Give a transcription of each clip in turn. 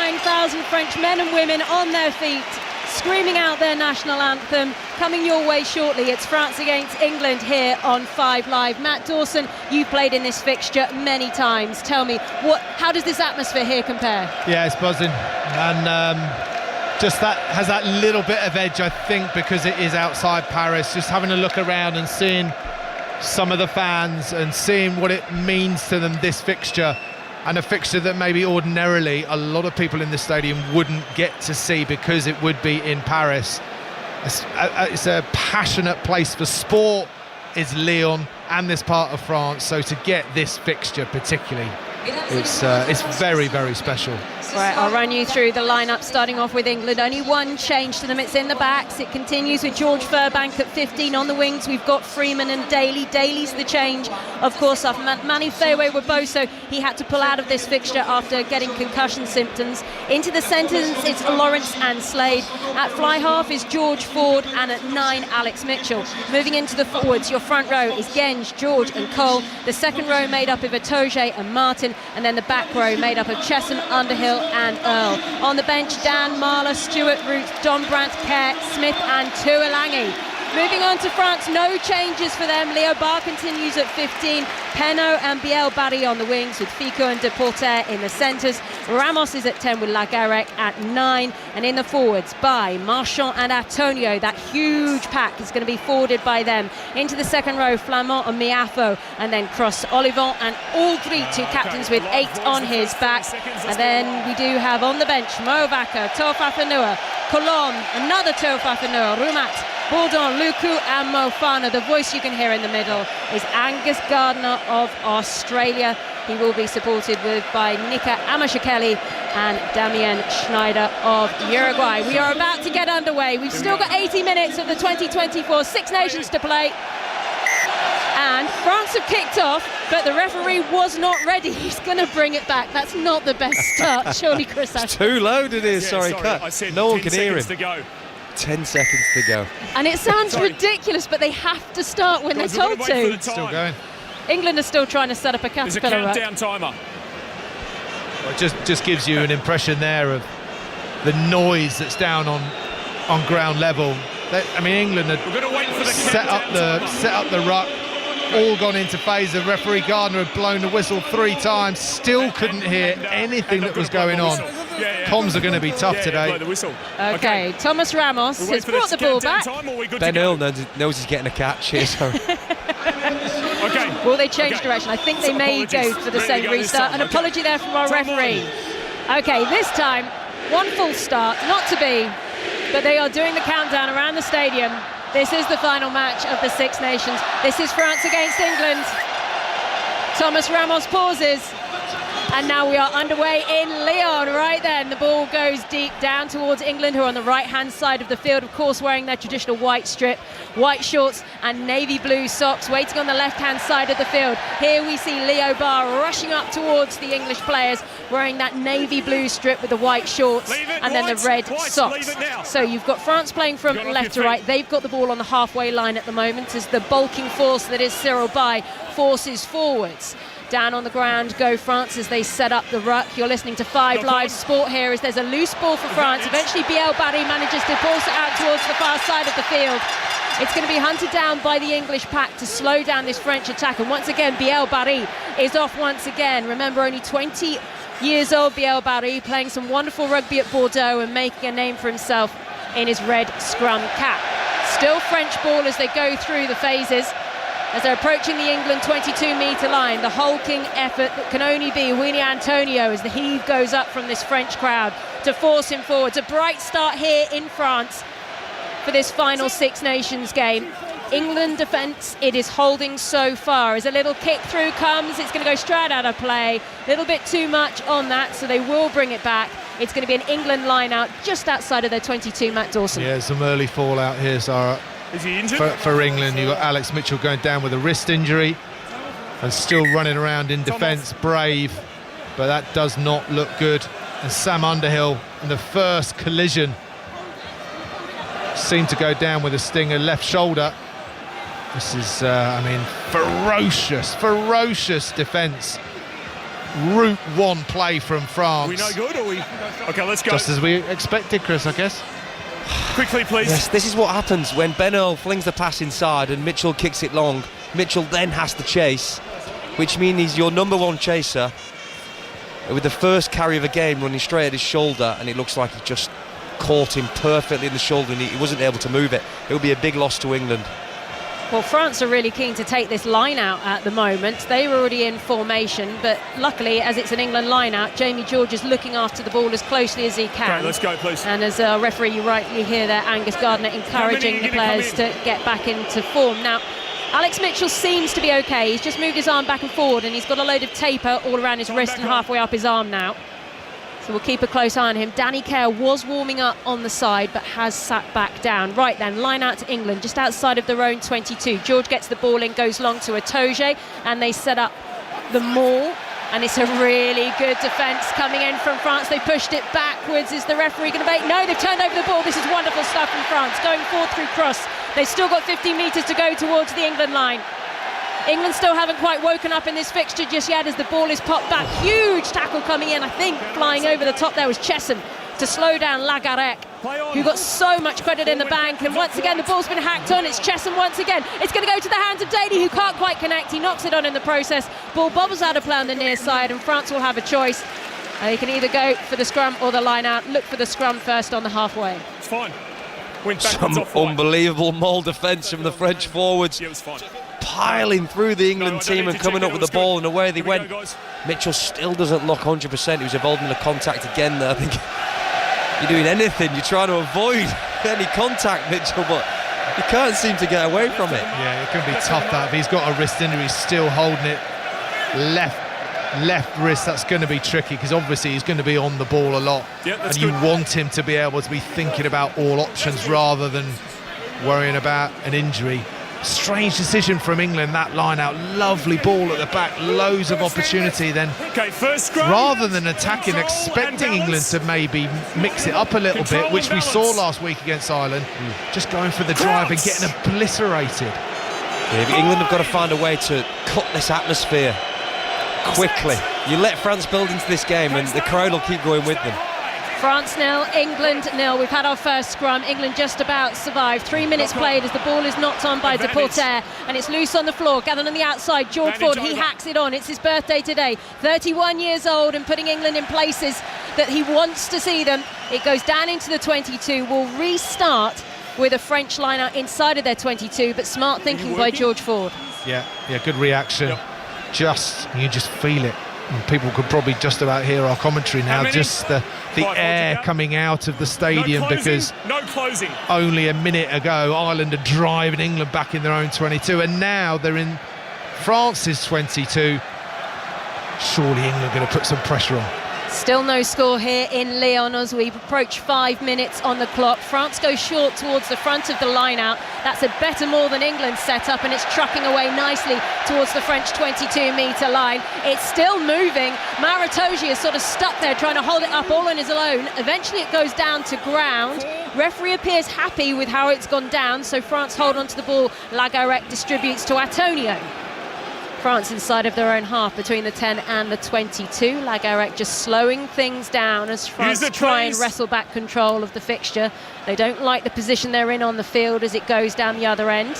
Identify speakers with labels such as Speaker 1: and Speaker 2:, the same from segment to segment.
Speaker 1: 9,000 French men and women on their feet, screaming out their national anthem. Coming your way shortly, it's France against England here on 5 Live. Matt Dawson, you've played in this fixture many times. Tell me, how does this atmosphere here compare?
Speaker 2: Yeah, it's buzzing, and just that has that little bit of edge, I think, because it is outside Paris. Just having a look around and seeing some of the fans and seeing what it means to them, this fixture, and a fixture that maybe ordinarily a lot of people in the stadium wouldn't get to see because it would be in Paris. It's a passionate place for sport, is Lyon and this part of France, so to get this fixture particularly, it's very, very special.
Speaker 1: Right, I'll run you through the lineup, starting off with England. Only one change to them, it's in the backs. It continues with George Furbank at 15 on the wings. We've got Freeman and Daly. Daly's the change, of course, off Manny Fewe-Weboso. He had to pull out of this fixture after getting concussion symptoms. Into the centres, it's Lawrence and Slade. At fly half is George Ford, and at 9, Alex Mitchell. Moving into the forwards, your front row is Genge, George and Cole. The second row made up of Itoje and Martin, and then the back row made up of Chesson, Underhill and Earl. On the bench, Dan, Marler, Stewart, Root, Don Brandt, Kerr, Smith and Tuolangi. Moving on to France, no changes for them. Leo Bar continues at 15. Penaud and Biel Barry on the wings, with Fico and Deporter in the centres. Ramos is at 10 with Lagarec at 9. And in the forwards, by Marchand and Antonio, that huge pack is going to be forwarded by them. Into the second row, Flamand and Miafo, and then cross Olivon and Aldry, two captains with 8 on his back. And then we do have on the bench Mo Vaca, Tofafanua, Colombe, another Tofafanua, Rumat, Bourdon, Luku and Mofana. The voice you can hear in the middle is Angus Gardner of Australia. He will be supported by Nika Amashakeli and Damien Schneider of Uruguay. We are about to get underway. We've still got 80 minutes of the 2024 Six Nations to play. And France have kicked off, but the referee was not ready. He's going to bring it back. That's not the best start, surely, Chris Ashton.
Speaker 3: It's too loaded here, sorry, cut. No one can hear him.
Speaker 4: To go.
Speaker 3: 10 seconds to go.
Speaker 1: And it sounds ridiculous, but they have to start when they're told to.
Speaker 2: Still going.
Speaker 1: England are still trying to set up a caterpillar.
Speaker 4: There's a countdown timer.
Speaker 2: Well, it just gives you an impression there of the noise that's down on ground level. I mean, England had set up the ruck, all gone into phase. The referee Gardner had blown the whistle 3 times, still couldn't hear anything that was going on. Comms are going to be tough today.
Speaker 1: Okay, Thomas Ramos has brought the ball back.
Speaker 3: Ben Earl knows he's getting a catch here. So.
Speaker 1: Will they change direction? I think they may go for the same restart. An apology there from our referee. Okay, this time, one full start, not to be, but they are doing the countdown around the stadium. This is the final match of the Six Nations. This is France against England. Thomas Ramos pauses. And now we are underway in Lyon. Right then, the ball goes deep down towards England, who are on the right-hand side of the field, of course, wearing their traditional white strip, white shorts and navy blue socks, waiting on the left-hand side of the field. Here we see Leo Bar rushing up towards the English players, wearing that navy blue strip with the white shorts and then the red socks. So you've got France playing from left to right. They've got the ball on the halfway line at the moment as the bulking force that is Cyril Bay forces forwards. Down on the ground go France as they set up the ruck. You're listening to 5 Live Sport here as there's a loose ball for France. Eventually Biel Barry manages to pulse it out towards the far side of the field. It's going to be hunted down by the English pack to slow down this French attack. And once again, Biel Barry is off once again. Remember, only 20 years old Biel Barry, playing some wonderful rugby at Bordeaux and making a name for himself in his red scrum cap. Still French ball as they go through the phases. As they're approaching the England 22-metre line, the hulking effort that can only be Winnie Antonio as the heave goes up from this French crowd to force him forwards. A bright start here in France for this final Six Nations game. England defence, it is holding so far. As a little kick through comes, it's going to go straight out of play. A little bit too much on that, so they will bring it back. It's going to be an England line out just outside of their 22, Matt Dawson.
Speaker 2: Yeah, some early fallout here, Sara.
Speaker 4: Is he injured?
Speaker 2: For England, you've got Alex Mitchell going down with a wrist injury and still running around in defence, brave, but that does not look good. And Sam Underhill in the first collision seemed to go down with a stinger left shoulder. This is, ferocious defence Route 1 play from France.
Speaker 4: We no good, or we? Okay, let's go.
Speaker 2: Just as we expected, Chris, I guess.
Speaker 4: Quickly, please.
Speaker 3: Yes, this is what happens when Ben Earl flings the pass inside and Mitchell kicks it long. Mitchell then has to chase, which means he's your number one chaser. With the first carry of a game running straight at his shoulder, and it looks like he just caught him perfectly in the shoulder and he wasn't able to move it. It will be a big loss to England.
Speaker 1: Well, France are really keen to take this line out at the moment. They were already in formation, but luckily, as it's an England line out, Jamie George is looking after the ball as closely as he can.
Speaker 4: Okay, let's go, please.
Speaker 1: And as a referee, you rightly hear there, Angus Gardner encouraging the players to get back into form. Now, Alex Mitchell seems to be okay. He's just moved his arm back and forward, and he's got a load of taper all around his wrist and halfway up his arm now. So we'll keep a close eye on him. Danny Kerr was warming up on the side, but has sat back down. Right then, line out to England, just outside of their own 22. George gets the ball in, goes long to Itoje, and they set up the maul. And it's a really good defence coming in from France. They pushed it backwards. Is the referee going to make? No, they've turned over the ball. This is wonderful stuff from France. Going forward through cross. They've still got 15 metres to go towards the England line. England still haven't quite woken up in this fixture just yet as the ball is popped back. Huge tackle coming in. I think flying over the top there was Chesson to slow down Lagarec, who got so much credit in the bank. And once again, the ball's been hacked on. It's Chesson once again. It's going to go to the hands of Daly, who can't quite connect. He knocks it on in the process. Ball bobbles out of play on the near side, and France will have a choice. They can either go for the scrum or the line out. Look for the scrum first on the halfway.
Speaker 4: It's fine. Went
Speaker 3: Some unbelievable maul defence from the French forwards.
Speaker 4: Yeah, it was fine.
Speaker 3: Piling through the England team and coming up with the ball, and away they went. Mitchell still doesn't look 100%. He was involved in the contact again there. I think you're doing anything, you're trying to avoid any contact, Mitchell, but you can't seem to get away from it.
Speaker 2: Yeah, it can be tough that if he's got a wrist injury, he's still holding it left wrist. That's going to be tricky because obviously he's going to be on the ball a lot, and you want him to be able to be thinking about all options rather than worrying about an injury. Strange decision from England, that line out. Lovely ball at the back, loads of opportunity. Then rather than attacking, expecting England to maybe mix it up a little bit, which we saw last week against Ireland, just going for the drive and getting obliterated.
Speaker 3: Yeah, but England have got to find a way to cut this atmosphere quickly. You let France build into this game and the crowd will keep going with them.
Speaker 1: France 0, England 0. We've had our first scrum. England just about survived. 3 minutes played as the ball is knocked on by Deporter, and it's loose on the floor. Gathered on the outside, George Ford, he hacks it on. It's his birthday today. 31 years old and putting England in places that he wants to see them. It goes down into the 22. We'll restart with a French line-out inside of their 22, but smart thinking by George Ford.
Speaker 2: Yeah, good reaction. You just feel it. And people could probably just about hear our commentary now, just the air coming out of the stadium, because only a minute ago Ireland are driving England back in their own 22, and now they're in France's 22. Surely England are going to put some pressure on.
Speaker 1: Still no score here in Lyon as we approach 5 minutes on the clock. France goes short towards the front of the line-out. That's a better maul than England's set up, and it's trucking away nicely towards the French 22-metre line. It's still moving. Itoje is sort of stuck there trying to hold it up all on his own. Eventually it goes down to ground. Referee appears happy with how it's gone down, so France hold on to the ball. Lagarec distributes to Antonio. France inside of their own half between the 10 and the 22. Lagarec just slowing things down as France try and wrestle back control of the fixture. They don't like the position they're in on the field as it goes down the other end.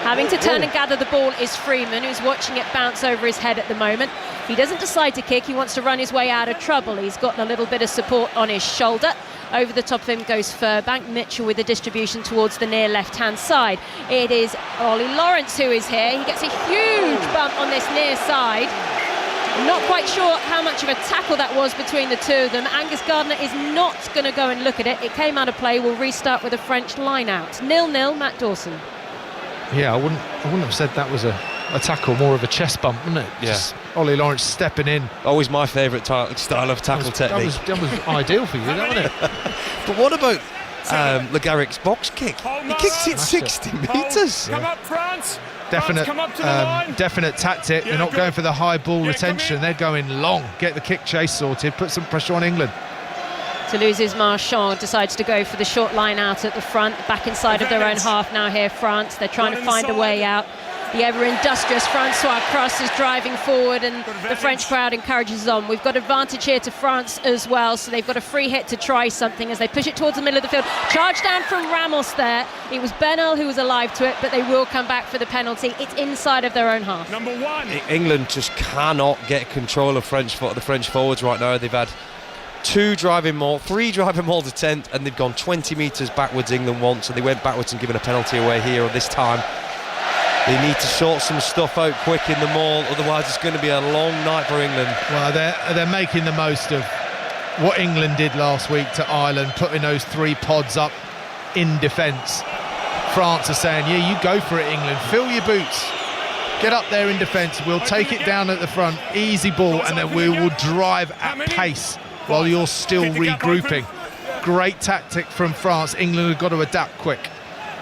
Speaker 1: Having to turn and gather the ball is Freeman, who's watching it bounce over his head at the moment. He doesn't decide to kick, he wants to run his way out of trouble. He's got a little bit of support on his shoulder. Over the top of him goes Furbank. Mitchell with the distribution towards the near left-hand side. It is Ollie Lawrence who is here. He gets a huge bump on this near side. I'm not quite sure how much of a tackle that was between the two of them. Angus Gardner is not going to go and look at it. It came out of play. We'll restart with a French line-out. 0-0, Matt Dawson.
Speaker 2: Yeah, I wouldn't have said that was a tackle, more of a chest bump, wasn't it?
Speaker 3: Yeah.
Speaker 2: Just Ollie Lawrence stepping in.
Speaker 3: Always my favourite style of tackle technique.
Speaker 2: That was ideal for you, wasn't it?
Speaker 3: But what about Lagarec's box kick? He kicks it 60 metres.
Speaker 4: Come up, France.
Speaker 2: Definite tactic. They're not going for the high ball retention. They're going long. Get the kick chase sorted. Put some pressure on England.
Speaker 1: Toulouse's Marchand decides to go for the short line out at the front, back inside of their own half now here, France. They're trying to find a way out. The ever-industrious Francois Cross is driving forward, and the French crowd encourages on. We've got advantage here to France as well, so they've got a free hit to try something as they push it towards the middle of the field. Charge down from Ramos there. It was Benel who was alive to it, but they will come back for the penalty. It's inside of their own half.
Speaker 4: Number 1.
Speaker 3: England just cannot get control of the French forwards right now. They've had 3 driving mauled attempt, and they've gone 20 metres backwards, England once, and they went backwards and given a penalty away here this time. They need to sort some stuff out quick in the maul, otherwise it's going to be a long night for England.
Speaker 2: Well, they're making the most of what England did last week to Ireland, putting those 3 pods up in defence. France are saying, yeah, you go for it, England, fill your boots, get up there in defence, we'll take it down at the front, easy ball, and then we will drive at pace while you're still regrouping. Great tactic from France. England have got to adapt quick.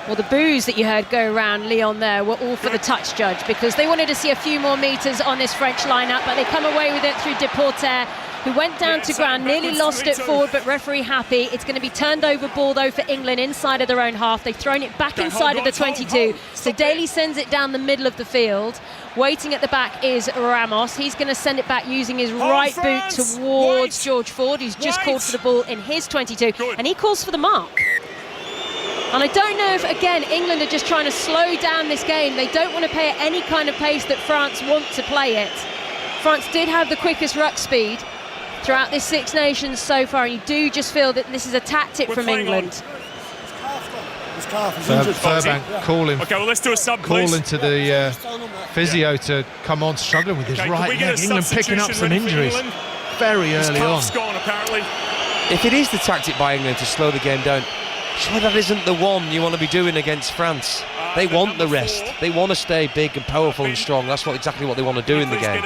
Speaker 1: Well, the boos that you heard go around Lyon there were all for the touch judge, because they wanted to see a few more metres on this French lineup, but they come away with it through Deporter, who went down to ground, nearly lost it forward, but referee happy. It's going to be turned over ball, though, for England inside of their own half. They've thrown it back inside of the 22. So Daly sends it down the middle of the field. Waiting at the back is Ramos. He's going to send it back using his right boot towards George Ford, who's just called for the ball in his 22, and he calls for the mark. And I don't know if, again, England are just trying to slow down this game. They don't want to play at any kind of pace that France want to play it. France did have the quickest ruck speed throughout this Six Nations so far, and you do just feel that this is a tactic from England.
Speaker 2: Furbank calling.
Speaker 4: Okay, well, let's do a sub,
Speaker 2: calling to the physio to come on, struggling with his right leg. England picking up some injuries very early on.
Speaker 4: Gone, apparently.
Speaker 3: If it is the tactic by England to slow the game down, surely that isn't the one you want to be doing against France. They want the rest. They want to stay big and powerful and strong. That's exactly what they want to do in the game.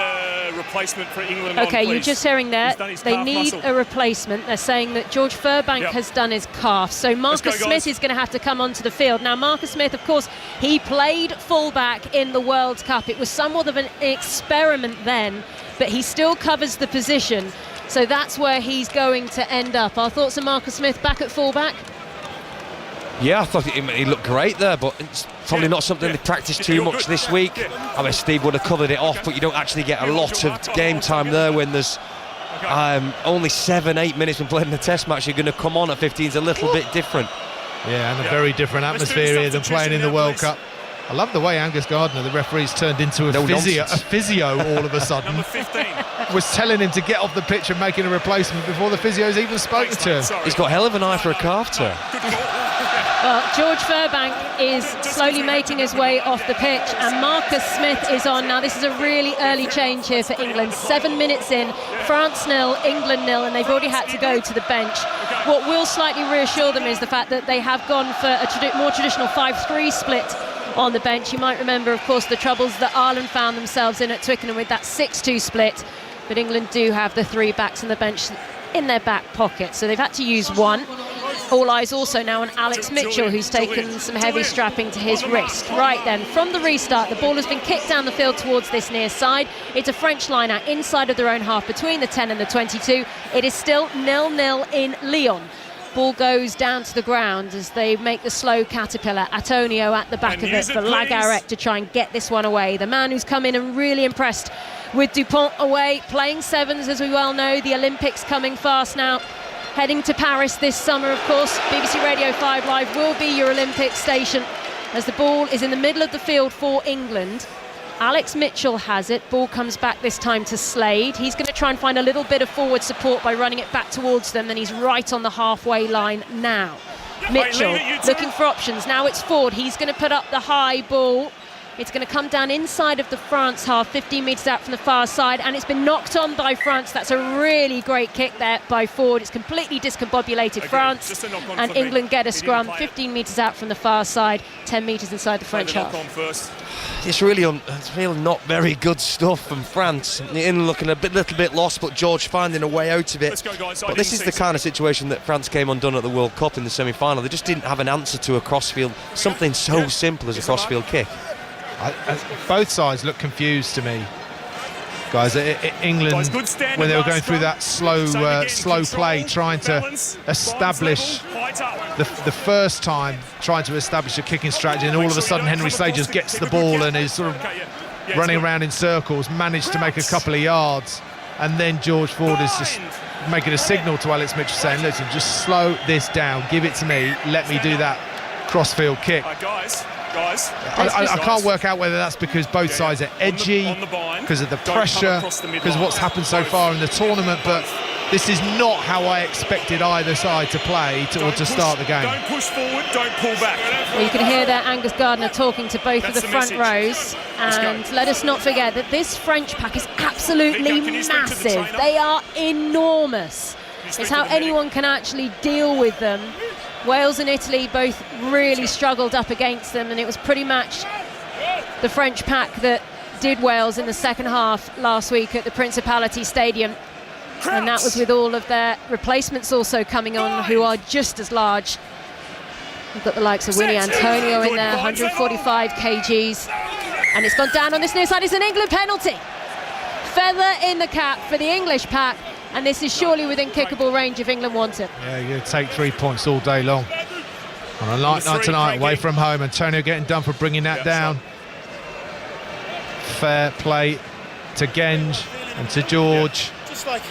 Speaker 4: Replacement for England.
Speaker 1: Okay, you're just hearing there, they need a replacement. They're saying that George Furbank has done his calf, so Marcus Smith is going to have to come onto the field. Now, Marcus Smith, of course, he played fullback in the World Cup. It was somewhat of an experiment then, but he still covers the position, so that's where he's going to end up. Our thoughts on Marcus Smith back at fullback?
Speaker 3: Yeah, I thought he looked great there, but it's probably not something they practiced too much this week. I mean, Steve would have covered it off, but you don't actually get a lot of game time there when there's only 7-8 minutes from playing the test match. You're going to come on at 15 is a little bit different.
Speaker 2: Yeah, and a very different atmosphere here than playing in the World Cup. I love the way Angus Gardner, the referee's turned into a physio all of a sudden. Was telling him to get off the pitch and making a replacement before the physio's even spoken to him.
Speaker 3: He's got hell of an eye for a calf turn.
Speaker 1: Well, George Furbank is slowly making his way off the pitch, and Marcus Smith is on. Now, this is a really early change here for England. 7 minutes in, France 0, England 0, and they've already had to go to the bench. What will slightly reassure them is the fact that they have gone for a more traditional 5-3 split on the bench. You might remember, of course, the troubles that Ireland found themselves in at Twickenham with that 6-2 split, but England do have the 3 backs on the bench in their back pocket, so they've had to use one. All eyes also now on Alex Mitchell, who's taken some heavy strapping to his wrist. Right then, from the restart, the ball has been kicked down the field towards this near side. It's a French line out inside of their own half between the 10 and the 22. It is still 0-0 in Lyon. Ball goes down to the ground as they make the slow caterpillar. Antonio at the back of it for Lagarette to try and get this one away. The man who's come in and really impressed with Dupont away, playing sevens, as we well know. The Olympics coming fast now. Heading to Paris this summer, of course. BBC Radio 5 Live will be your Olympic station as the ball is in the middle of the field for England. Alex Mitchell has it. Ball comes back this time to Slade. He's going to try and find a little bit of forward support by running it back towards them. Then he's right on the halfway line now. Mitchell looking for options. Now it's Ford. He's going to put up the high ball. It's going to come down inside of the France half, 15 metres out from the far side, and it's been knocked on by France. That's a really great kick there by Ford. It's completely discombobulated France, and England get a scrum 15 metres out from the far side, 10 metres inside the French half.
Speaker 3: It's really not very good stuff from France. England looking a little bit lost, but George finding a way out of it. But this is the kind of situation that France came undone at the World Cup in the semi-final. They just didn't have an answer to a crossfield, something so simple as a crossfield kick.
Speaker 2: Both sides look confused to me. guys. England,
Speaker 4: Guys, good stand
Speaker 2: when they
Speaker 4: and
Speaker 2: were going
Speaker 4: last
Speaker 2: through
Speaker 4: scrum.
Speaker 2: that
Speaker 4: Same again,
Speaker 2: slow
Speaker 4: control,
Speaker 2: play, trying to
Speaker 4: balance,
Speaker 2: establish
Speaker 4: arms level, height up.
Speaker 2: the first time, trying to establish a kicking strategy, and all of a sudden Henry Slade just gets the ball and is sort of running around in circles, managed to make a couple of yards, and then George Ford is just making a signal to Alex Mitchell saying, listen, just slow this down, give it to me, let me do that crossfield kick.
Speaker 4: Guys.
Speaker 2: I can't work out whether that's because both sides are edgy, because of the pressure, because of what's happened so far in the tournament, but this is not how I expected either side to play or to start the game.
Speaker 4: Don't push forward, don't pull back.
Speaker 1: Well, you can hear there Angus Gardner talking to both of the front rows, and let us not forget that this French pack is absolutely massive. They are enormous. It's how anyone can actually deal with them. Wales and Italy both really struggled up against them, and it was pretty much the French pack that did Wales in the second half last week at the Principality Stadium. And that was with all of their replacements also coming on, who are just as large. We've got the likes of Willie Antonio in there, 145 kgs. And it's gone down on this near side. It's an England penalty. Feather in the cap for the English pack. And this is surely within kickable range if England want it.
Speaker 2: Yeah, you're going to take 3 points all day long. On a light night tonight, away from home. Antonio getting done for bringing that down. Fair play to Genge and to George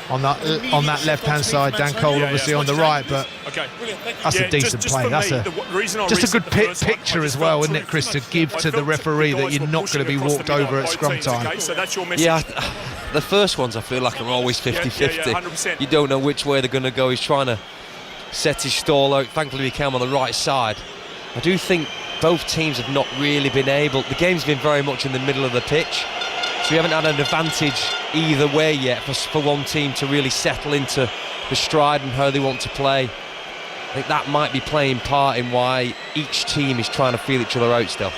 Speaker 2: on that left-hand side. Dan Cole obviously on the right, but that's a decent play. That's just a good picture as well, isn't it, Chris, to give to the referee that you're not going to be walked over at scrum time.
Speaker 3: Yeah, the first ones I feel like are always 50-50. You don't know which way they're going to go. He's trying to set his stall out. Thankfully he came on the right side. I do think both teams have not really been able. The game's been very much in the middle of the pitch, so we haven't had an advantage either way yet for one team to really settle into the stride and how they want to play. I think that might be playing part in why each team is trying to feel each other out still.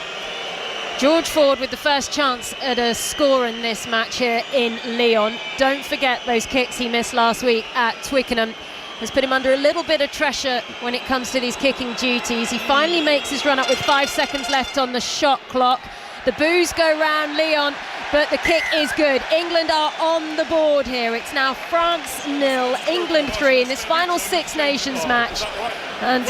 Speaker 1: George Ford with the first chance at a score in this match here in Lyon. Don't forget those kicks he missed last week at Twickenham. Has put him under a little bit of pressure when it comes to these kicking duties. He finally makes his run up with 5 seconds left on the shot clock. The boos go round Lyon, but the kick is good. England are on the board here. It's now France 0, England 3 in this final Six Nations match. And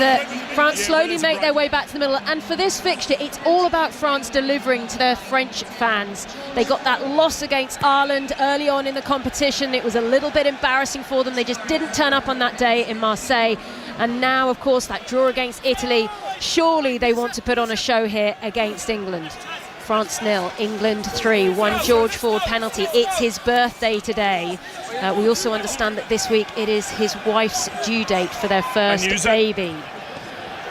Speaker 1: France slowly make their way back to the middle. And for this fixture, it's all about France delivering to their French fans. They got that loss against Ireland early on in the competition. It was a little bit embarrassing for them. They just didn't turn up on that day in Marseille. And now, of course, that draw against Italy. Surely they want to put on a show here against England. France 0, England 3, one George Ford penalty. It's his birthday today. We also understand that this week it is his wife's due date for their first baby.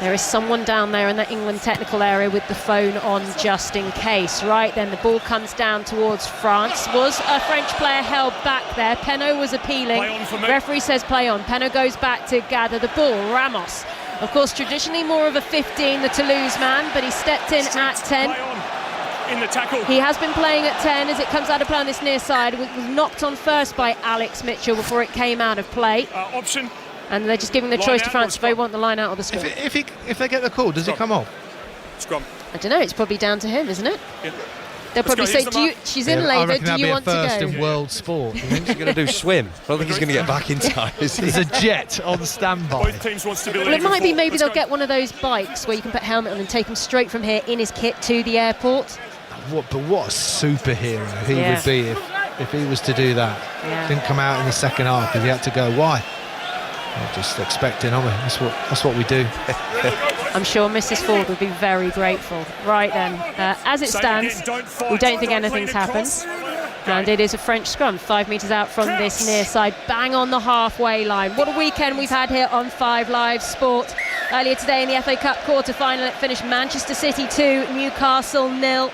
Speaker 1: There is someone down there in the England technical area with the phone on just in case. Right then, the ball comes down towards France. Was a French player held back there? Penaud was appealing. Referee says play on. Penaud goes back to gather the ball. Ramos, of course, traditionally more of a 15, the Toulouse man, but he stepped in at 10.
Speaker 4: In the tackle.
Speaker 1: He has been playing at 10 as it comes out of play on this near side. It was knocked on first by Alex Mitchell before it came out of play.
Speaker 4: Option.
Speaker 1: And they're just giving the choice to France if they want the line out or the scrum.
Speaker 2: If they get the call, does he come off?
Speaker 4: Scrum.
Speaker 1: I don't know, it's probably down to him, isn't it?
Speaker 4: Yeah.
Speaker 1: They'll probably say, she's in labour, do you want to go?
Speaker 2: First in world sport.
Speaker 3: I think he's going to do swim. I don't think he's going to get back in time.
Speaker 2: There's a jet on standby.
Speaker 4: Both teams want stability.
Speaker 1: Well, it might be maybe they'll get one of those bikes where you can put helmet on and take him straight from here in his kit to the airport.
Speaker 2: But what a superhero he would be if he was to do that. Didn't come out in the second half because he had to go. Why? I'm just expecting, aren't we? That's what we do.
Speaker 1: I'm sure Mrs. Ford would be very grateful. Right then, as it stands, we don't think anything's happened. And it is a French scrum, 5 metres out from this near side, bang on the halfway line. What a weekend we've had here on 5 Live Sport. Earlier today in the FA Cup quarter-final, it finished Manchester City 2, Newcastle 0.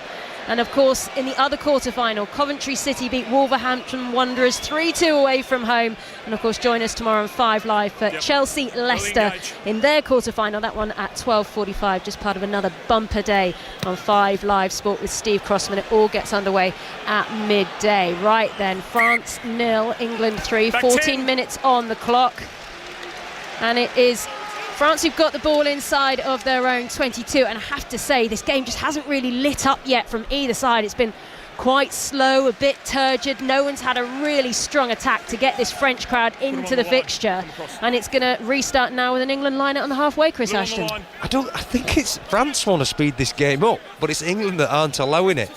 Speaker 1: And of course, in the other quarter-final, Coventry City beat Wolverhampton Wanderers 3-2 away from home. And of course, join us tomorrow on 5 Live for Chelsea-Leicester in their quarter-final. That one at 12:45, just part of another bumper day on 5 Live Sport with Steve Crossman. It all gets underway at midday. Right then, France 0, England 3, 14 minutes on the clock. And it is France who've got the ball inside of their own 22, and I have to say this game just hasn't really lit up yet from either side. It's been quite slow, a bit turgid. No one's had a really strong attack to get this French crowd into the fixture, and it's going to restart now with an England line out on the halfway, Chris Ashton.
Speaker 3: I think it's France want to speed this game up, but it's England that aren't allowing it.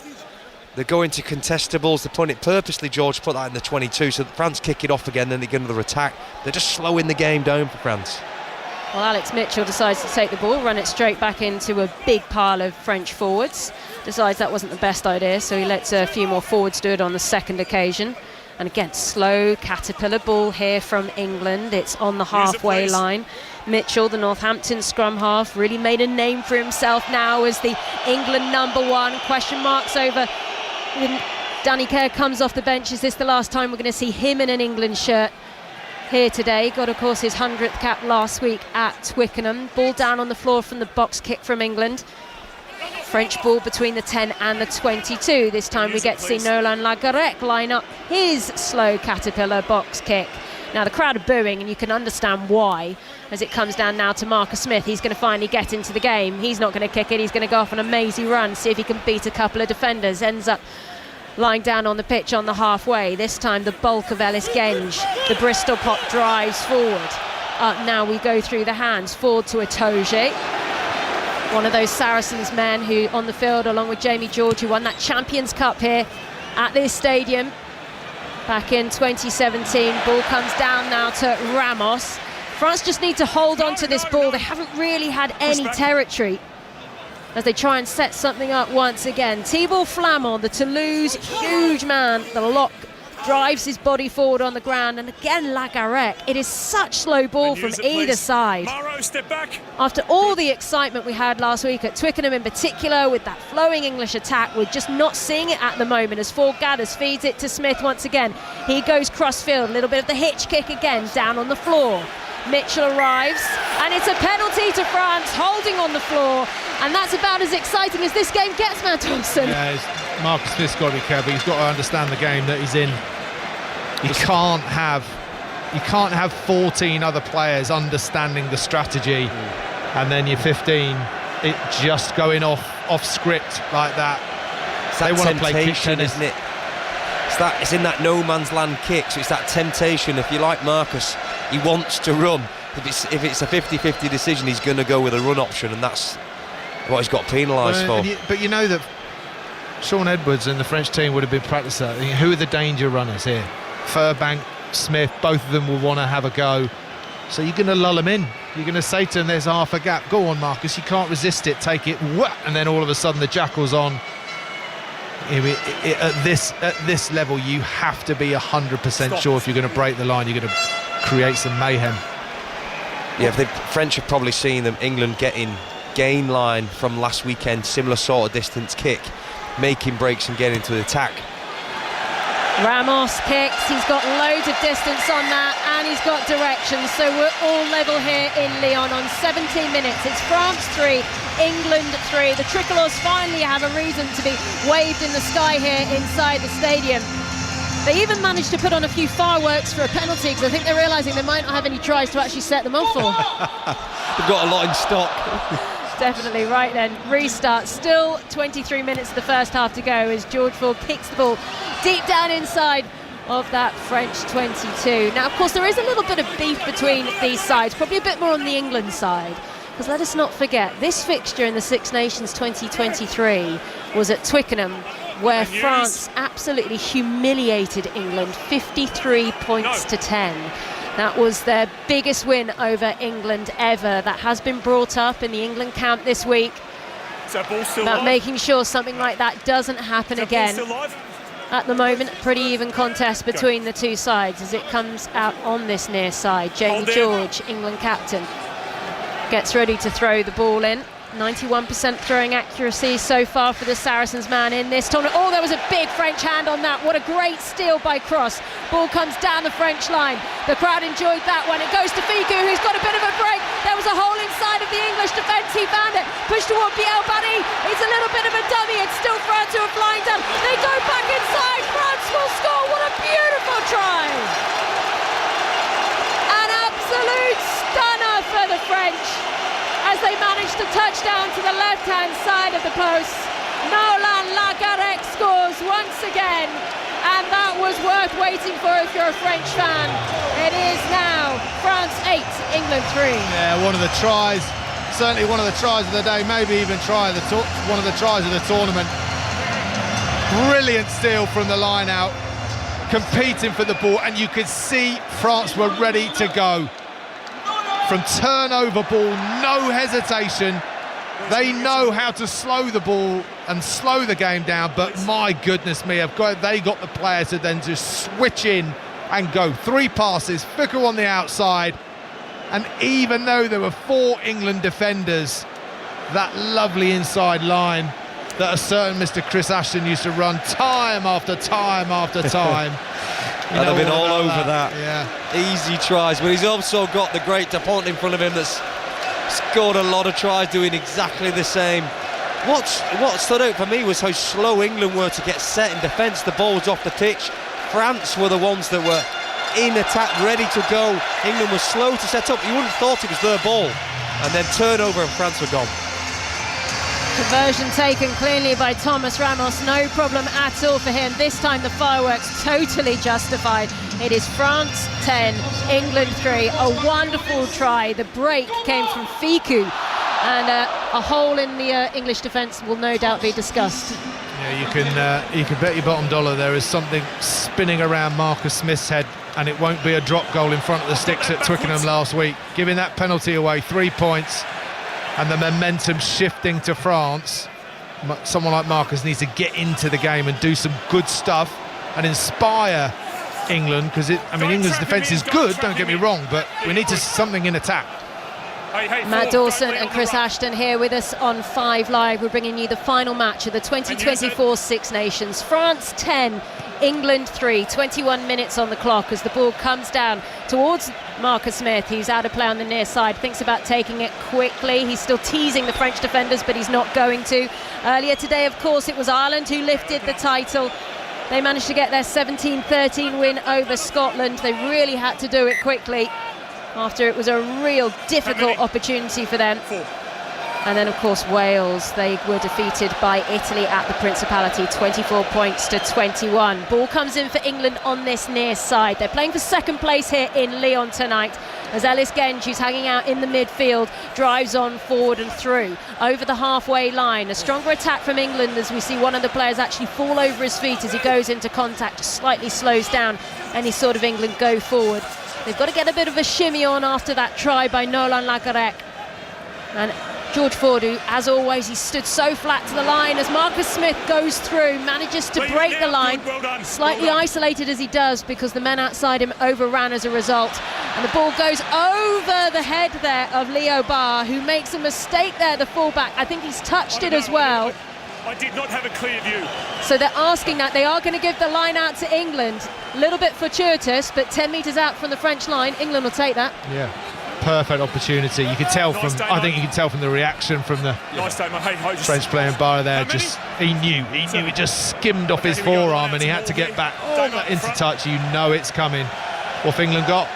Speaker 3: They're going to contestables, they're putting it purposely, George put that in the 22, so that France kick it off again, then they get another attack. They're just slowing the game down for France.
Speaker 1: Well, Alex Mitchell decides to take the ball, run it straight back into a big pile of French forwards. Decides that wasn't the best idea, so he lets a few more forwards do it on the second occasion. And again, slow caterpillar ball here from England. It's on the halfway line. Mitchell, the Northampton scrum half, really made a name for himself now as the England #1. Question marks over when Danny Kerr comes off the bench. Is this the last time we're going to see him in an England shirt here today? Got, of course, his 100th cap last week at Twickenham. Ball down on the floor from the box kick from England. French ball between the 10 and the 22. This time we get to see Nolan Lagarec line up his slow caterpillar box kick. Now the crowd are booing, and you can understand why, as it comes down now to Marcus Smith. He's going to finally get into the game. He's not going to kick it. He's going to go off on a mazy run, see if he can beat a couple of defenders. Ends up lying down on the pitch on the halfway. This time the bulk of Ellis Genge. The Bristol pop drives forward. Up now we go through the hands. Forward to Itoje. One of those Saracens men who on the field along with Jamie George, who won that Champions Cup here at this stadium back in 2017. Ball comes down now to Ramos. France just need to hold on to this ball. They haven't really had any territory as they try and set something up once again. Thibault Flamand, the Toulouse huge man, the lock, drives his body forward on the ground, and again Lagarec. It is such slow ball from either side.
Speaker 4: Maro, step back.
Speaker 1: After all the excitement we had last week at Twickenham in particular with that flowing English attack, we're just not seeing it at the moment as Ford Gadders feeds it to Smith once again. He goes cross-field, a little bit of the hitch kick again, down on the floor. Mitchell arrives, and it's a penalty to France, holding on the floor, and that's about as exciting as this game gets, Matt Dawson.
Speaker 2: Yeah, Marcus Smith's got to be careful. He's got to understand the game that he's in. You can't have 14 other players understanding the strategy, and then you're 15, it just going off script like that.
Speaker 3: They
Speaker 2: want to play kick tennis,
Speaker 3: isn't it? It's in that no man's land kick, so it's that temptation. If you like Marcus, he wants to run. If it's a 50-50 decision, he's going to go with a run option, and that's what he's got penalised for.
Speaker 2: But you know that Sean Edwards and the French team would have been practiced that. Who are the danger runners here? Furbank, Smith, both of them will want to have a go. So you're going to lull them in. You're going to say to them, there's half a gap. Go on, Marcus, you can't resist it. Take it. And then all of a sudden the jackal's on. At this level, you have to be 100% sure if you're going to break the line, you're going to create some mayhem.
Speaker 3: Yeah, if the French have probably seen them, England getting gain line from last weekend, similar sort of distance kick, making breaks and getting to the attack.
Speaker 1: Ramos kicks, he's got loads of distance on that, and he's got direction, so we're all level here in Lyon on 17 minutes. It's France 3, England 3. The tricolours finally have a reason to be waved in the sky here inside the stadium. They even managed to put on a few fireworks for a penalty, because I think they're realising they might not have any tries to actually set them off for.
Speaker 3: They've got a lot in stock.
Speaker 1: Definitely. Right then, restart. Still 23 minutes of the first half to go as George Ford kicks the ball deep down inside of that French 22. Now, of course, there is a little bit of beef between these sides, probably a bit more on the England side, because let us not forget, this fixture in the Six Nations 2023 was at Twickenham, where France absolutely humiliated England 53 points to 10. That was their biggest win over England ever. That has been brought up in the England camp this week about making sure something like that doesn't happen again. At the moment, pretty even contest between the two sides as it comes out on this near side. Jamie George, England captain, gets ready to throw the ball in. 91% throwing accuracy so far for the Saracens man in this tournament. Oh, there was a big French hand on that. What a great steal by Cross. Ball comes down the French line. The crowd enjoyed that one. It goes to Figu, who's got a bit of a break. There was a hole inside of the English defence. He found it. Pushed toward Biel Barry. It's a little bit of a dummy. It's still France who are flying down. They go back inside. France will score. What a beautiful try. An absolute stunner for the French, as they managed to touch down to the left-hand side of the post. Nolan Lagarec scores once again, and that was worth waiting for if you're a French fan. It is now France 8, England 3.
Speaker 2: Yeah, one of the tries, certainly one of the tries of the day, maybe even one of the tries of the tournament. Brilliant steal from the line out, competing for the ball, and you could see France were ready to go. From turnover ball, no hesitation. They know how to slow the ball and slow the game down, but my goodness me, they got the players to then just switch in and go. 3 passes, Fickle on the outside, and even though there were 4 England defenders, that lovely inside line that a certain Mr. Chris Ashton used to run time after time after time.
Speaker 3: I'd have been all over that.
Speaker 2: Yeah.
Speaker 3: Easy tries, but he's also got the great Dupont in front of him that's scored a lot of tries doing exactly the same. What stood out for me was how slow England were to get set in defence. The ball was off the pitch. France were the ones that were in attack, ready to go. England was slow to set up. You wouldn't have thought it was their ball. And then turnover and France were gone.
Speaker 1: Conversion taken cleanly by Thomas Ramos, no problem at all for him. This time the fireworks totally justified. It is France 10, England 3. A wonderful try. The break came from Fiku, and a hole in the English defence will no doubt be discussed.
Speaker 2: Yeah, you can bet your bottom dollar there is something spinning around Marcus Smith's head, and it won't be a drop goal in front of the sticks at Twickenham last week. Giving that penalty away, 3 points. And the momentum shifting to France. Someone like Marcus needs to get into the game and do some good stuff and inspire England, because England's defence is good, don't get me wrong, but we need something in attack.
Speaker 1: Matt Dawson and Chris Ashton here with us on 5 Live. We're bringing you the final match of the 2024 Six Nations. France 10, England 3, 21 minutes on the clock as the ball comes down towards Marcus Smith. He's out of play on the near side, thinks about taking it quickly. He's still teasing the French defenders, but he's not going to. Earlier today, of course, it was Ireland who lifted the title. They managed to get their 17-13 win over Scotland. They really had to do it quickly after it was a real difficult opportunity for them. And then, of course, Wales, they were defeated by Italy at the Principality, 24 points to 21. Ball comes in for England on this near side. They're playing for second place here in Lyon tonight, as Ellis Genge, who's hanging out in the midfield, drives on forward and through over the halfway line. A stronger attack from England, as we see one of the players actually fall over his feet as he goes into contact, slightly slows down any sort of England go forward. They've got to get a bit of a shimmy on after that try by Nolan Lagarec. And George Ford, who, as always, he stood so flat to the line as Marcus Smith goes through, manages to break the line, slightly isolated as he does because the men outside him overran as a result. And the ball goes over the head there of Leo Barr, who makes a mistake there, the fullback. I think he's touched it as well.
Speaker 4: I did not have a clear view.
Speaker 1: So they're asking that. They are going to give the line out to England. A little bit fortuitous, but 10 metres out from the French line. England will take that.
Speaker 2: Yeah, perfect opportunity. You could tell I think you could tell from the reaction from the French player in Barra there. He knew it just skimmed off his forearm, and he had to get back into touch. You know it's coming. What's England got?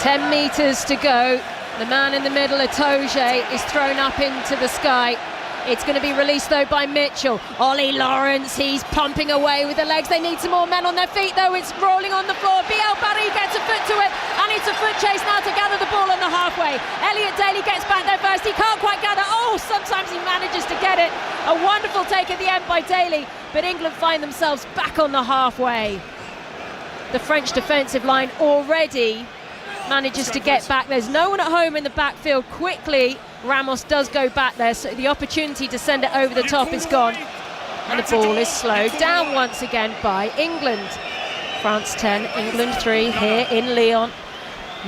Speaker 1: 10 metres to go. The man in the middle, Itoje, is thrown up into the sky. It's going to be released though by Mitchell. Ollie Lawrence, he's pumping away with the legs. They need some more men on their feet though. It's rolling on the floor. BL Barry gets a foot to it, and it's a foot chase now to gather the ball on the halfway. Elliot Daly gets back there first. He can't quite gather. Oh, sometimes he manages to get it. A wonderful take at the end by Daly, but England find themselves back on the halfway. The French defensive line already manages to get back. There's no one at home in the backfield. Quickly Ramos does go back there, so the opportunity to send it over the top is gone, and the ball is slowed down once again by England. France 10, England 3 here in Lyon.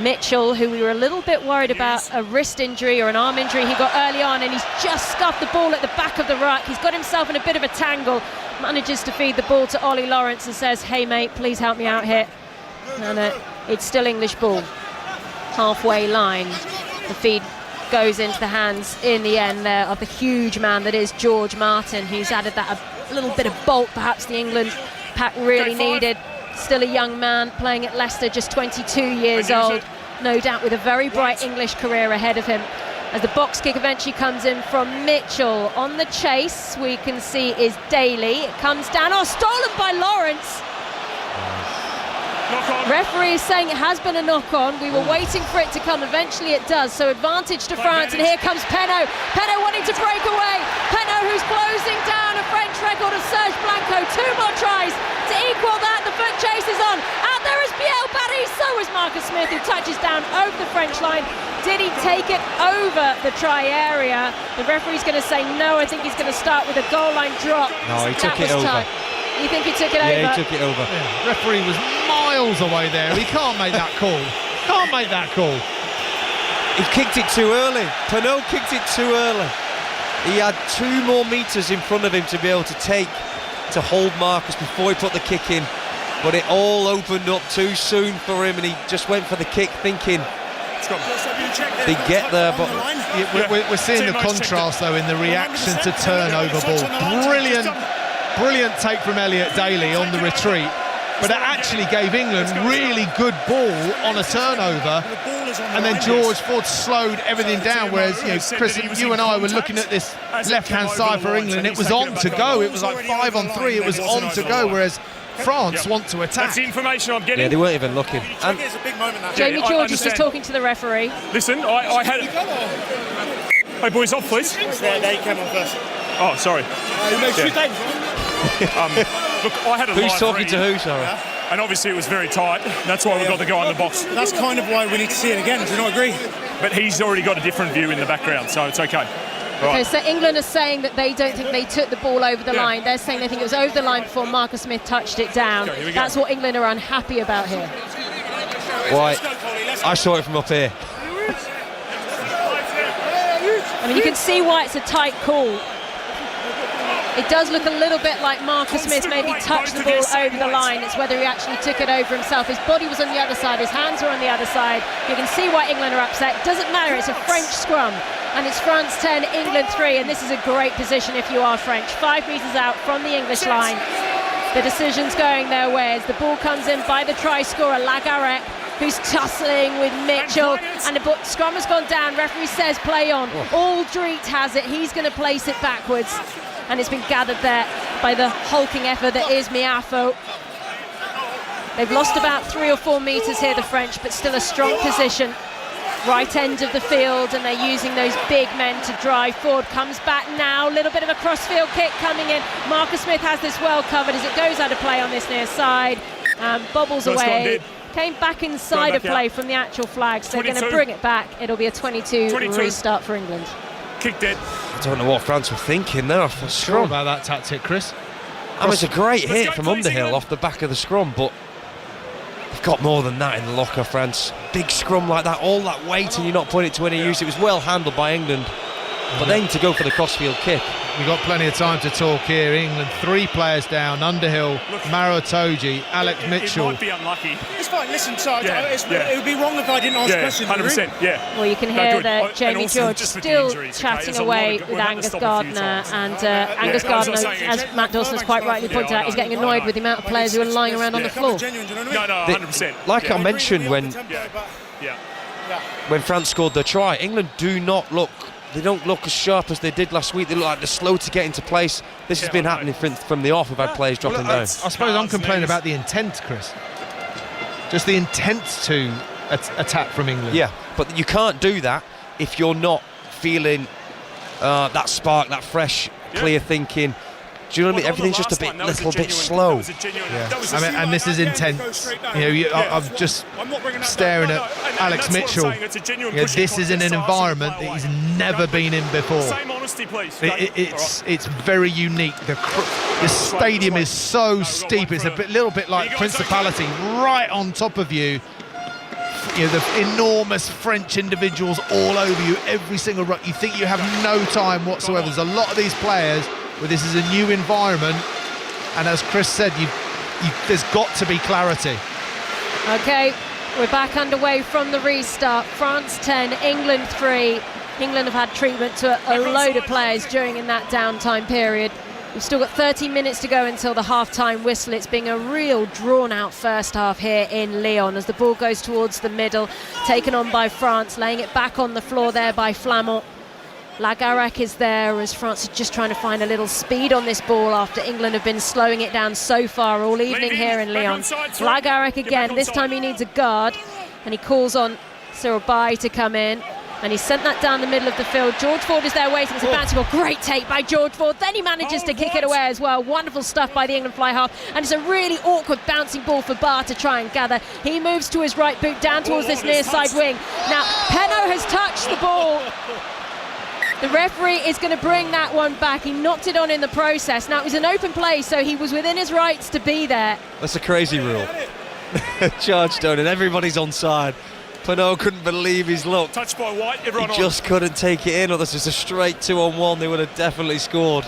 Speaker 1: Mitchell, who we were a little bit worried about a wrist injury or an arm injury he got early on, and he's just scuffed the ball at the back of the ruck. He's got himself in a bit of a tangle, manages to feed the ball to Ollie Lawrence and says, hey mate, please help me out here. And it's still English ball. Halfway line. The feed goes into the hands in the end there of the huge man that is George Martin, who's added that a little bit of bulk perhaps the England pack really needed. Still a young man playing at Leicester, just 22 years old, no doubt with a very bright English career ahead of him. As the box kick eventually comes in from Mitchell. On the chase, we can see is Daly. It comes down. Oh, stolen by Lawrence. Referee is saying it has been a knock-on. We were waiting for it to come. Eventually it does. So advantage to France. And here comes Penaud. Penaud wanting to break away. Penaud who's closing down a French record of Serge Blanco. 2 more tries to equal that. The foot chase is on. Out there is Biel Barry. So is Marcus Smith, who touches down over the French line. Did he take it over the try area? The referee's going to say no. I think he's going to start with a goal line drop.
Speaker 3: No, he took it over.
Speaker 1: You think he took it over?
Speaker 3: Yeah, he took it over.
Speaker 2: Yeah. Referee was miles away there. He can't make that call. Can't make that call.
Speaker 3: He kicked it too early. Penaud kicked it too early. He had 2 more metres in front of him to be able to hold Marcus before he put the kick in. But it all opened up too soon for him, and he just went for the kick thinking they get there. But
Speaker 2: we're seeing the contrast though in the reaction to turnover ball. Brilliant take from Elliot Daly on the retreat, but it actually gave England really good ball on a turnover, and then George Ford slowed everything down, whereas Chris, you and I were looking at this left-hand side for England. It was on to go. It was like 5 on 3. It was on to go, whereas France want to attack.
Speaker 4: That's the information I'm getting.
Speaker 3: Yeah, they weren't even looking.
Speaker 4: And
Speaker 1: Jamie George is just talking to the referee.
Speaker 4: Listen, I had... Hey boys, off please.
Speaker 5: They came on first.
Speaker 4: Oh, sorry. Look, I had a
Speaker 3: Who's
Speaker 4: live
Speaker 3: talking
Speaker 4: read,
Speaker 3: to who, Sara?
Speaker 4: and obviously it was very tight. That's why we got the guy in the box.
Speaker 5: That's kind of why we need to see it again. Do you not agree?
Speaker 4: But he's already got a different view in the background, so it's okay.
Speaker 1: Okay, so England are saying that they don't think they took the ball over the line. They're saying they think it was over the line before Marcus Smith touched it down. That's what England are unhappy about here.
Speaker 3: Why? I saw it from up here.
Speaker 1: I mean, you can see why it's a tight call. It does look a little bit like Marcus Smith maybe touched the ball over the line. It's whether he actually took it over himself. His body was on the other side, his hands were on the other side. You can see why England are upset. Doesn't matter, it's a French scrum. And it's France 10, England 3, and this is a great position if you are French. 5 metres out from the English line. The decision's going their way as the ball comes in by the try scorer, Lagarec, who's tussling with Mitchell, and the scrum has gone down. Referee says play on. Aldreet has it. He's going to place it backwards, and it's been gathered there by the hulking effort that is Miafo. They've lost about 3 or 4 metres here, the French, but still a strong position. Right end of the field, and they're using those big men to drive forward. Comes back now, a little bit of a crossfield kick coming in. Marcus Smith has this well covered as it goes out of play on this near side. Bobbles away. Came back inside of play from the actual flag, so they're going to bring it back. It'll be a 22 restart for England.
Speaker 4: Kicked it.
Speaker 3: I don't know what France were thinking there off the scrum.
Speaker 2: Sure about that tactic, Chris.
Speaker 3: That was a great hit from Underhill off the back of the scrum, but they've got more than that in the locker, France. Big scrum like that, all that weight, and you're not putting it to any use. It was well handled by England, but then to go for the crossfield kick.
Speaker 2: We've got plenty of time to talk here. England, 3 players down: Underhill, Maro Itoje, Alex Mitchell.
Speaker 4: It might be unlucky.
Speaker 5: It's fine. Listen, sorry, it would be wrong if I didn't ask questions.
Speaker 4: 100%. Yeah.
Speaker 1: Well, you can hear that Jamie
Speaker 4: also
Speaker 1: George
Speaker 4: just with the
Speaker 1: still
Speaker 4: injuries,
Speaker 1: chatting
Speaker 4: there's a
Speaker 1: away
Speaker 4: lot of-
Speaker 1: with
Speaker 4: we've had to
Speaker 1: Angus
Speaker 4: stop a few
Speaker 1: Gardner,
Speaker 4: times.
Speaker 1: and
Speaker 4: I
Speaker 1: Angus
Speaker 4: was
Speaker 1: Gardner,
Speaker 4: just saying,
Speaker 1: as Matt Dawson has quite rightly pointed out, is getting annoyed with the amount of players who are lying around on the floor.
Speaker 4: No, 100%.
Speaker 3: Like I mentioned when France scored their try, England they don't look as sharp as they did last week. They look like they're slow to get into place. This has been happening from the off. We've had players dropping down.
Speaker 2: I suppose I'm complaining about the intent, Chris. Just the intent to attack from England.
Speaker 3: Yeah, but you can't do that if you're not feeling that spark, that fresh, clear thinking. Do you know what I mean? Everything's just a little bit slow.
Speaker 2: I mean, and this is intense. I'm just staring at Alex Mitchell. This is in an environment that he's never been in before.
Speaker 4: Same honesty, please.
Speaker 2: It's very unique. The stadium is so steep. It's a little bit like Principality, right on top of you. The enormous French individuals all over you, every single rock. You think you have no time whatsoever. There's a lot of these players where this is a new environment, and as Chris said, there's got to be clarity.
Speaker 1: Okay, we're back underway from the restart. France 10, England 3. England have had treatment to a load of players during in that downtime period. We've still got 30 minutes to go until the half-time whistle. It's been a real drawn-out first half here in Lyon as the ball goes towards the middle, taken on by France, laying it back on the floor there by Flamand. Lagarec is there as France are just trying to find a little speed on this ball after England have been slowing it down so far all evening here in Lyon. Lagarec again, this time he needs a guard, and he calls on Cyril Bay to come in. And he sent that down the middle of the field. George Ford is there waiting. It's a bouncy ball. Great take by George Ford. Then he manages to kick it away as well. Wonderful stuff by the England fly half. And it's a really awkward bouncing ball for Barr to try and gather. He moves to his right boot down towards this near side wing. Now, Penaud has touched the ball. The referee is going to bring that one back. He knocked it on in the process. Now, it was an open play, so he was within his rights to be there.
Speaker 3: That's a crazy rule. Charged on, and everybody's onside. Penaud couldn't believe his luck.
Speaker 4: Touched by White, everyone
Speaker 3: he just couldn't take it in, or this was a straight 2-on-1. They would have definitely scored.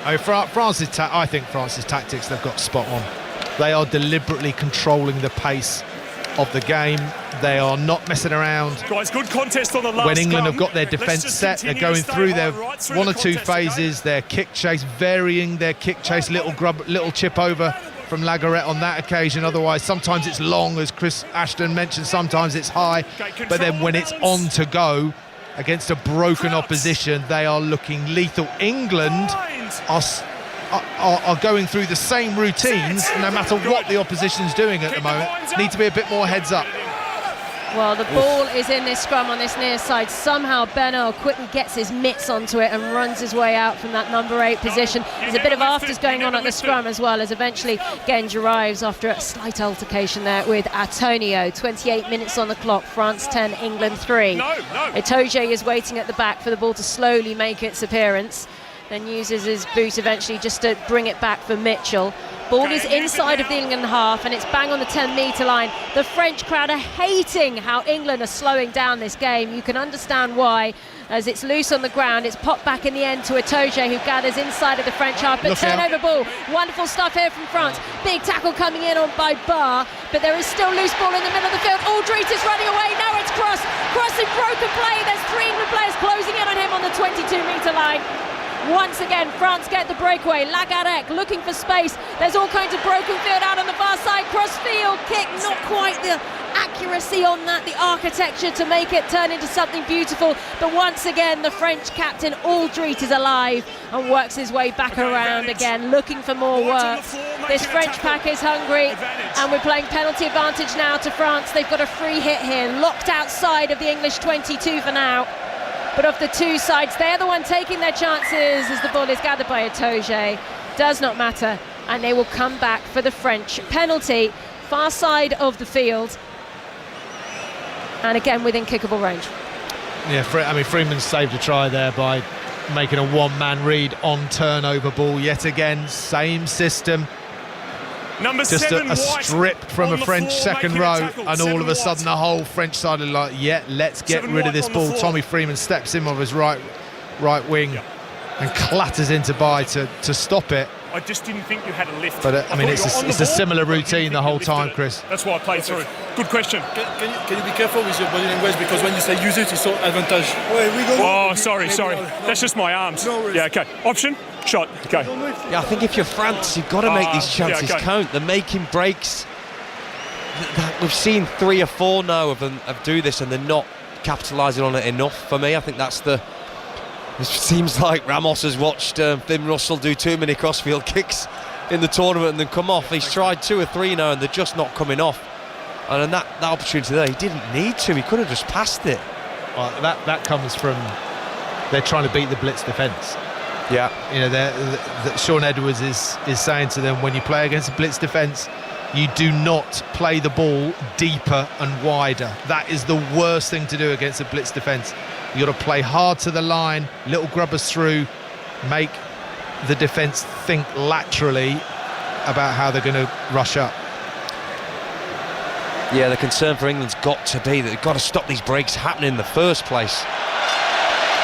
Speaker 2: I think France's tactics, they've got spot on. They are deliberately controlling the pace of the game. They are not messing around.
Speaker 4: Guys, good contest on the last
Speaker 2: when England
Speaker 4: scrum.
Speaker 2: have got their defence set, they're going through their one or two phases, their kick chase, varying their kick chase, little chip over from Lagarec on that occasion. Otherwise, sometimes it's long, as Chris Ashton mentioned, sometimes it's high. But then when it's on to go against a broken opposition, they are looking lethal. England are going through the same routines no matter what the opposition's doing at the moment. Need to be a bit more heads up.
Speaker 1: Well, the ball is in this scrum on this near side. Somehow Bernal quickly gets his mitts onto it and runs his way out from that number 8 position. There's a bit of afters going on at the scrum as well, as eventually Genge arrives after a slight altercation there with Antonio. 28 minutes on the clock, France 10, England 3. Itoje is waiting at the back for the ball to slowly make its appearance, then uses his boot eventually just to bring it back for Mitchell. Ball is inside of the England half, and it's bang on the 10-metre line. The French crowd are hating how England are slowing down this game. You can understand why, as it's loose on the ground. It's popped back in the end to Itoje, who gathers inside of the French half. But turnover ball, wonderful stuff here from France. Big tackle coming in on by Barr, but there is still loose ball in the middle of the field. Aldrit is running away. Now it's crossing broken play. There's 3 England players closing in on him on the 22-metre line. Once again, France get the breakaway. Lagarec looking for space. There's all kinds of broken field out on the far side. Cross-field kick, not quite the accuracy on that, the architecture to make it turn into something beautiful. But once again, the French captain, Aldrit, is alive and works his way back around again, looking for more work. This French pack is hungry, and we're playing penalty advantage now to France. They've got a free hit here, locked outside of the English 22 for now. But of the two sides, they're the one taking their chances as the ball is gathered by Itoje. Does not matter, and they will come back for the French penalty, far side of the field, and again within kickable range.
Speaker 2: Yeah, Freeman saved a try there by making a one-man read on turnover ball yet again. Same system.
Speaker 4: Number
Speaker 2: just
Speaker 4: 7,
Speaker 2: a strip from a French second row, and all of a sudden the whole French side are like, yeah, let's get rid of this ball. Tommy Freeman steps in with his right wing and clatters into Bay to stop it.
Speaker 4: I just didn't think you had a lift.
Speaker 2: But it's a similar routine the whole time, Chris.
Speaker 4: That's why I played through. Good question.
Speaker 6: Can you be careful with your body language, because when you say use it, it's so advantage.
Speaker 4: Oh, sorry. That's just my arms. Yeah, okay. Option, shot, okay.
Speaker 3: Yeah, I think if you're France, you've got to make these chances count. They're making breaks. We've seen 3 or 4 now of them do this, and they're not capitalising on it enough. For me, I think that's the... It seems like Ramos has watched Finn Russell do too many crossfield kicks in the tournament and then come off. He's tried 2 or 3 now, and they're just not coming off. And that opportunity there, he didn't need to. He could have just passed it.
Speaker 2: Well, that comes from they're trying to beat the blitz defence.
Speaker 3: Yeah,
Speaker 2: you know, Sean Edwards is saying to them, when you play against a blitz defence, you do not play the ball deeper and wider. That is the worst thing to do against a blitz defence. You've got to play hard to the line, little grubbers through, make the defence think laterally about how they're going to rush up.
Speaker 3: Yeah, the concern for England's got to be that they've got to stop these breaks happening in the first place.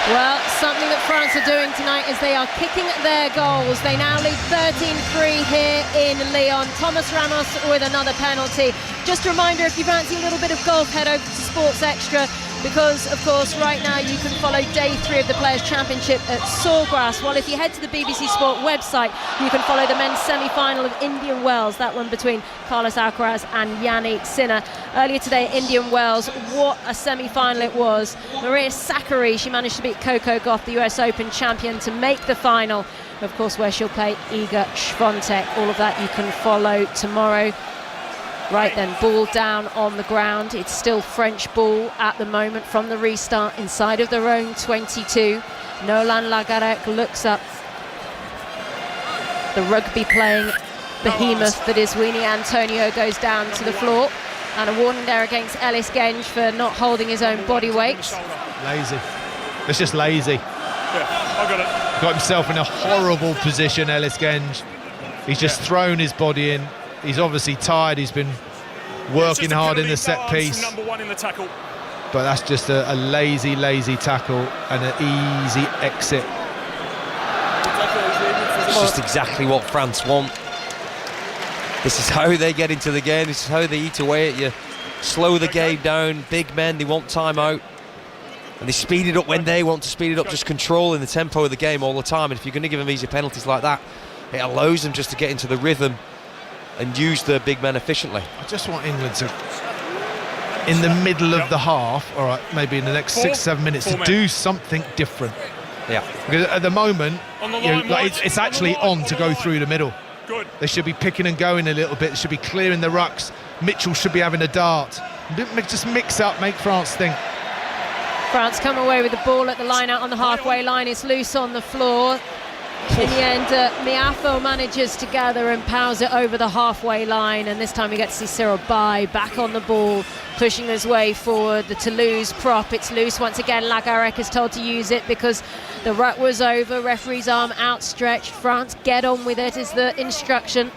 Speaker 1: Well, something that France are doing tonight is they are kicking their goals. They now lead 13-3 here in Lyon. Thomas Ramos with another penalty. Just a reminder, if you fancy a little bit of golf, head over to Sports Extra. because, of course, right now you can follow day 3 of the Players' Championship at Sawgrass. Well, if you head to the BBC Sport website, you can follow the men's semi-final of Indian Wells, that one between Carlos Alcaraz and Yannick Sinner. Earlier today, Indian Wells, what a semi-final it was. Maria Sakkari, she managed to beat Coco Gauff, the US Open champion, to make the final, of course, where she'll play Iga Swiatek. All of that you can follow tomorrow. Right then, ball down on the ground. It's still French ball at the moment from the restart inside of their own 22. Nolan Lagarec looks up. The rugby playing behemoth that is Winnie Antonio goes down to the floor. And a warning there against Ellis Genge for not holding his own body weight.
Speaker 2: Lazy. It's just lazy.
Speaker 4: Yeah, I got it.
Speaker 2: Got himself in a horrible position, Ellis Genge. He's just thrown his body in. He's obviously tired. He's been working hard in the set piece.
Speaker 4: Number 1 in the tackle.
Speaker 2: But that's just a lazy tackle and an easy exit.
Speaker 3: It's just exactly what France want. This is how they get into the game. This is how they eat away at you. Slow the game down. Big men, they want time out. And they speed it up when they want to speed it up, just controlling the tempo of the game all the time. And if you're going to give them easy penalties like that, it allows them just to get into the rhythm and use the big men efficiently.
Speaker 2: I just want England to, in the middle of the half, all right, maybe in the next 6-7 minutes, to do something different.
Speaker 3: Yeah.
Speaker 2: Because at the moment,
Speaker 4: On the
Speaker 2: you know,
Speaker 4: line,
Speaker 2: like
Speaker 4: White.
Speaker 2: it's actually
Speaker 4: On the line,
Speaker 2: on to go through the middle.
Speaker 4: Good.
Speaker 2: They should be picking and going a little bit. They should be clearing the rucks. Mitchell should be having a dart. Just mix up, make France think.
Speaker 1: France come away with the ball at the line out on the halfway line. It's loose on the floor. In the end, Miafo manages to gather and powers it over the halfway line, and this time we get to see Cyril Bay back on the ball, pushing his way forward. The Toulouse prop, it's loose once again. Lagarec is told to use it because the ruck was over. Referee's arm outstretched. France get on with it is the instruction.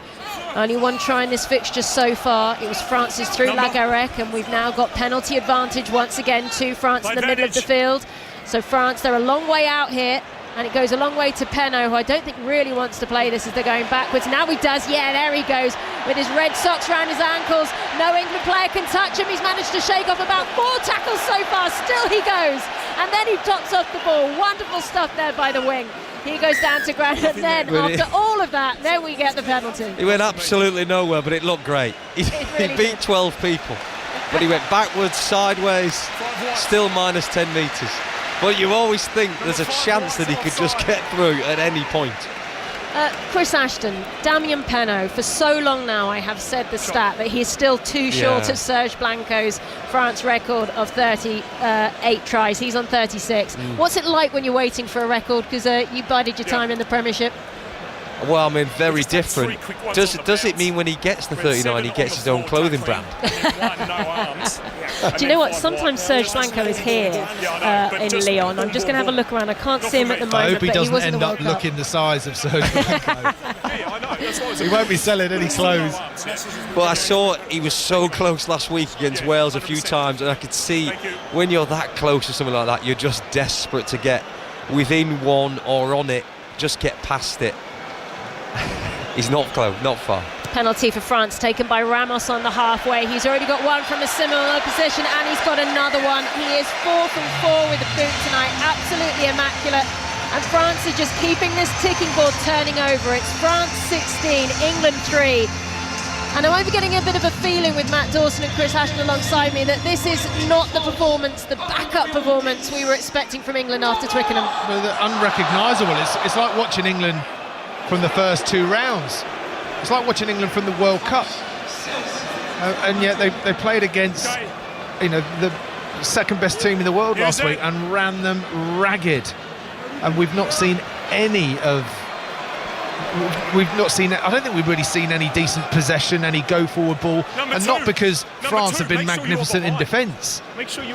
Speaker 1: Only one try in this fixture so far. It was France's through Lagarec, and we've now got penalty advantage once again to France in the middle of the field. So France, they're a long way out here. And it goes a long way to Penaud, who I don't think really wants to play this as they're going backwards. Now he does, yeah, there he goes, with his red socks around his ankles. No England player can touch him. He's managed to shake off about 4 tackles so far. Still he goes. And then he tops off the ball. Wonderful stuff there by the wing. He goes down to ground, and then after all of that, then we get the penalty.
Speaker 3: He went absolutely nowhere, but it looked great. He beat 12 people, but he went backwards, sideways, still minus 10 metres. But you always think there's a chance that he could just get through at any point.
Speaker 1: Chris Ashton, Damien Penaud, for so long now I have said the stat that he's still too short of Serge Blanco's France record of 38 tries. He's on 36. What's it like when you're waiting for a record? Because you bided your time in the Premiership.
Speaker 3: Well, I mean, very different. Does it mean when he gets the 39 he gets his own clothing brand?
Speaker 1: Do you know what? Sometimes Serge Blanco is here in Lyon. I'm just going to have a look around. I can't see him at the moment.
Speaker 2: I hope he
Speaker 1: but
Speaker 2: doesn't
Speaker 1: was in
Speaker 2: end
Speaker 1: the
Speaker 2: up
Speaker 1: World Cup.
Speaker 2: looking the size of Serge Blanco. He won't be selling any clothes.
Speaker 3: Well, I saw he was so close last week against Wales a few times, and I could see when you're that close to something like that, you're just desperate to get within one or on it, just get past it. He's not close, not far.
Speaker 1: Penalty for France taken by Ramos on the halfway. He's already got one from a similar position, and he's got another one. He is 4 from 4 with the boot tonight, absolutely immaculate. And France are just keeping this ticking board turning over. It's France 16, England 3. And I'm getting a bit of a feeling with Matt Dawson and Chris Ashton alongside me that this is not the performance, the backup performance we were expecting from England after Twickenham.
Speaker 2: Well, they're unrecognisable. It's like watching England from the first 2 rounds. It's like watching England from the World Cup. And yet they played against, you know, the second best team in the world last week and ran them ragged. And we've not seen any of... I don't think we've really seen any decent possession, any go-forward ball. And not because France have been magnificent in defence,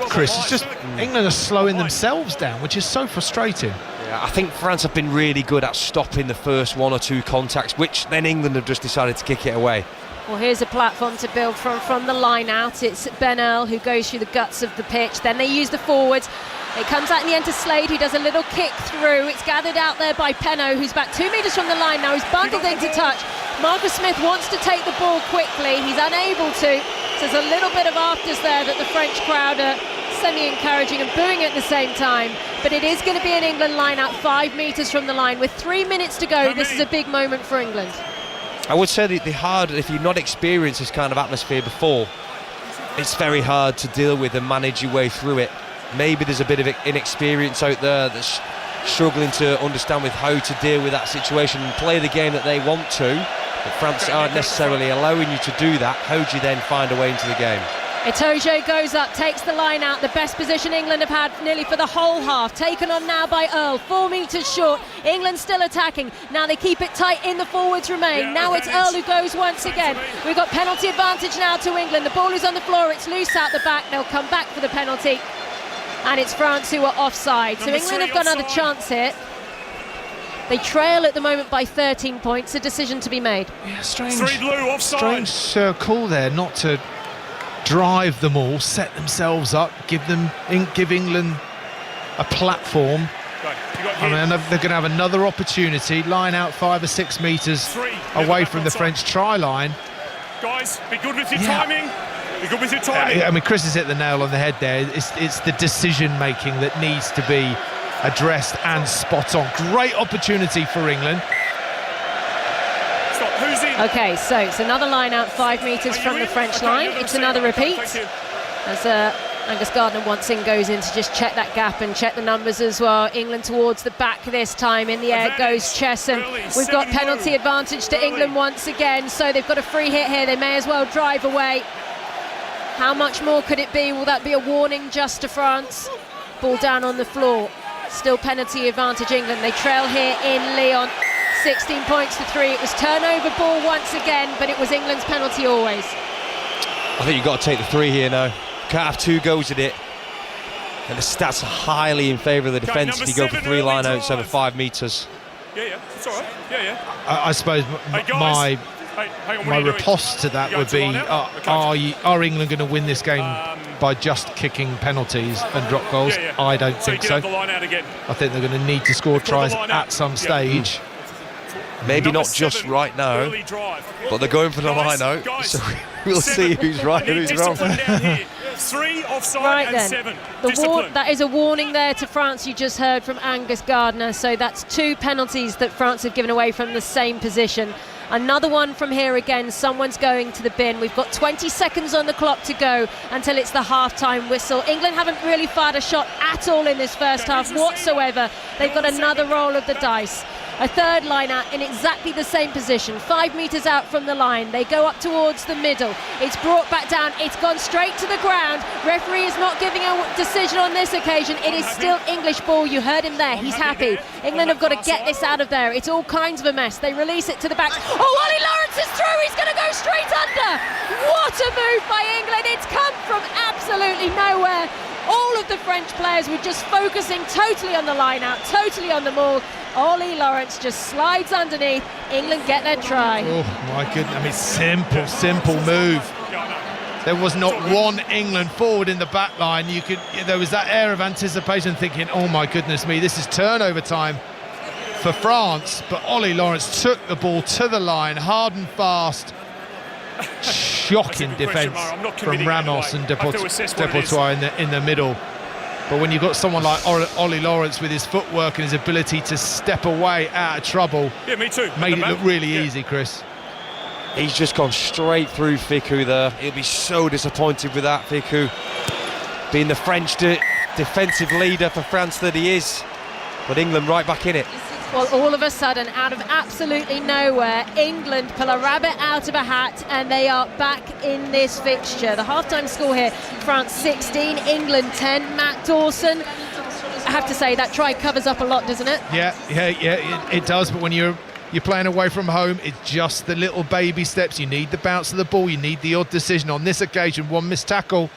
Speaker 2: Chris. It's just England are slowing themselves down, which is so frustrating.
Speaker 3: Yeah, I think France have been really good at stopping the first 1 or 2 contacts, which then England have just decided to kick it away.
Speaker 1: Well, here's a platform to build from the line out. It's Benel who goes through the guts of the pitch. Then they use the forwards. It comes out in the end to Slade, who does a little kick through. It's gathered out there by Penaud, who's back 2 metres from the line now. He's bundled into touch. Marcus Smith wants to take the ball quickly. He's unable to. So there's a little bit of afters there that the French crowd are semi-encouraging and booing at the same time, but it is going to be an England line out 5 metres from the line. With 3 minutes to go, this is a big moment for England.
Speaker 3: I would say that the hard, if you've not experienced this kind of atmosphere before, it's very hard to deal with and manage your way through it. Maybe there's a bit of inexperience out there that's struggling to understand with how to deal with that situation and play the game that they want to, but France aren't necessarily allowing you to do that. How do you then find a way into the game?
Speaker 1: Itoje goes up, takes the line out, the best position England have had nearly for the whole half, taken on now by Earl, 4 metres short. England still attacking, now they keep it tight in the forwards remain. Now it's Earl who goes once again. We've got penalty advantage now to England. The ball is on the floor, it's loose out the back, they'll come back for the penalty, and it's France who are offside. So England have got another chance here. They trail at the moment by 13 points, a decision to be made.
Speaker 2: Yeah, strange call there not to drive them all, set themselves up, give England a platform. I mean, they're going to have another opportunity, line out 5 or 6 metres away from the French try line.
Speaker 4: Guys, be good with your timing. Be good with your timing.
Speaker 2: I mean, Chris has hit the nail on the head there. It's the decision making that needs to be addressed and spot on. Great opportunity for England.
Speaker 4: Stop. Who's in?
Speaker 1: Okay, so it's another line out 5 metres from the French line. It's another repeat. As Angus Gardner once in goes in to just check that gap and check the numbers as well. England towards the back this time. In the air goes Chesham. We've got penalty advantage to England once again, so they've got a free hit here. They may as well drive away. How much more could it be? Will that be a warning just to France? Ball down on the floor. Still penalty advantage England. They trail here in Lyon. 16 points to 3. It was turnover ball once again, but it was England's penalty always.
Speaker 3: I think you've got to take the 3 here now. Can't have 2 goes at it. And the stats are highly in favour of the defence if you go for 3 line-outs over 5 metres.
Speaker 4: Yeah, it's all right. Yeah.
Speaker 2: I suppose my riposte to that would be, are England going to win this game by just kicking penalties and drop goals? I don't think so. I think they're going to need to score tries at some stage.
Speaker 3: Maybe not just right now, but they're going for the line out, so we'll see who's right and who's wrong.
Speaker 4: 3 offside
Speaker 1: right
Speaker 4: and
Speaker 1: then.
Speaker 4: 7.
Speaker 1: That is a warning there to France, you just heard from Angus Gardner. So that's 2 penalties that France have given away from the same position. Another one from here again, someone's going to the bin. We've got 20 seconds on the clock to go until it's the half-time whistle. England haven't really fired a shot at all in this first half whatsoever. They've got another roll of the dice. A third line out in exactly the same position, 5 metres out from the line. They go up towards the middle. It's brought back down. It's gone straight to the ground. Referee is not giving a decision on this occasion. It is still English ball. You heard him there. He's happy. England have got to get this out of there. It's all kinds of a mess. They release it to the back. Oh, Ollie Lawrence is through. He's going to go straight under. What a move by England. It's come from absolutely nowhere. All of the French players were just focusing totally on the line out, totally on the maul. Ollie Lawrence just slides underneath. England get their try.
Speaker 2: Oh my goodness, I mean, simple move. There was not one England forward in the back line. There was that air of anticipation, thinking, oh my goodness me, this is turnover time for France. But Ollie Lawrence took the ball to the line, hard and fast. Shocking defence from Ramos and Deportois in the middle. But when you've got someone like Ollie Lawrence with his footwork and his ability to step away out of trouble,
Speaker 4: me too.
Speaker 2: Made it look really easy, Chris.
Speaker 3: He's just gone straight through Fickou there. He'll be so disappointed with that, Fickou. Being the French defensive leader for France that he is. But England right back in it.
Speaker 1: Well, all of a sudden, out of absolutely nowhere, England pull a rabbit out of a hat and they are back in this fixture. The half-time score here, France 16, England 10. Matt Dawson, I have to say, that try covers up a lot, doesn't it?
Speaker 2: Yeah, it does, but when you're playing away from home, it's just the little baby steps. You need the bounce of the ball, you need the odd decision. On this occasion, one missed tackle,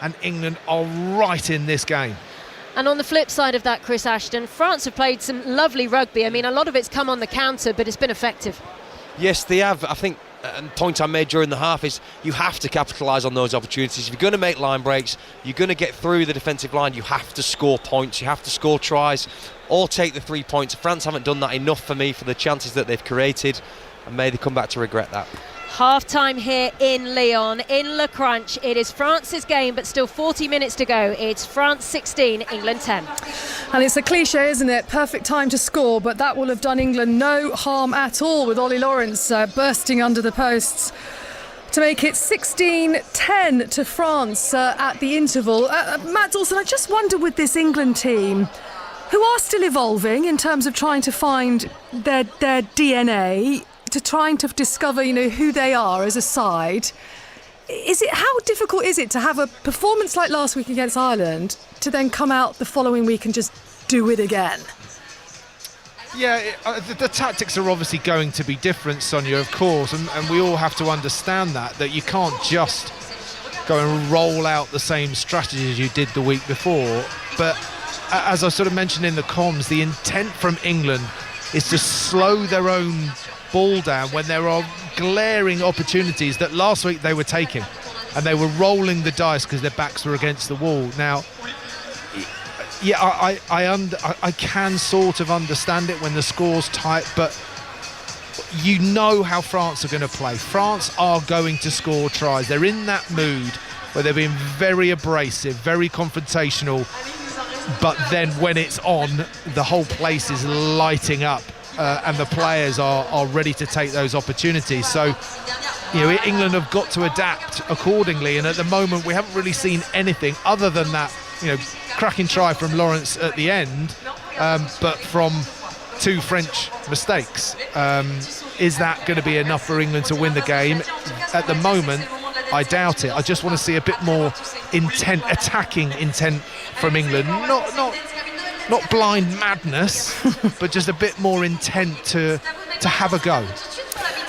Speaker 2: and England are right in this game.
Speaker 1: And on the flip side of that, Chris Ashton, France have played some lovely rugby. I mean, a lot of it's come on the counter, but it's been effective.
Speaker 3: Yes, they have. I think the point I made during the half is you have to capitalise on those opportunities. If you're going to make line breaks, you're going to get through the defensive line, you have to score points, you have to score tries, or take the 3 points. France haven't done that enough for me for the chances that they've created, and may they come back to regret that.
Speaker 1: Half-time here in Lyon, in Le Crunch. It is France's game, but still 40 minutes to go. It's France 16, England 10.
Speaker 7: And it's a cliche, isn't it? Perfect time to score, but that will have done England no harm at all, with Ollie Lawrence bursting under the posts to make it 16-10 to France at the interval. Matt Dawson, I just wonder with this England team, who are still evolving in terms of trying to find their DNA, to trying to discover, who they are as a side. How difficult is it to have a performance like last week against Ireland to then come out the following week and just do it again?
Speaker 2: Yeah, the tactics are obviously going to be different, Sonia, of course, and we all have to understand that you can't just go and roll out the same strategy as you did the week before. But as I sort of mentioned in the comms, the intent from England is to slow their own ball down when there are glaring opportunities that last week they were taking, and they were rolling the dice because their backs were against the wall. Now, yeah, I can sort of understand it when the score's tight, but you know how France are going to play. France are going to score tries. They're in that mood where they're being very abrasive, very confrontational, but then when it's on, the whole place is lighting up. And the players are ready to take those opportunities. So, England have got to adapt accordingly. And at the moment, we haven't really seen anything other than that, cracking try from Lawrence at the end, but from two French mistakes. Is that going to be enough for England to win the game? At the moment, I doubt it. I just want to see a bit more intent, attacking intent from England. Not blind madness, but just a bit more intent to have a go.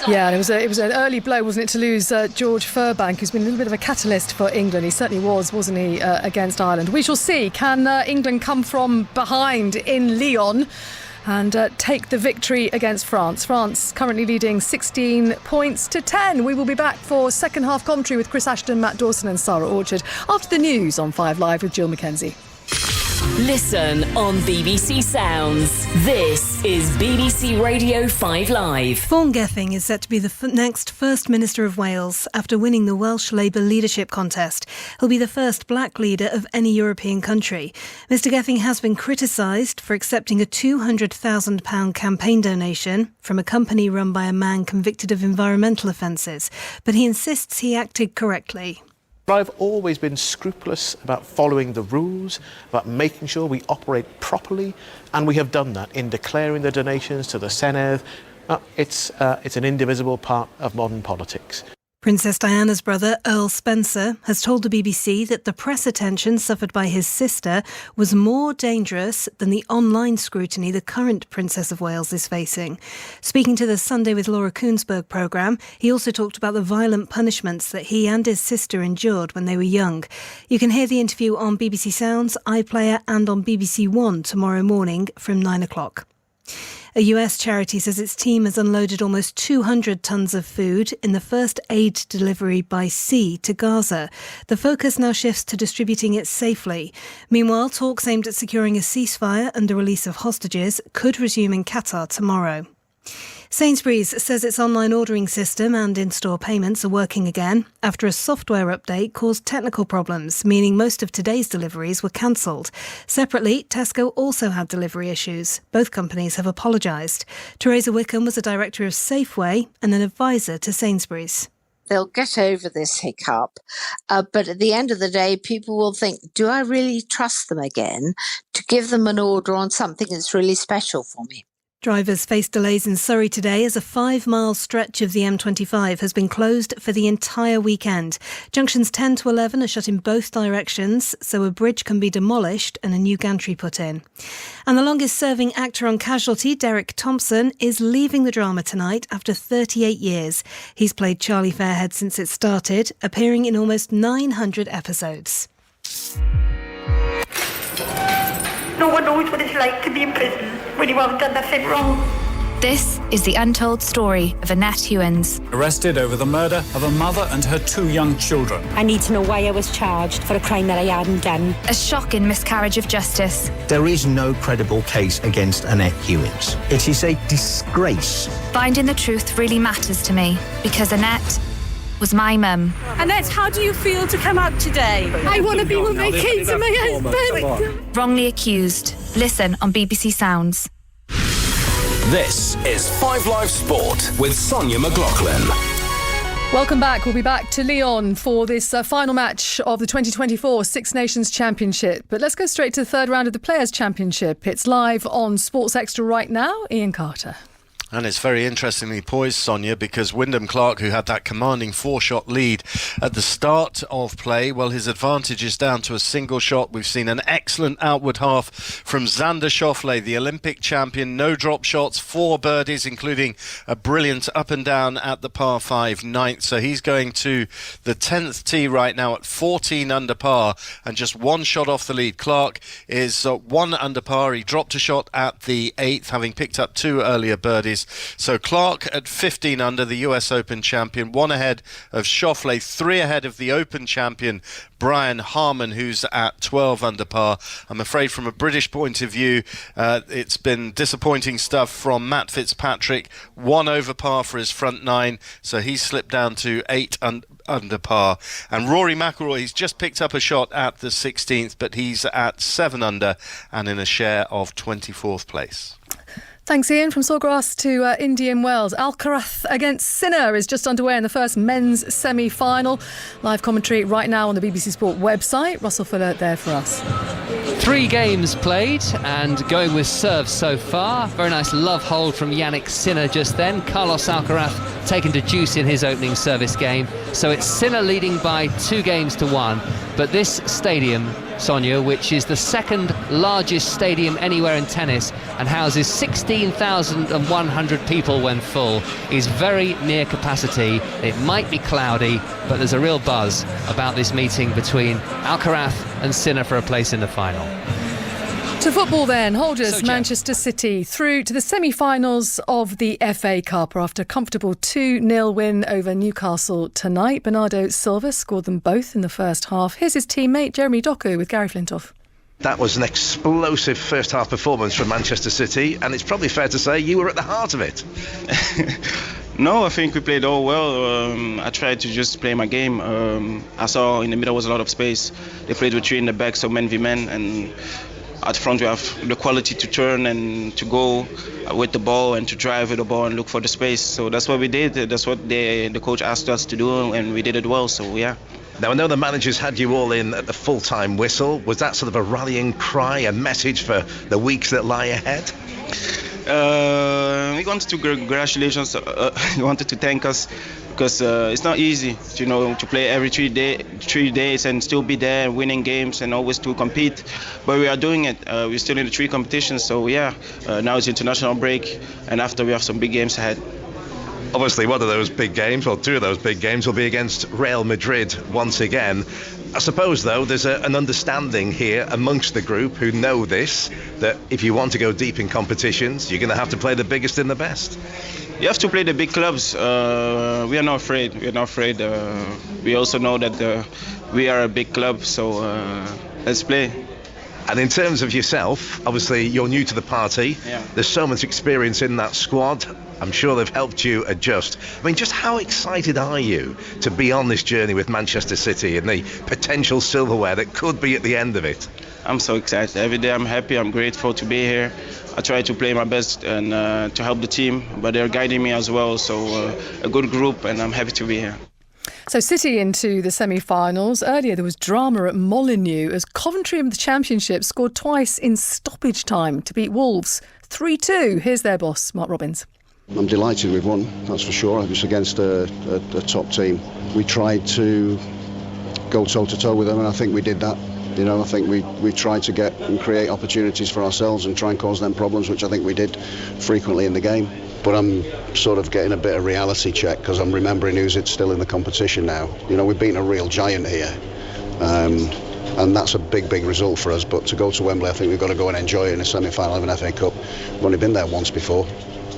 Speaker 7: Yeah, and it was an early blow, wasn't it, to lose George Furbank, who's been a little bit of a catalyst for England. He certainly was, wasn't he, against Ireland. We shall see. Can England come from behind in Lyon and take the victory against France? France currently leading 16 points to 10. We will be back for second half commentary with Chris Ashton, Matt Dawson and Sara Orchard after the news on 5 Live with Jill Mackenzie.
Speaker 8: Listen on BBC Sounds. This is BBC Radio 5 Live.
Speaker 9: Vaughan Gething is set to be the next First Minister of Wales after winning the Welsh Labour leadership contest. He'll be the first black leader of any European country. Mr Gething has been criticised for accepting a £200,000 campaign donation from a company run by a man convicted of environmental offences, but he insists he acted correctly.
Speaker 10: I've always been scrupulous about following the rules, about making sure we operate properly, and we have done that in declaring the donations to the Senedd. It's an indivisible part of modern politics.
Speaker 9: Princess Diana's brother, Earl Spencer, has told the BBC that the press attention suffered by his sister was more dangerous than the online scrutiny the current Princess of Wales is facing. Speaking to the Sunday with Laura Koonsberg programme, he also talked about the violent punishments that he and his sister endured when they were young. You can hear the interview on BBC Sounds, iPlayer and on BBC One tomorrow morning from 9 o'clock. A US charity says its team has unloaded almost 200 tonnes of food in the first aid delivery by sea to Gaza. The focus now shifts to distributing it safely. Meanwhile, talks aimed at securing a ceasefire and the release of hostages could resume in Qatar tomorrow. Sainsbury's says its online ordering system and in-store payments are working again after a software update caused technical problems, meaning most of today's deliveries were cancelled. Separately, Tesco also had delivery issues. Both companies have apologised. Teresa Wickham was a director of Safeway and an advisor to Sainsbury's.
Speaker 11: They'll get over this hiccup, but at the end of the day, people will think, do I really trust them again to give them an order on something that's really special for me?
Speaker 9: Drivers faced delays in Surrey today as a 5-mile stretch of the M25 has been closed for the entire weekend. Junctions 10 to 11 are shut in both directions, so a bridge can be demolished and a new gantry put in. And the longest-serving actor on Casualty, Derek Thompson, is leaving the drama tonight after 38 years. He's played Charlie Fairhead since it started, appearing in almost 900 episodes.
Speaker 12: No one knows what it's like to be in prison when you haven't done nothing wrong.
Speaker 13: This
Speaker 12: is the untold story of Annette Hewins.
Speaker 13: Arrested over the murder of a mother and her 2 young children.
Speaker 14: I need to know why I was charged for a crime that I hadn't done.
Speaker 12: A shocking miscarriage of justice.
Speaker 15: There is no credible case against Annette Hewins. It is a disgrace.
Speaker 12: Finding the truth really matters to me because Annette was my mum.
Speaker 14: Annette, how do you feel to come out today? I want to be with my kids and my husband.
Speaker 12: Wrongly accused. Listen on BBC Sounds.
Speaker 16: This is 5 Live Sport with Sonia McLaughlin.
Speaker 7: Welcome back. We'll be back to Lyon for this final match of the 2024 Six Nations Championship. But let's go straight to the third round of the Players' Championship. It's live on Sports Extra right now. Ian Carter.
Speaker 17: And it's very interestingly poised, Sonia, because Wyndham Clark, who had that commanding 4-shot lead at the start of play, well, his advantage is down to a single shot. We've seen an excellent outward half from Xander Schauffele, the Olympic champion. No drop shots, 4 birdies, including a brilliant up and down at the par 5 ninth. So he's going to the 10th tee right now at 14 under par and just 1 shot off the lead. Clark is 1 under par. He dropped a shot at the 8th, having picked up 2 earlier birdies. So Clark at 15 under, the US Open champion, 1 ahead of Schauffele, 3 ahead of the Open champion Brian Harman, who's at 12 under par. I'm afraid from a British point of view, it's been disappointing stuff from Matt Fitzpatrick. 1 over par for his front 9, so he's slipped down to 8 under par. And Rory McIlroy, he's just picked up a shot at the 16th, but he's at 7 under and in a share of 24th place.
Speaker 7: Thanks, Ian. From Sawgrass to Indian Wells. Alcaraz against Sinner is just underway in the first men's semi-final. Live commentary right now on the BBC Sport website. Russell Fuller there for us.
Speaker 18: 3 games played and going with serves so far. Very nice love hold from Yannick Sinner just then. Carlos Alcaraz taken to deuce in his opening service game. So it's Sinner leading by 2 games to 1. But this stadium, Sonia, which is the second largest stadium anywhere in tennis and houses 16,100 people when full, is very near capacity. It might be cloudy, but there's a real buzz about this meeting between Alcaraz and Sinner for a place in the final.
Speaker 7: To football then, holders Manchester City through to the semi-finals of the FA Cup after a comfortable 2-0 win over Newcastle tonight. Bernardo Silva scored them both in the first half. Here's his teammate Jeremy Doku with Gary Flintoff.
Speaker 19: That was an explosive first half performance from Manchester City, and it's probably fair to say you were at the heart of it.
Speaker 20: No, I think we played all well. I tried to just play my game. I saw in the middle was a lot of space. They played with 3 in the back, so men v men, and at front we have the quality to turn and to go with the ball and to drive with the ball and look for the space. So that's what we did. That's what the coach asked us to do, and we did it well. So yeah.
Speaker 19: Now I know the managers had you all in at the full-time whistle. Was that sort of a rallying cry, a message for the weeks that lie ahead?
Speaker 20: We wanted to congratulations. He wanted to thank us because it's not easy, to play every 3 days and still be there, winning games and always to compete. But we are doing it. We're still in the 3 competitions, so yeah. Now it's international break, and after we have some big games ahead.
Speaker 19: Obviously, one of those big games, or 2 of those big games, will be against Real Madrid once again. I suppose, though, there's an understanding here amongst the group who know this, that if you want to go deep in competitions, you're going to have to play the biggest and the best.
Speaker 20: You have to play the big clubs. We are not afraid. We also know that we are a big club, so let's play.
Speaker 19: And in terms of yourself, obviously you're new to the party.
Speaker 20: Yeah.
Speaker 19: There's so much experience in that squad. I'm sure they've helped you adjust. I mean, just how excited are you to be on this journey with Manchester City and the potential silverware that could be at the end of it?
Speaker 20: I'm so excited. Every day I'm happy, I'm grateful to be here. I try to play my best and to help the team, but they're guiding me as well. So a good group, and I'm happy to be here.
Speaker 7: So City into the semi-finals. Earlier there was drama at Molineux as Coventry in the Championship scored twice in stoppage time to beat Wolves 3-2. Here's their boss, Mark Robbins.
Speaker 21: I'm delighted we've won, that's for sure. It was against a top team. We tried to go toe-to-toe with them, and I think we did that. I think we tried to get and create opportunities for ourselves and try and cause them problems, which I think we did frequently in the game. But I'm sort of getting a bit of reality check because I'm remembering who's still in the competition now. We've beaten a real giant here. And that's a big result for us. But to go to Wembley, I think we've got to go and enjoy it in a semi-final of an FA Cup. We've only been there once before.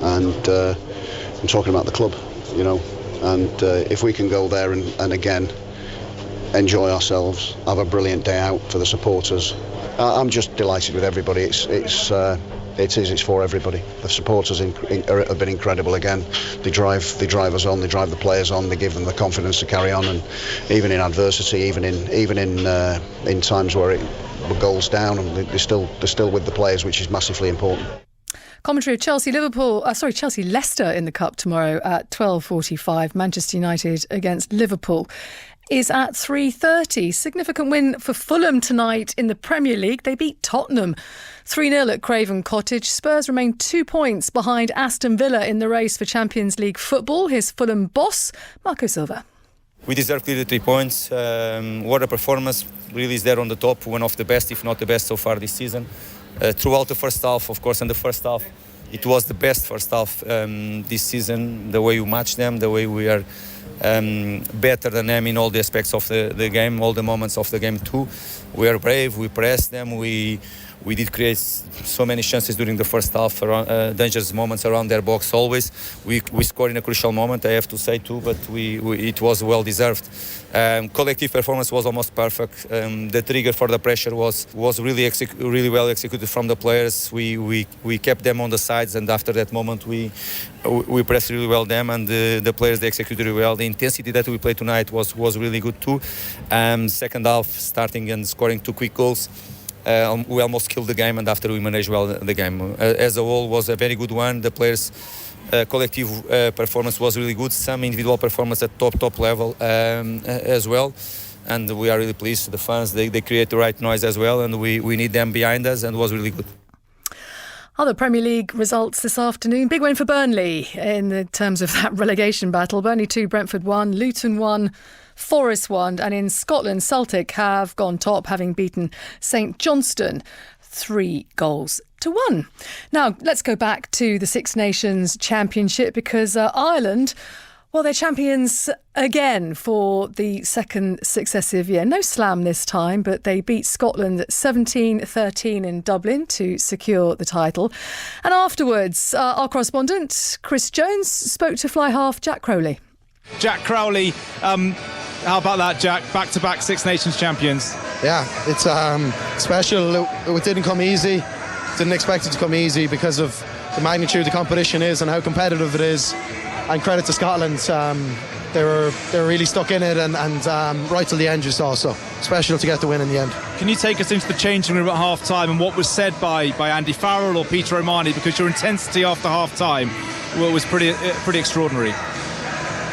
Speaker 21: and I'm talking about the club, you know. And if we can go there and again enjoy ourselves, have a brilliant day out for the supporters, I'm just delighted with everybody. It's for everybody. The supporters have been incredible again. They drive us on. They drive the players on. They give them the confidence to carry on. And even in adversity, even in times where it goes down, and they're still with the players, which is massively important.
Speaker 7: Commentary of Chelsea Leicester in the Cup tomorrow at 12:45. Manchester United against Liverpool is at 3:30. Significant win for Fulham tonight in the Premier League. They beat Tottenham 3-0 at Craven Cottage. Spurs remain 2 points behind Aston Villa in the race for Champions League football. Here's Fulham boss Marco Silva.
Speaker 5: We deserve clearly 3 points. What a performance. Really is there on the top. One of the best, if not the best so far this season. Throughout the first half, of course, in the first half, it was the best first half this season. The way we match them, the way we are better than them in all the aspects of the game, all the moments of the game too. We are brave, we press them, we did create so many chances during the first half, dangerous moments around their box always. We scored in a crucial moment, I have to say too, but it was well deserved. Collective performance was almost perfect. The trigger for the pressure was really well executed from the players. We kept them on the sides, and after that moment we pressed really well them, and the players, they executed really well. The intensity that we played tonight was really good too. Second half, starting and scoring 2 quick goals. We almost killed the game, and after we managed well the game. As a whole, was a very good one. The players' collective performance was really good. Some individual performance at top level as well. And we are really pleased. The fans, they create the right noise as well, and we need them behind us, and it was really good.
Speaker 7: Other Premier League results this afternoon. Big win for Burnley in terms of that relegation battle. Burnley 2, Brentford 1, Luton 1, Forest 1, and in Scotland, Celtic have gone top, having beaten St Johnstone 3-1. Now, let's go back to the Six Nations Championship, because Ireland, well, they're champions again for the second successive year. No slam this time, but they beat Scotland 17-13 in Dublin to secure the title. And afterwards, our correspondent, Chris Jones, spoke to fly half Jack Crowley.
Speaker 22: Jack Crowley, how about that, Jack? Back-to-back Six Nations champions.
Speaker 23: Yeah, it's special. It didn't come easy. Didn't expect it to come easy because of the magnitude the competition is and how competitive it is. And credit to Scotland, they were really stuck in it, and right till the end you saw. So special to get the win in the end.
Speaker 22: Can you take us into the changing room at half-time and what was said by Andy Farrell or Peter O'Mahony? Because your intensity after half-time was pretty extraordinary.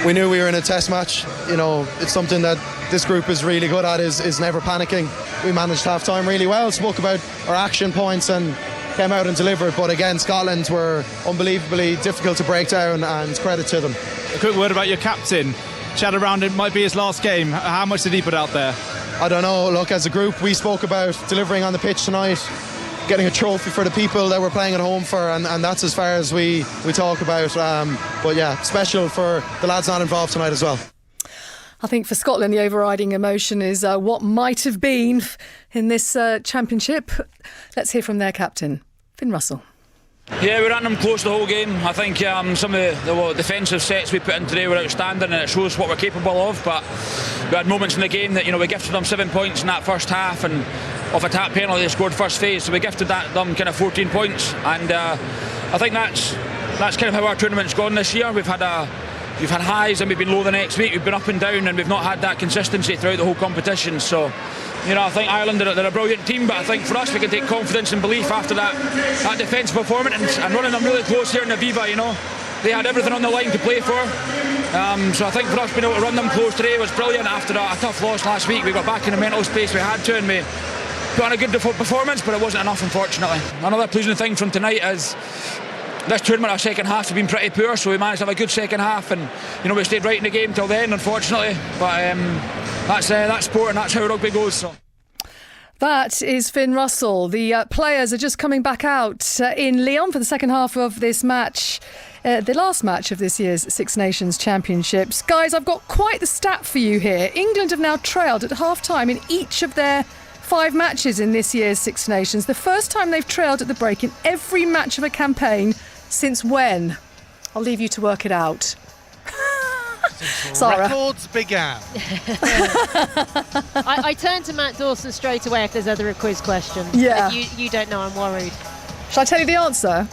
Speaker 23: We knew we were in a test match. You know, it's something that this group is really good at, is never panicking. We managed half-time really well, spoke about our action points and came out and delivered. But again, Scotland were unbelievably difficult to break down, and credit to them.
Speaker 22: A quick word about your captain. Chat around, it might be his last game. How much did he put out there?
Speaker 23: I don't know. Look, as a group, we spoke about delivering on the pitch tonight, getting a trophy for the people that we're playing at home for, and that's as far as we talk about. But yeah, special for the lads not involved tonight as well.
Speaker 7: I think for Scotland, the overriding emotion is what might have been in this championship. Let's hear from their captain, Finn Russell.
Speaker 24: Yeah, we ran them close the whole game. I think some of the defensive sets we put in today were outstanding, and it shows what we're capable of. But we had moments in the game that, we gifted them 7 points in that first half, and off a tap penalty they scored first phase, so we gifted them kind of 14 points. And I think that's kind of how our tournament's gone this year. We've had highs and we've been low the next week. We've been up and down, and we've not had that consistency throughout the whole competition. So, I think Ireland, they're a brilliant team, but I think for us we can take confidence and belief after that defensive performance and running them really close here in Aviva. They had everything on the line to play for. So I think for us being able to run them close today was brilliant. After a tough loss last week, we got back in the mental space we had to, and we put on a good performance, but it wasn't enough, unfortunately. Another pleasing thing from tonight is this tournament, our second half has been pretty poor, so we managed to have a good second half, and we stayed right in the game till then, unfortunately. But that's sport, and that's how rugby goes. So.
Speaker 7: That is Finn Russell. The players are just coming back out in Lyon for the second half of this match. The last match of this year's Six Nations Championships. Guys, I've got quite the stat for you here. England have now trailed at half-time in each of their 5 matches in this year's Six Nations. The first time they've trailed at the break in every match of a campaign Since when? I'll leave you to work it out. Sara.
Speaker 2: Records began.
Speaker 1: I turn to Matt Dawson straight away if there's other quiz questions.
Speaker 7: Yeah.
Speaker 1: If you don't know, I'm worried.
Speaker 7: Shall I tell you the answer?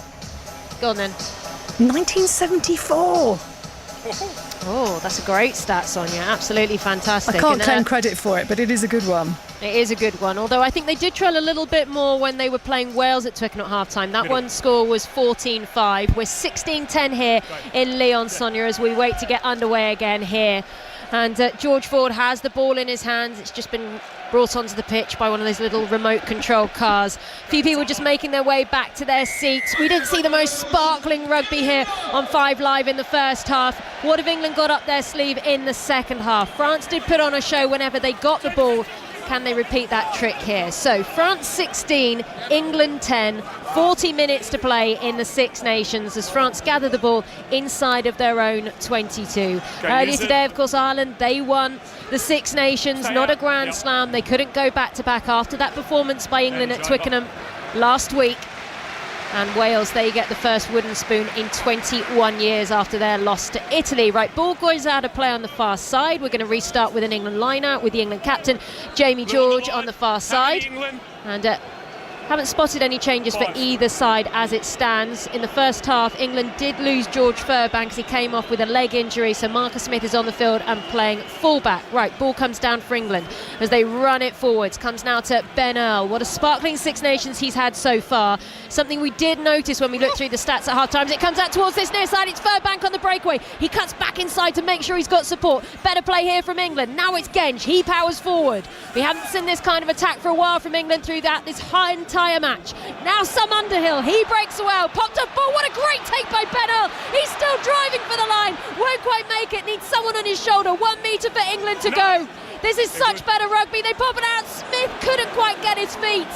Speaker 1: Go on then.
Speaker 7: 1974.
Speaker 1: Oh, that's a great stat, Sonia. Absolutely fantastic.
Speaker 7: I can't claim credit for it, but it is a good one.
Speaker 1: It is a good one, although I think they did trail a little bit more when they were playing Wales at Twickenham at half-time. That one score was 14-5. We're 16-10 here in Lyon, Sonia, as we wait to get underway again here. And George Ford has the ball in his hands. It's just been brought onto the pitch by one of those little remote control cars. A few people just making their way back to their seats. We didn't see the most sparkling rugby here on 5 Live in the first half. What have England got up their sleeve in the second half? France did put on a show whenever they got the ball. Can they repeat that trick here? So France 16, England 10, 40 minutes to play in the Six Nations as France gather the ball inside of their own 22. Earlier today, of course, Ireland, they won the Six Nations, not a Grand Slam. They couldn't go back-to-back after that performance by England at Twickenham last week. And Wales, they get the first wooden spoon in 21 years after their loss to Italy. Right, ball goes out of play on the far side. We're going to restart with an England line-out with the England captain, Jamie George, on the far side. And haven't spotted any changes for either side as it stands. In the first half, England did lose George Furbank. He came off with a leg injury, so Marcus Smith is on the field and playing fullback. Right, ball comes down for England as they run it forwards. Comes now to Ben Earl. What a sparkling Six Nations he's had so far. Something we did notice when we looked through the stats at half time. It comes out towards this near side. It's Furbank on the breakaway. He cuts back inside to make sure he's got support. Better play here from England. Now it's Genge. He powers forward. We haven't seen this kind of attack for a while from England through this entire match. Now some Underhill. He breaks well. Popped up ball. What a great take by Ben Earl. He's still driving for the line. Won't quite make it. Needs someone on his shoulder. 1 metre for England to go. This is such better rugby. They pop it out. Smith couldn't quite get his feet.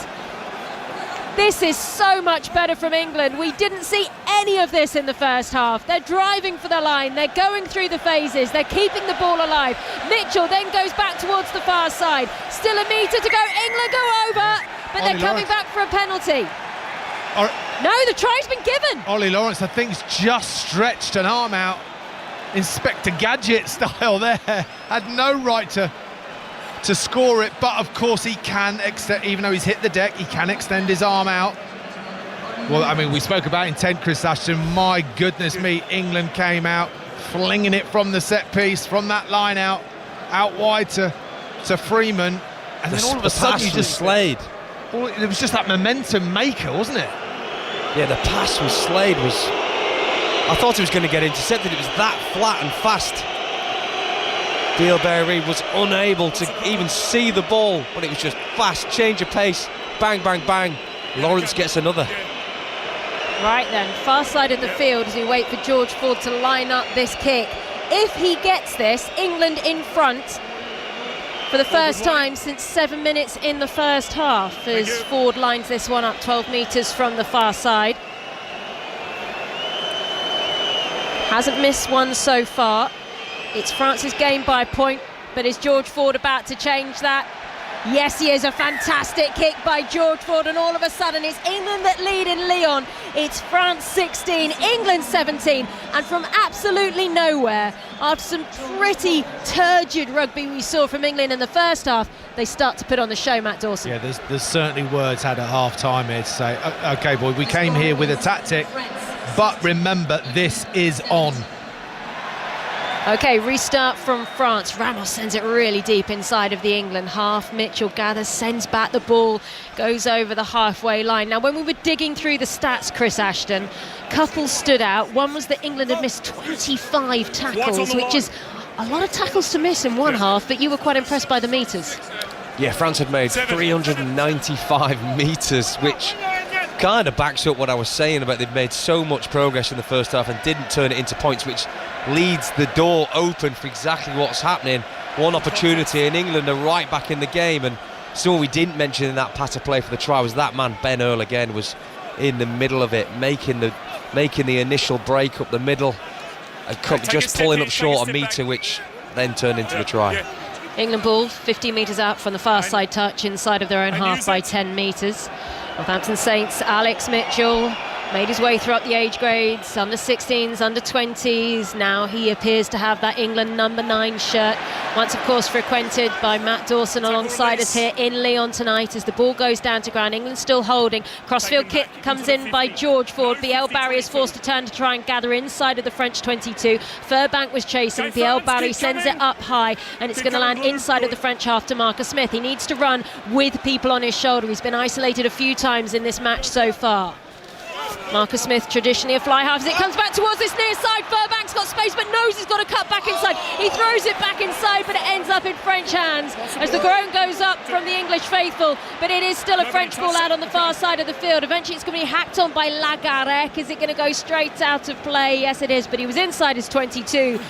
Speaker 1: This is so much better from England. We didn't see any of this in the first half. They're driving for the line. They're going through the phases. They're keeping the ball alive. Mitchell then goes back towards the far side. Still a metre to go. England go over, but they're coming back for a penalty. No, the try's been given.
Speaker 2: Ollie Lawrence, I think, has just stretched an arm out. Inspector Gadget style there. Had no right to score it, but of course he can extend, even though he's hit the deck, he can extend his arm out. Well, I mean, we spoke about intent, Chris Ashton. My goodness me, England came out flinging it from the set piece, from that line out wide to Freeman, and then all of a sudden you just
Speaker 3: Slade.
Speaker 2: It was just that momentum maker, wasn't it?
Speaker 3: Yeah, the pass from Slade was, I thought he was going to get intercepted. It was that flat and fast. Dealberry was unable to even see the ball, but it was just fast, change of pace, bang, bang, bang. Lawrence gets another.
Speaker 1: Right then, far side of the field as we wait for George Ford to line up this kick. If he gets this, England in front for the first time since 7 minutes in the first half as Ford lines this one up 12 metres from the far side. Hasn't missed one so far. It's France's game by a point, but is George Ford about to change that? Yes, he is. A fantastic kick by George Ford, and all of a sudden it's England that lead in Lyon. It's France 16, England 17, and from absolutely nowhere, after some pretty turgid rugby we saw from England in the first half, they start to put on the show, Matt Dawson.
Speaker 2: Yeah, there's certainly words had at half-time here to say, OK, boy, we came here with a tactic, but remember, this is on.
Speaker 1: OK, restart from France. Ramos sends it really deep inside of the England half. Mitchell gathers, sends back the ball, goes over the halfway line. Now, when we were digging through the stats, Chris Ashton, couples stood out. One was that England had missed 25 tackles, which is a lot of tackles to miss in one half, but you were quite impressed by the metres.
Speaker 3: Yeah, France had made 395 metres, which kind of backs up what I was saying about they've made so much progress in the first half and didn't turn it into points, which leads the door open for exactly what's happening. One opportunity and England are right back in the game, and someone we didn't mention in that pass to play for the try was that man Ben Earl again, was in the middle of it, making the initial break up the middle and just pulling up short a metre, which then turned into the try.
Speaker 1: England ball 15 metres out from the far side touch inside of their own half by 10 metres. Northampton Saints, Alex Mitchell Made his way throughout the age grades, under 16s, under 20s. Now he appears to have that England number 9 shirt. Once, of course, frequented by Matt Dawson alongside us here in Lyon tonight as the ball goes down to ground. England still holding. Crossfield kick comes in by George Ford. Biel Barry is forced to turn to try and gather inside of the French 22. Furbank was chasing. Biel Barry sends it up high, and it's going to land inside of the French half to Marcus Smith. He needs to run with people on his shoulder. He's been isolated a few times in this match so far. Marcus Smith, traditionally a fly half, as it comes back towards this near side. Furbank's got space but knows he's got to cut back inside. He throws it back inside, but it ends up in French hands as the groan goes up from the English faithful. But it is still a French ball out on the far side of the field. Eventually it's going to be hacked on by Lagarec. Is it going to go straight out of play? Yes, it is, but he was inside his 22.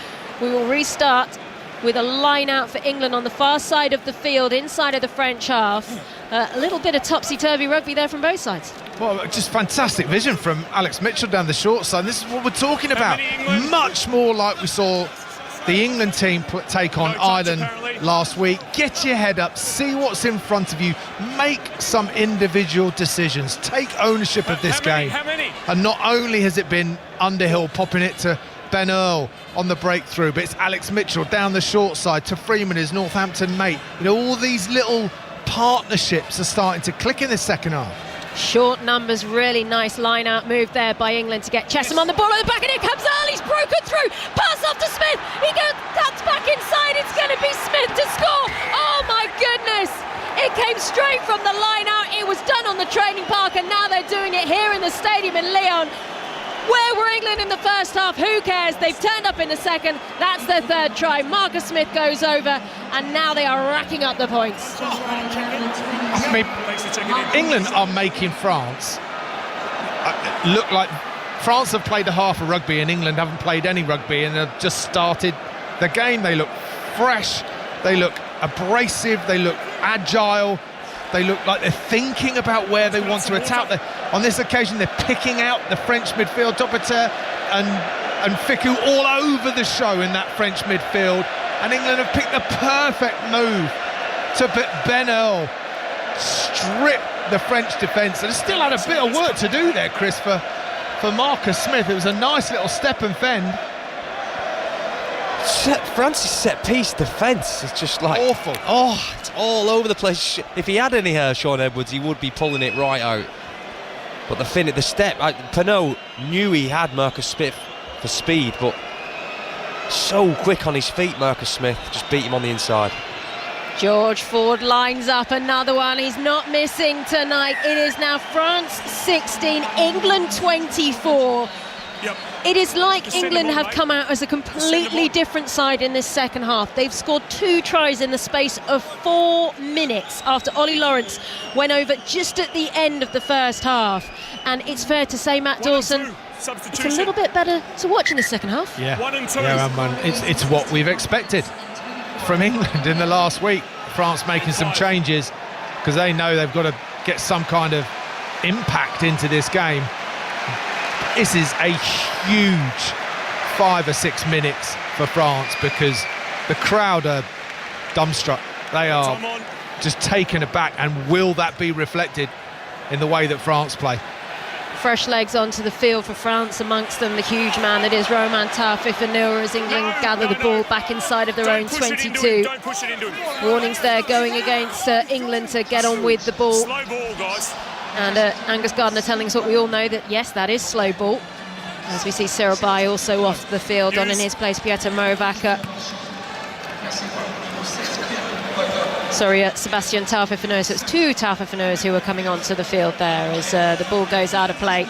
Speaker 1: We will restart with a line out for England on the far side of the field, inside of the French half. A little bit of topsy-turvy rugby there from both sides.
Speaker 2: Well, just fantastic vision from Alex Mitchell down the short side. This is what we're talking about. Much more like we saw the England team take on Ireland last week. Get your head up, see what's in front of you, make some individual decisions, take ownership of this game. And not only has it been Underhill popping it to Ben Earl on the breakthrough, but it's Alex Mitchell down the short side to Freeman, his Northampton mate. You know, all these little partnerships are starting to click in the second half.
Speaker 1: Short numbers, really nice line-out move there by England to get Chesham on the ball at the back, and here comes Earl, he's broken through, pass off to Smith, he cuts back inside, it's going to be Smith to score. Oh my goodness, it came straight from the line-out, it was done on the training park, and now they're doing it here in the stadium in Lyon. Where were England in the first half? Who cares? They've turned up in the second. That's their third try. Marcus Smith goes over, and now they are racking up the points.
Speaker 2: I mean, England are making France look like France have played a half of rugby and England haven't played any rugby and have just started the game. They look fresh, they look abrasive, they look agile. They look like they're thinking about where they want to attack. On this occasion, they're picking out the French midfield, Dopater and Ficou all over the show in that French midfield. And England have picked the perfect move to Ben Earl strip the French defence. And still had a bit of work to do there, Chris, for Marcus Smith. It was a nice little step and fend.
Speaker 3: France's set-piece defence is just like
Speaker 2: awful.
Speaker 3: Oh, it's all over the place. If he had any hair, Sean Edwards, he would be pulling it right out. But the step, Pinot knew he had Marcus Smith for speed, but so quick on his feet, Marcus Smith just beat him on the inside.
Speaker 1: George Ford lines up another one. He's not missing tonight. It is now France 16, England 24.
Speaker 4: Yep.
Speaker 1: It is like England have come out as a completely different side in this second half. They've scored 2 tries in the space of 4 minutes after Ollie Lawrence went over just at the end of the first half. And it's fair to say, Matt Dawson, it's a little bit better to watch in the second half.
Speaker 2: Yeah, it's what we've expected from England in the last week. France making some changes because they know they've got to get some kind of impact into this game. This is a huge 5 or 6 minutes for France because the crowd are dumbstruck. They are just taken aback, and will that be reflected in the way that France play?
Speaker 1: Fresh legs onto the field for France, amongst them the huge man that is Romain Taafifenua, as England gather the ball back inside of their own 22. Warnings there going against England to get on with the ball. And Angus Gardner telling us what we all know, that yes, that is slow ball. As we see Sirabai also off the field, on in his place Pieter Movaca. Sorry, Sebastian Taafifenua. So it's 2 Taafifenuas who are coming onto the field there as the ball goes out of play.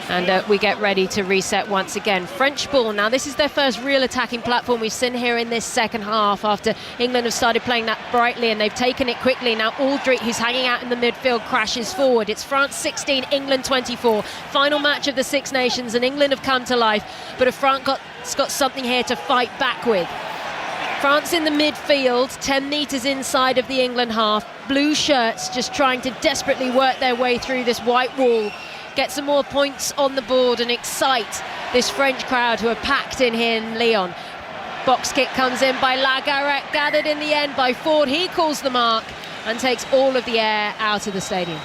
Speaker 1: And we get ready to reset once again. French ball. Now, this is their first real attacking platform we've seen here in this second half after England have started playing that brightly and they've taken it quickly. Now, Aldrit, who's hanging out in the midfield, crashes forward. It's France 16, England 24. Final match of the Six Nations, and England have come to life. But if France got something here to fight back with. France in the midfield, 10 metres inside of the England half. Blue shirts just trying to desperately work their way through this white wall. Get some more points on the board and excite this French crowd who are packed in here in Lyon. Box kick comes in by Lagarec, gathered in the end by Ford. He calls the mark and takes all of the air out of the stadium.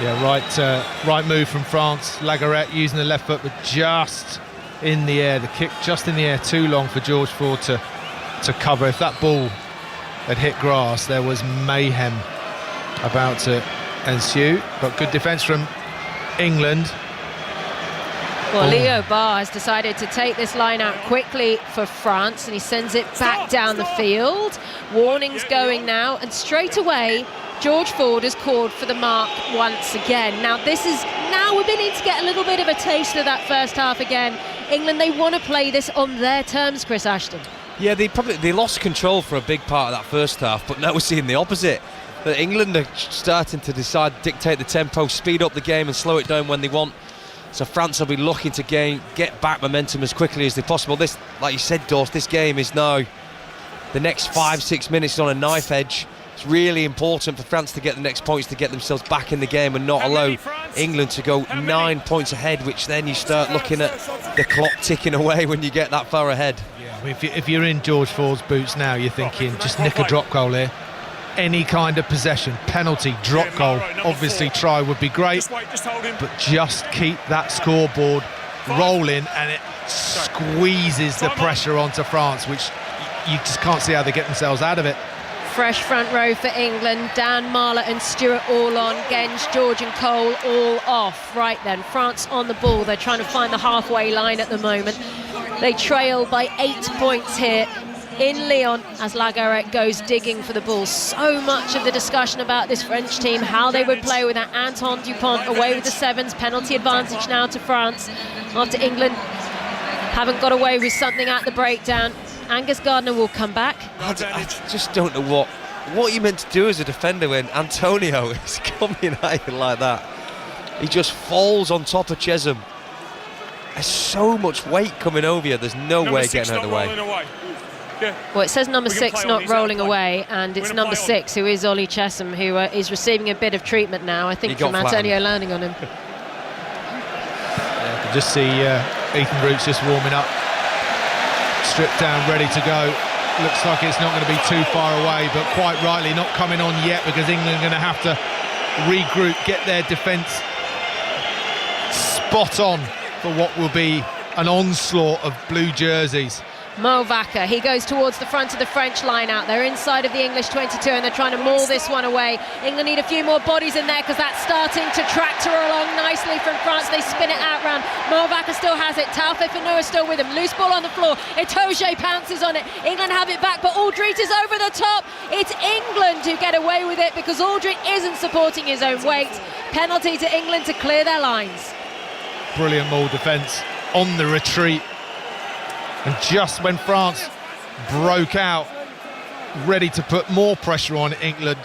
Speaker 2: Yeah, right move from France. Lagarette using the left foot, but just in the air. The kick just in the air, too long for George Ford to cover. If that ball had hit grass, there was mayhem about to ensue. But good defence from England.
Speaker 1: Well, Leo Barr has decided to take this line out quickly for France, and he sends it back down the field. Warnings going now, and straight away George Ford has called for the mark once again. Now we're beginning to get a little bit of a taste of that first half again. England, they want to play this on their terms, Chris Ashton.
Speaker 3: Yeah, they lost control for a big part of that first half, but now we're seeing the opposite. That England are starting to dictate the tempo, speed up the game and slow it down when they want. So France will be looking to get back momentum as quickly as they possible. This, like you said, Dawson, this game is now the next 5-6 minutes on a knife edge. It's really important for France to get the next points, to get themselves back in the game and not allow England to go 9 points ahead, which then you start looking at the clock ticking away when you get that far ahead.
Speaker 2: Yeah, if you're in George Ford's boots now, you're thinking just nick a drop goal here. Any kind of possession, penalty, drop goal, obviously try would be great, but just keep that scoreboard rolling, and it squeezes the pressure onto France, which you just can't see how they get themselves out of it.
Speaker 1: Fresh front row for England. Dan, Marler and Stewart all on. Genge, George and Cole all off. Right then, France on the ball. They're trying to find the halfway line at the moment. They trail by 8 points here in Lyon as Lagarette goes digging for the ball. So much of the discussion about this French team, how they would play without Antoine Dupont away with the sevens. Penalty advantage now to France after England haven't got away with something at the breakdown. Angus Gardner will come back.
Speaker 3: I just don't know what you're meant to do as a defender when Antonio is coming at you like that. He just falls on top of Chesham. There's so much weight coming over you, there's no way getting out of the way.
Speaker 1: Well, it says number 6 not rolling away, and it's number 6 who is Ollie Chesham, who is receiving a bit of treatment now, I think, from Antonio landing on him.
Speaker 2: Yeah, I can just see Ethan Roots just warming up. Stripped down, ready to go. Looks like it's not going to be too far away, but quite rightly not coming on yet, because England are going to have to regroup, get their defence spot on for what will be an onslaught of blue jerseys.
Speaker 1: Mo Vaca, he goes towards the front of the French line out. They're inside of the English 22 and they're trying to maul this one away. England need a few more bodies in there because that's starting to tractor along nicely from France. They spin it out round. Mo Vaca still has it. Taoufé Fanoua still with him. Loose ball on the floor. Itoje pounces on it. England have it back, but Aldrit is over the top. It's England who get away with it because Aldrit isn't supporting his own weight. Penalty to England to clear their lines.
Speaker 2: Brilliant maul defence on the retreat. And just when France broke out, ready to put more pressure on England,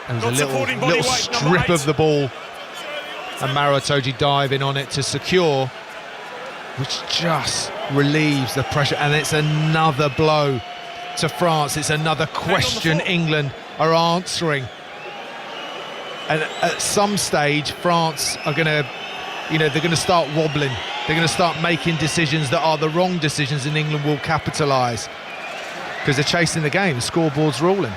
Speaker 2: there was a little strip of the ball, and Maro Itoje diving on it to secure, which just relieves the pressure. And it's another blow to France. It's another question England are answering. And at some stage, France are going to, they're going to start wobbling. They're going to start making decisions that are the wrong decisions, and England will capitalise because they're chasing the game. The scoreboard's rolling.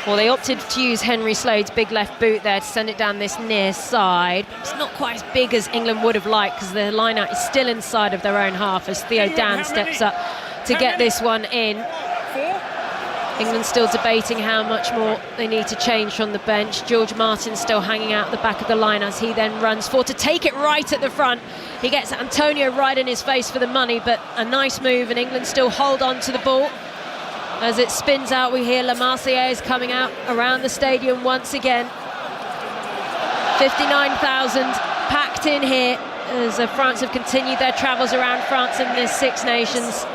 Speaker 1: Well, they opted to use Henry Slade's big left boot there to send it down this near side. It's not quite as big as England would have liked because the line-out is still inside of their own half as Theo Dan steps up to get this one in. England still debating how much more they need to change from the bench. George Martin still hanging out the back of the line as he then runs forward to take it right at the front. He gets Antonio right in his face for the money, but a nice move, and England still hold on to the ball. As it spins out, we hear La Marseillaise coming out around the stadium once again. 59,000 packed in here as France have continued their travels around France in this Six Nations.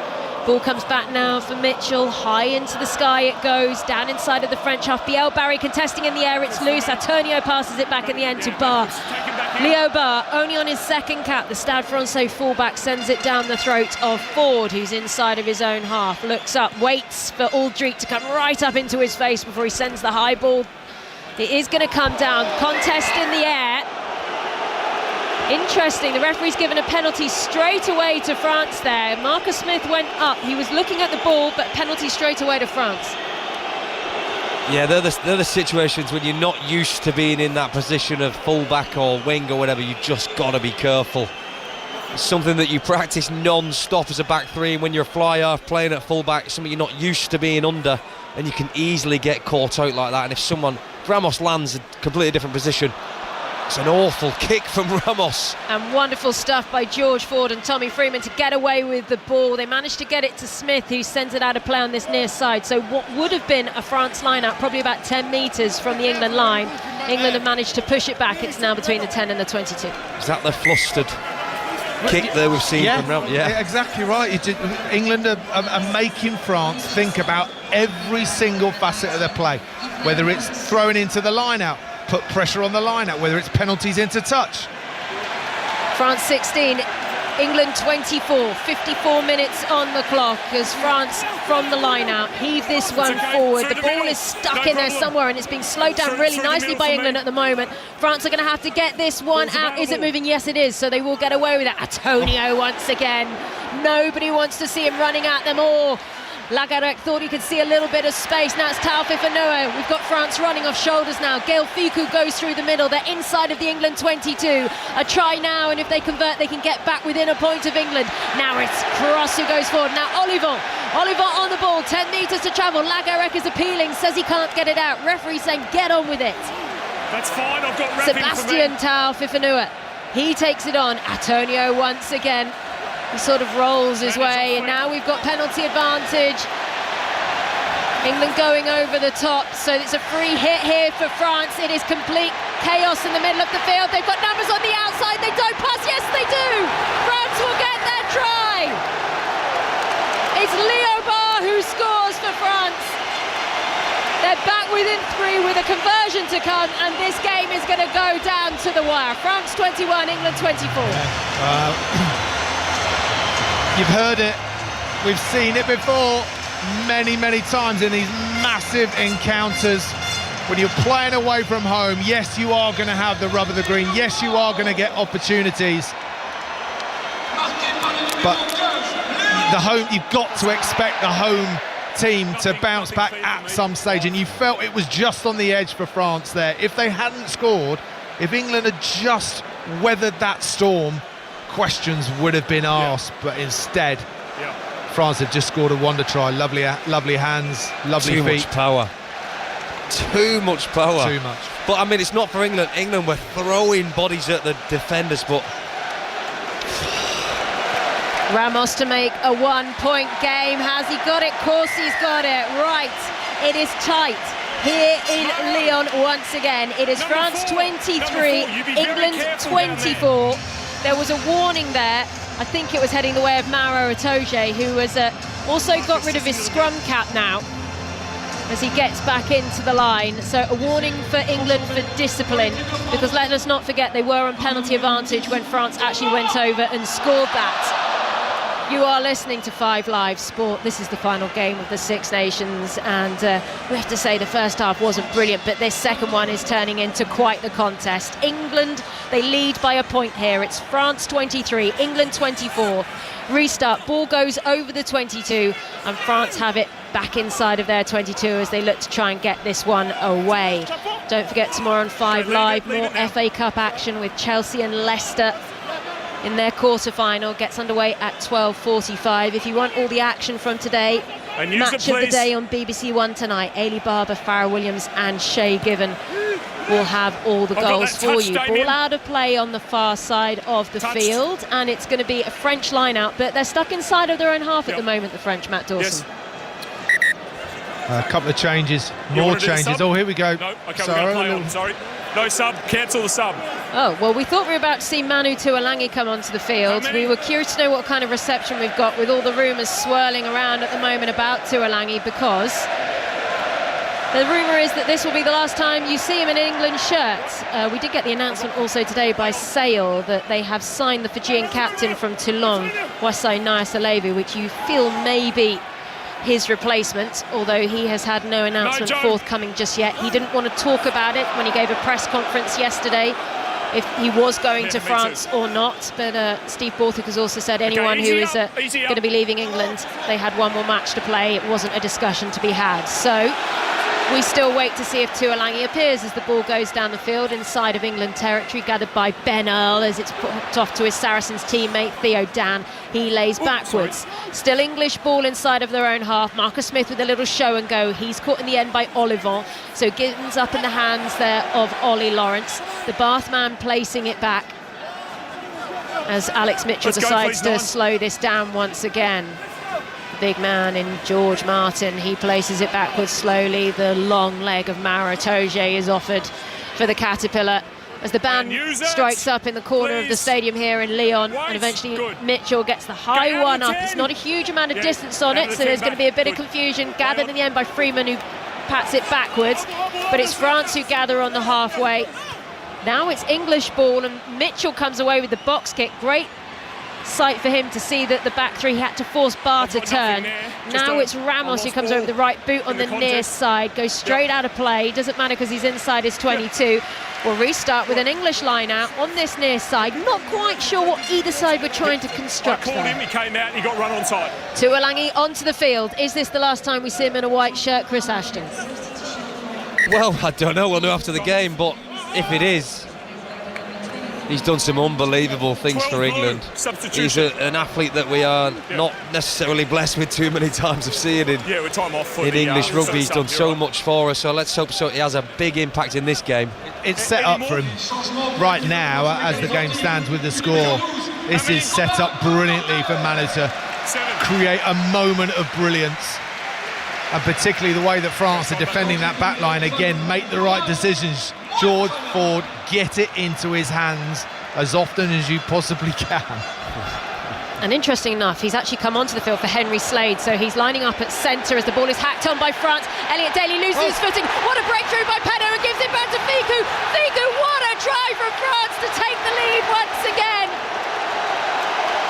Speaker 1: Ball comes back now for Mitchell. High into the sky it goes, down inside of the French half. Biel Barry contesting in the air, it's loose. Antonio passes it back in the end to Barr. Leo Barr, only on his second cap. The Stade Francais fullback sends it down the throat of Ford, who's inside of his own half. Looks up, waits for Aldrit to come right up into his face before he sends the high ball. It is going to come down. Contest in the air. Interesting, the referee's given a penalty straight away to France there. Marcus Smith went up, he was looking at the ball, but penalty straight away to France.
Speaker 3: Yeah, they're the situations when you're not used to being in that position of full-back or wing or whatever. You just got to be careful. It's something that you practice non-stop as a back three, and when you're a fly-half playing at full-back, something you're not used to being under, and you can easily get caught out like that. And if Ramos lands a completely different position, it's an awful kick from Ramos.
Speaker 1: And wonderful stuff by George Ford and Tommy Freeman to get away with the ball. They managed to get it to Smith, who sent it out of play on this near side. So what would have been a France line-out, probably about 10 metres from the England line, England have managed to push it back. It's now between the 10 and the 22.
Speaker 3: Is that the flustered kick there we've seen from Ramos?
Speaker 2: Yeah, exactly right. England are making France think about every single facet of their play, whether it's throwing into the line-out, put pressure on the line-out, whether it's penalties into touch.
Speaker 1: France 16, England 24, 54 minutes on the clock as France from the line-out heave this one forward. The ball is stuck in there somewhere and it's being slowed down really nicely by England at the moment. France are going to have to get this one out. Is it moving? Yes, it is. So they will get away with it. Antonio once again. Nobody wants to see him running at them all. Lagarec thought he could see a little bit of space. Now it's Taoufik Fanoa. We've got France running off shoulders now. Gaël Fickou goes through the middle. They're inside of the England 22. A try now, and if they convert, they can get back within a point of England. Now it's Cross who goes forward. Now Olivon on the ball. 10 metres to travel. Lagarec is appealing, says he can't get it out. Referee saying get on with it.
Speaker 4: That's fine. I've got reffing
Speaker 1: Sebastian Taoufik Fanoa. He takes it on. Antonio once again. He sort of rolls his way, and now we've got penalty advantage. England going over the top, so it's a free hit here for France. It is complete chaos in the middle of the field. They've got numbers on the outside. They don't pass. Yes, they do. France will get their try. It's Liobard who scores for France. They're back within 3 with a conversion to come, and this game is going to go down to the wire. France 21, England 24.
Speaker 2: You've heard it, we've seen it before many, many times in these massive encounters. When you're playing away from home, yes, you are going to have the rub of the green. Yes, you are going to get opportunities. But you've got to expect the home team to bounce back at some stage. And you felt it was just on the edge for France there. If they hadn't scored, if England had just weathered that storm, questions would have been asked, but instead France have just scored a wonder try. Lovely hands, lovely feet.
Speaker 3: Too much power.
Speaker 2: Too much.
Speaker 3: But I mean, it's not for England. England were throwing bodies at the defenders, but
Speaker 1: Ramos to make a 1-point game. Has he got it? Of course he's got it. Right, it is tight here in Lyon once again. It is France 23, England 24. There was a warning there. I think it was heading the way of Mauro Itoje, who has also got rid of his scrum cap now as he gets back into the line. So a warning for England for discipline, because let us not forget they were on penalty advantage when France actually went over and scored that. You are listening to 5 Live Sport. This is the final game of the Six Nations, and we have to say the first half wasn't brilliant, but this second one is turning into quite the contest. England, they lead by a point here. It's France 23, England 24. Restart, ball goes over the 22, and France have it back inside of their 22 as they look to try and get this one away. Don't forget, tomorrow on 5 Live, more FA Cup action with Chelsea and Leicester in their quarter-final. Gets underway at 12:45. If you want all the action from today, match of the day on BBC One tonight, Ailey Barber, Farrah Williams and Shay Given will have all the goals for you. Ball out of play on the far side of the field, and it's going to be a French line-out, but they're stuck inside of their own half at the moment, the French, Matt Dawson.
Speaker 2: A couple of changes, more changes. Oh, here we go.
Speaker 4: No, okay, we're going to play on, sorry. No sub, cancel the sub.
Speaker 1: Oh, well, we thought we were about to see Manu Tuolangi come onto the field. We were curious to know what kind of reception we've got with all the rumours swirling around at the moment about Tuolangi, because the rumour is that this will be the last time you see him in an England shirt. We did get the announcement also today by Sale that they have signed the Fijian captain from Toulon, Wasai Nayasalevu, which you feel may be his replacement, although he has had no announcement forthcoming just yet. He didn't want to talk about it when he gave a press conference yesterday, if he was going to France or not, but Steve Borthwick has also said anyone who is going to be leaving England, they had one more match to play. It wasn't a discussion to be had. So We still wait to see if Tuolangi appears as the ball goes down the field inside of England territory, gathered by Ben Earl as it's put off to his Saracens teammate Theo Dan. He lays backwards. Still English ball inside of their own half. Marcus Smith with a little show and go. He's caught in the end by Olivon. So Gittins up in the hands there of Ollie Lawrence. The Bath man placing it back as Alex Mitchell decides to slow this down once again. Big man in George Martin, he places it backwards slowly. The long leg of Mara Toje is offered for the Caterpillar as the band strikes up in the corner of the stadium here in Lyon, and eventually Mitchell gets the high one up. It's not a huge amount of distance on it, so there's going to be a bit of confusion gathered in the end by Freeman, who pats it backwards, but it's France who gather on the halfway. Now it's English ball, and Mitchell comes away with the box kick. Great sight for him to see that the back three had to force Barr to turn. Now it's Ramos who comes over with the right boot on the near side, goes straight out of play. Doesn't matter because he's inside his 22. We'll restart with an English line out on this near side. Not quite sure what either side were trying to construct there.
Speaker 4: He came out and he got run on side.
Speaker 1: Tuolangi onto the field. Is this the last time we see him in a white shirt, Chris Ashton?
Speaker 3: Well, I don't know. We'll know after the game, but if it is, he's done some unbelievable things for England. He's an athlete that we are not necessarily blessed with too many times of seeing in English rugby. He's done so much for us, so let's hope he has a big impact in this game.
Speaker 2: It's set up for him right now as the game stands with the score. This is set up brilliantly for Manu to create a moment of brilliance, and particularly the way that France are defending that back line. Again, make the right decisions. George Ford, get it into his hands as often as you possibly can.
Speaker 1: And interesting enough, he's actually come onto the field for Henry Slade, so he's lining up at centre as the ball is hacked on by France. Elliot Daly loses his footing. What a breakthrough by Penaud, and gives it back to Ficou. Ficou, what a try from France to take the lead once again.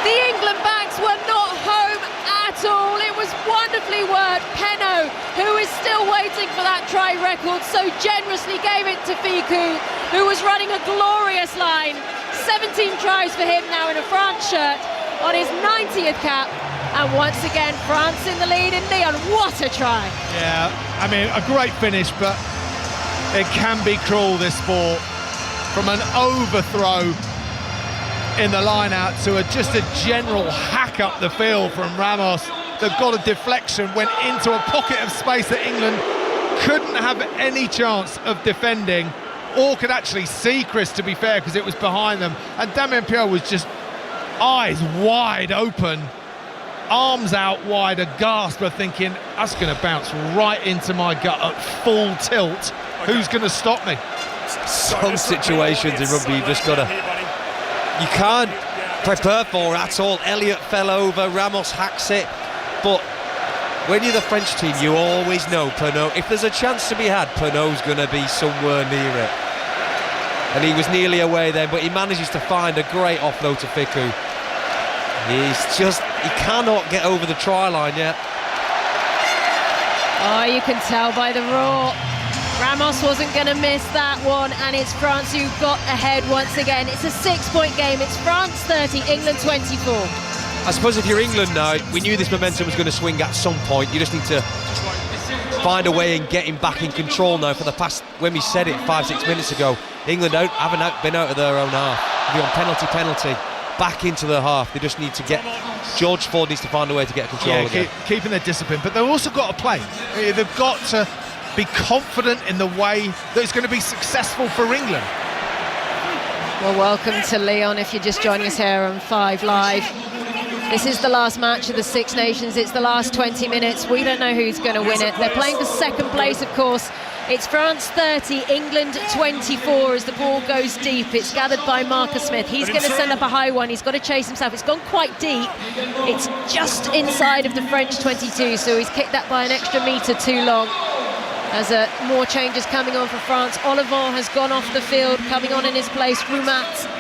Speaker 1: The England backs were not home at all. It was wonderfully worked. Penaud, who is still waiting for that try record, so generously gave it to Ficou, who was running a glorious line. 17 tries for him now in a France shirt on his 90th cap. And once again, France in the lead in Lyon. What a try.
Speaker 2: Yeah, I mean, a great finish, but it can be cruel, this sport. From an overthrow in the line out to just a general hack up the field from Ramos that got a deflection, went into a pocket of space that England couldn't have any chance of defending, or could actually see, Chris, to be fair, because it was behind them. And Damien Pierre was just eyes wide open, arms out wide, aghast, but thinking, that's going to bounce right into my gut at full tilt. Who's going to stop me?
Speaker 3: Some situations in rugby you've just got to... You can't prepare for at all. Elliott fell over, Ramos hacks it, but when you're the French team, you always know Penaud, if there's a chance to be had, Penaud's going to be somewhere near it. And he was nearly away then, but he manages to find a great offload to Ficou. He cannot get over the try line yet.
Speaker 1: Oh, you can tell by the roar. Ramos wasn't going to miss that one, and it's France who got ahead once again. It's a 6-point game. It's France 30, England 24.
Speaker 3: I suppose if you're England now, we knew this momentum was going to swing at some point. You just need to find a way and get him back in control now. For the past, when we said it 5-6 minutes ago, England haven't been out of their own half. They'll be on penalty, back into their half. They just need to get... George Ford needs to find a way to get control again.
Speaker 2: Keeping their discipline, but they've also got to play. They've got to be confident in the way that it's going to be successful for England.
Speaker 1: Well, welcome to Lyon if you're just joining us here on 5 Live. This is the last match of the Six Nations. It's the last 20 minutes. We don't know who's going to win it. They're playing for second place, of course. It's France 30, England 24 as the ball goes deep. It's gathered by Marcus Smith. He's going to send up a high one. He's got to chase himself. It's gone quite deep. It's just inside of the French 22, so he's kicked that by an extra metre too long. As more changes coming on for France. Olivon has gone off the field, coming on in his place, Roumat.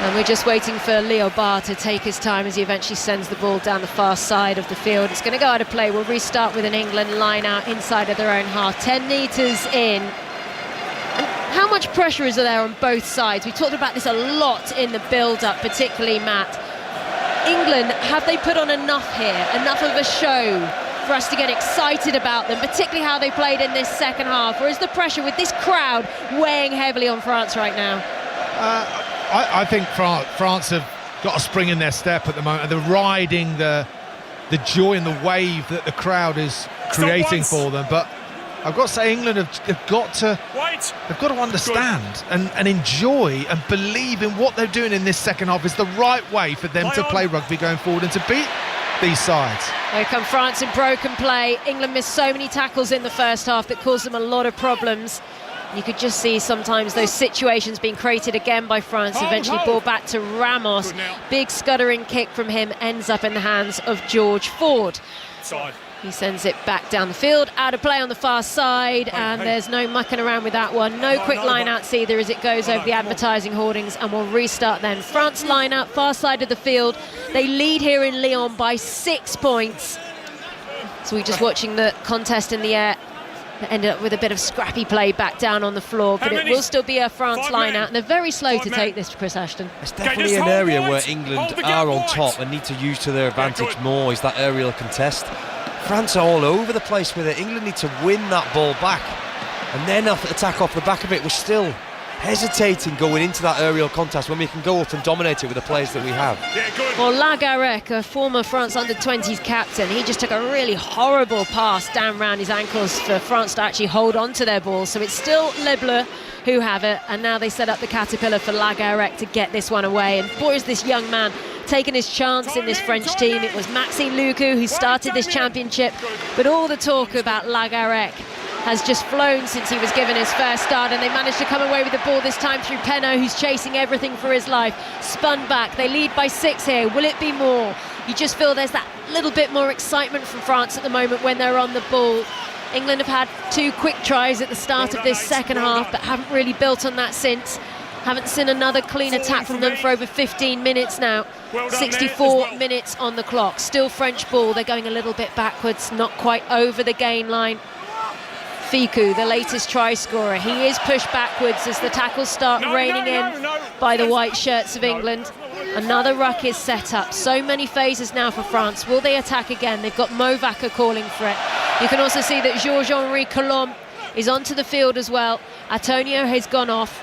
Speaker 1: And we're just waiting for Leo Barr to take his time as he eventually sends the ball down the far side of the field. It's going to go out of play. We'll restart with an England line out inside of their own half. 10 metres in. And how much pressure is there on both sides? We talked about this a lot in the build-up, particularly Matt. England, have they put on enough here? Enough of a show for us to get excited about them, particularly how they played in this second half? Or is the pressure with this crowd weighing heavily on France right now?
Speaker 2: I think France have got a spring in their step at the moment. They're riding the joy and the wave that the crowd is creating for them. But I've got to say, England have got to understand and enjoy and believe in what they're doing in this second half is the right way for them to play rugby going forward and to beat these sides.
Speaker 1: Here come France in broken play. England missed so many tackles in the first half that caused them a lot of problems. You could just see sometimes those situations being created again by France. Eventually ball back to Ramos. Big scuttering kick from him ends up in the hands of George Ford. He sends it back down the field, out of play on the far side, and there's no mucking around with that one. No quick line-outs either as it goes over the advertising hoardings, and we'll restart then. France line-out, far side of the field. They lead here in Lyon by 6 points. So we're just watching the contest in the air. That ended up with a bit of scrappy play back down on the floor, but it will still be a France line-out, and they're very slow to take this, Chris Ashton.
Speaker 3: It's definitely an area where England are on top and need to use to their advantage more, is that aerial contest. France are all over the place with it. England need to win that ball back and then attack off the back of it. We're still hesitating going into that aerial contest when we can go up and dominate it with the players that we have.
Speaker 1: Well, Lagarec, a former France under-20s captain, he just took a really horrible pass down round his ankles for France to actually hold on to their ball. So it's still Les Bleus who have it, and now they set up the caterpillar for Lagarec to get this one away. And boy, is this young man taking his chance in this French team. It was Maxime Lucu who started this championship, but all the talk about Lagarec has just flown since he was given his first start, and they managed to come away with the ball this time through Penaud, who's chasing everything for his life. Spun back, they lead by 6 here. Will it be more? You just feel there's that little bit more excitement from France at the moment when they're on the ball. England have had 2 quick tries at the start of this second half, but haven't really built on that since. Haven't seen another clean attack from them for over 15 minutes now. 64 minutes on the clock. Still French ball. They're going a little bit backwards, not quite over the gain line. Ficou, the latest try scorer, he is pushed backwards as the tackles start raining in by the white shirts of England. Another ruck is set up. So many phases now for France. Will they attack again? They've got Movaca calling for it. You can also see that Georges-Henri Colombe is onto the field as well. Antonio has gone off.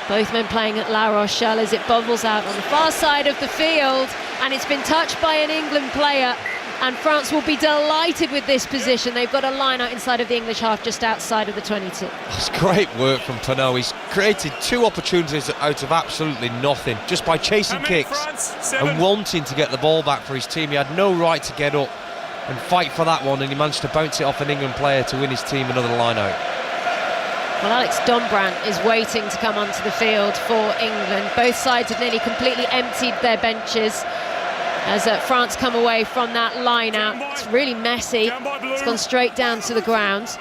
Speaker 1: Both men playing at La Rochelle as it bubbles out on the far side of the field, and it's been touched by an England player, and France will be delighted with this position. They've got a line out inside of the English half just outside of the 22.
Speaker 3: It's great work from Penaud. He's created 2 opportunities out of absolutely nothing, just by chasing kicks and wanting to get the ball back for his team. He had no right to get up and fight for that one, and he managed to bounce it off an England player to win his team another line out.
Speaker 1: Well, Alex Dombrandt is waiting to come onto the field for England. Both sides have nearly completely emptied their benches as France come away from that line out. It's really messy. It's gone straight down to the ground.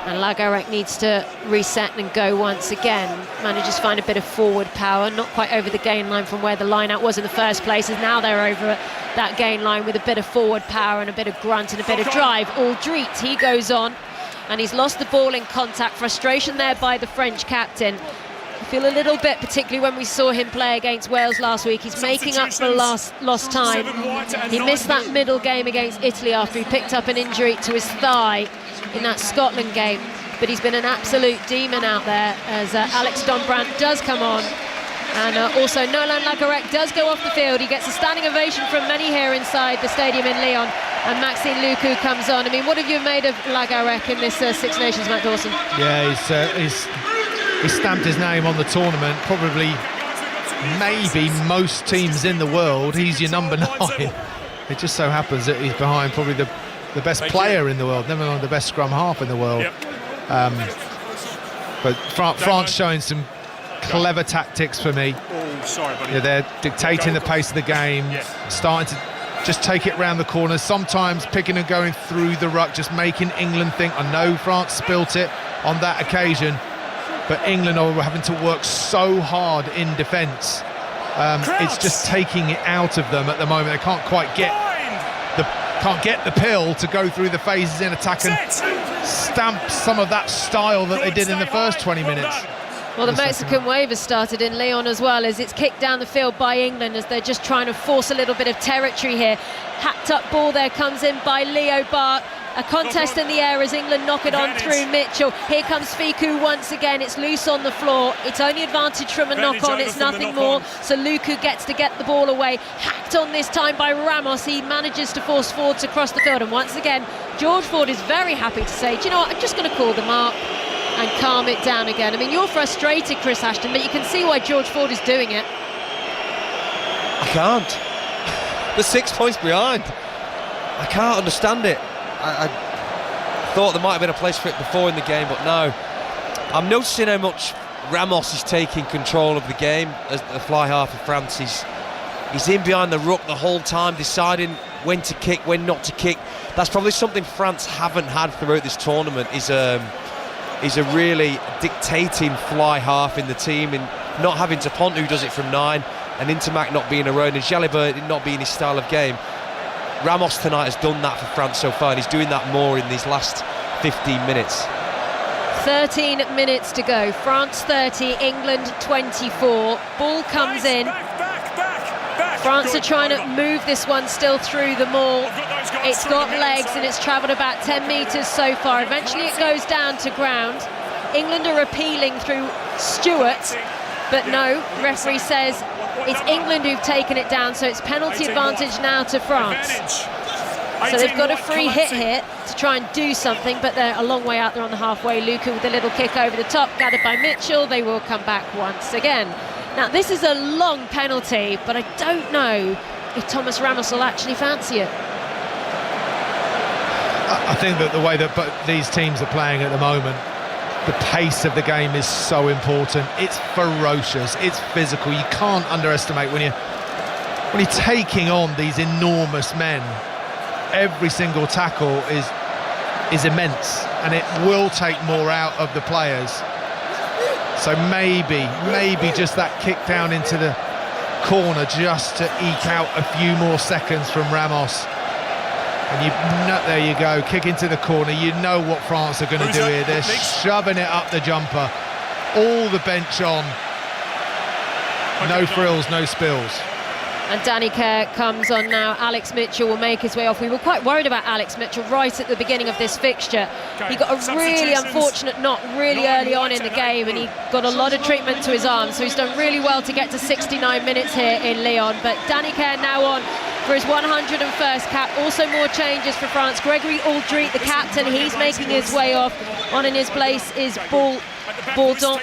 Speaker 1: And Lagarec needs to reset and go once again. Manages to find a bit of forward power, not quite over the gain line from where the line out was in the first place, as now they're over that gain line with a bit of forward power and a bit of grunt and a bit of drive. Aldrit, he goes on, and he's lost the ball in contact. Frustration there by the French captain. I feel a little bit, particularly when we saw him play against Wales last week, he's making up for lost time. He missed that middle game against Italy after he picked up an injury to his thigh in that Scotland game, but he's been an absolute demon out there as Alex Dombrandt does come on, and also Nolan Lagarec does go off the field. He gets a standing ovation from many here inside the stadium in Lyon, and Maxime Lucu comes on. I mean, what have you made of Lagarec in this Six Nations, Matt Dawson?
Speaker 2: Yeah, he's stamped his name on the tournament. Probably, maybe most teams in the world, he's your number 9. It just so happens that he's behind probably the best player in the world, never mind the best scrum half in the world. But France showing some clever tactics for me. Yeah, they're dictating the pace of the game, starting to just take it round the corners, sometimes picking and going through the ruck, just making England think. I know France spilt it on that occasion, but England are having to work so hard in defence. It's just taking it out of them at the moment. They can't quite get the pill to go through the phases in attack and stamp some of that style that they did in the first 20 minutes.
Speaker 1: Well, the Mexican wave has started in Lyon as well, as it's kicked down the field by England as they're just trying to force a little bit of territory here. Hacked up ball there comes in by Leo Bart. A contest in the air as England knock it on through Mitchell. Here comes Fiku once again. It's loose on the floor. It's only advantage from a knock-on. It's nothing more. So Luku gets to get the ball away. Hacked on this time by Ramos. He manages to force forwards across the field. And once again, George Ford is very happy to say, do you know what, I'm just going to call the mark and calm it down again. I mean, you're frustrated, Chris Ashton, but you can see why George Ford is doing it.
Speaker 3: I can't. They're 6 points behind. I can't understand it. I thought there might have been a place for it before in the game, but no. I'm noticing how much Ramos is taking control of the game as the fly half of France. He's in behind the ruck the whole time, deciding when to kick, when not to kick. That's probably something France haven't had throughout this tournament, is a really dictating fly half in the team, and not having to Pont, who does it from 9, and Intermac not being around, and Jalibert not being his style of game. Ramos tonight has done that for France so far, and he's doing that more in these last 15 minutes.
Speaker 1: 13 minutes to go. France 30, England 24. Ball comes in. France are trying to move this one still through the maul. It's got legs and it's travelled about 10 metres so far. Eventually it goes down to ground. England are appealing through Stewart, but no, referee says it's England who've taken it down, so it's penalty advantage now to France. So they've got a free hit here to try and do something, but they're a long way out there on the halfway. Luka with a little kick over the top, gathered by Mitchell. They will come back once again. Now, this is a long penalty, but I don't know if Thomas Ramos will actually fancy it.
Speaker 2: I think that the way that these teams are playing at the moment, the pace of the game is so important. It's ferocious, it's physical. You can't underestimate when you're taking on these enormous men. Every single tackle is immense, and it will take more out of the players. So maybe just that kick down into the corner just to eke out a few more seconds from Ramos. And there you go, kick into the corner. You know what France are going to do here. They're shoving it up the jumper. All the bench on. No frills, no spills.
Speaker 1: And Danny Kerr comes on now. Alex Mitchell will make his way off. We were quite worried about Alex Mitchell right at the beginning of this fixture. He got a really unfortunate knock really early on in the game, and he got a lot of treatment to his arm, so he's done really well to get to 69 minutes here in Lyon. But Danny Kerr now on for his 101st cap. Also more changes for France. Gregory Aldrit, the captain, he's making his way off. On in his place is Bourdon.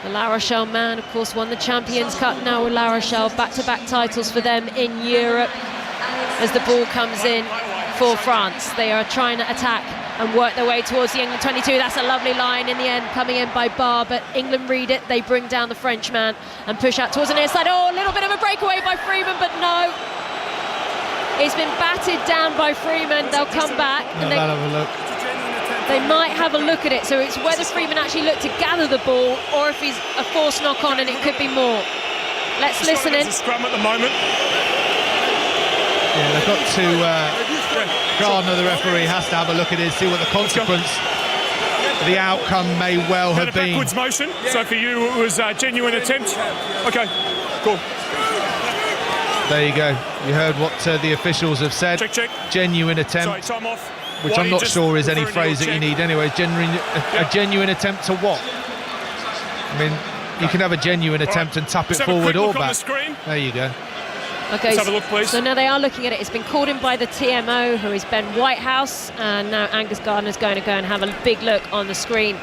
Speaker 1: The La Rochelle man, of course, won the Champions Cup now with La Rochelle. Back-to-back titles for them in Europe. As the ball comes in for France, they are trying to attack and work their way towards the England 22. That's a lovely line in the end, coming in by Barr, but England read it. They bring down the Frenchman and push out towards the near side. Oh, a little bit of a breakaway by Freeman, but no. It's been batted down by Freeman. They'll come back. And they might have a look at it, so it's whether Freeman actually looked to gather the ball or if he's a forced knock on, and it could be more. Let's listen in.
Speaker 4: It's a scrum at the moment.
Speaker 2: Yeah, they've got to. Gardner, the referee, has to have a look at it, see what the consequence, the outcome may well have been.
Speaker 4: Backwards motion. So for you, it was a genuine attempt. Okay, cool.
Speaker 2: There you go. You heard what the officials have said.
Speaker 4: Check.
Speaker 2: Genuine attempt.
Speaker 4: Sorry, time off.
Speaker 2: Which I'm not sure is any phrase that you need anyway. A genuine attempt to what? I mean, you can have a genuine attempt and tap it forward or back. There you go.
Speaker 1: Okay,
Speaker 4: let's have a look, please.
Speaker 1: So now they are looking at it. It's been called in by the TMO, who is Ben Whitehouse, and now Angus Gardner's going to go and have a big look on the screen.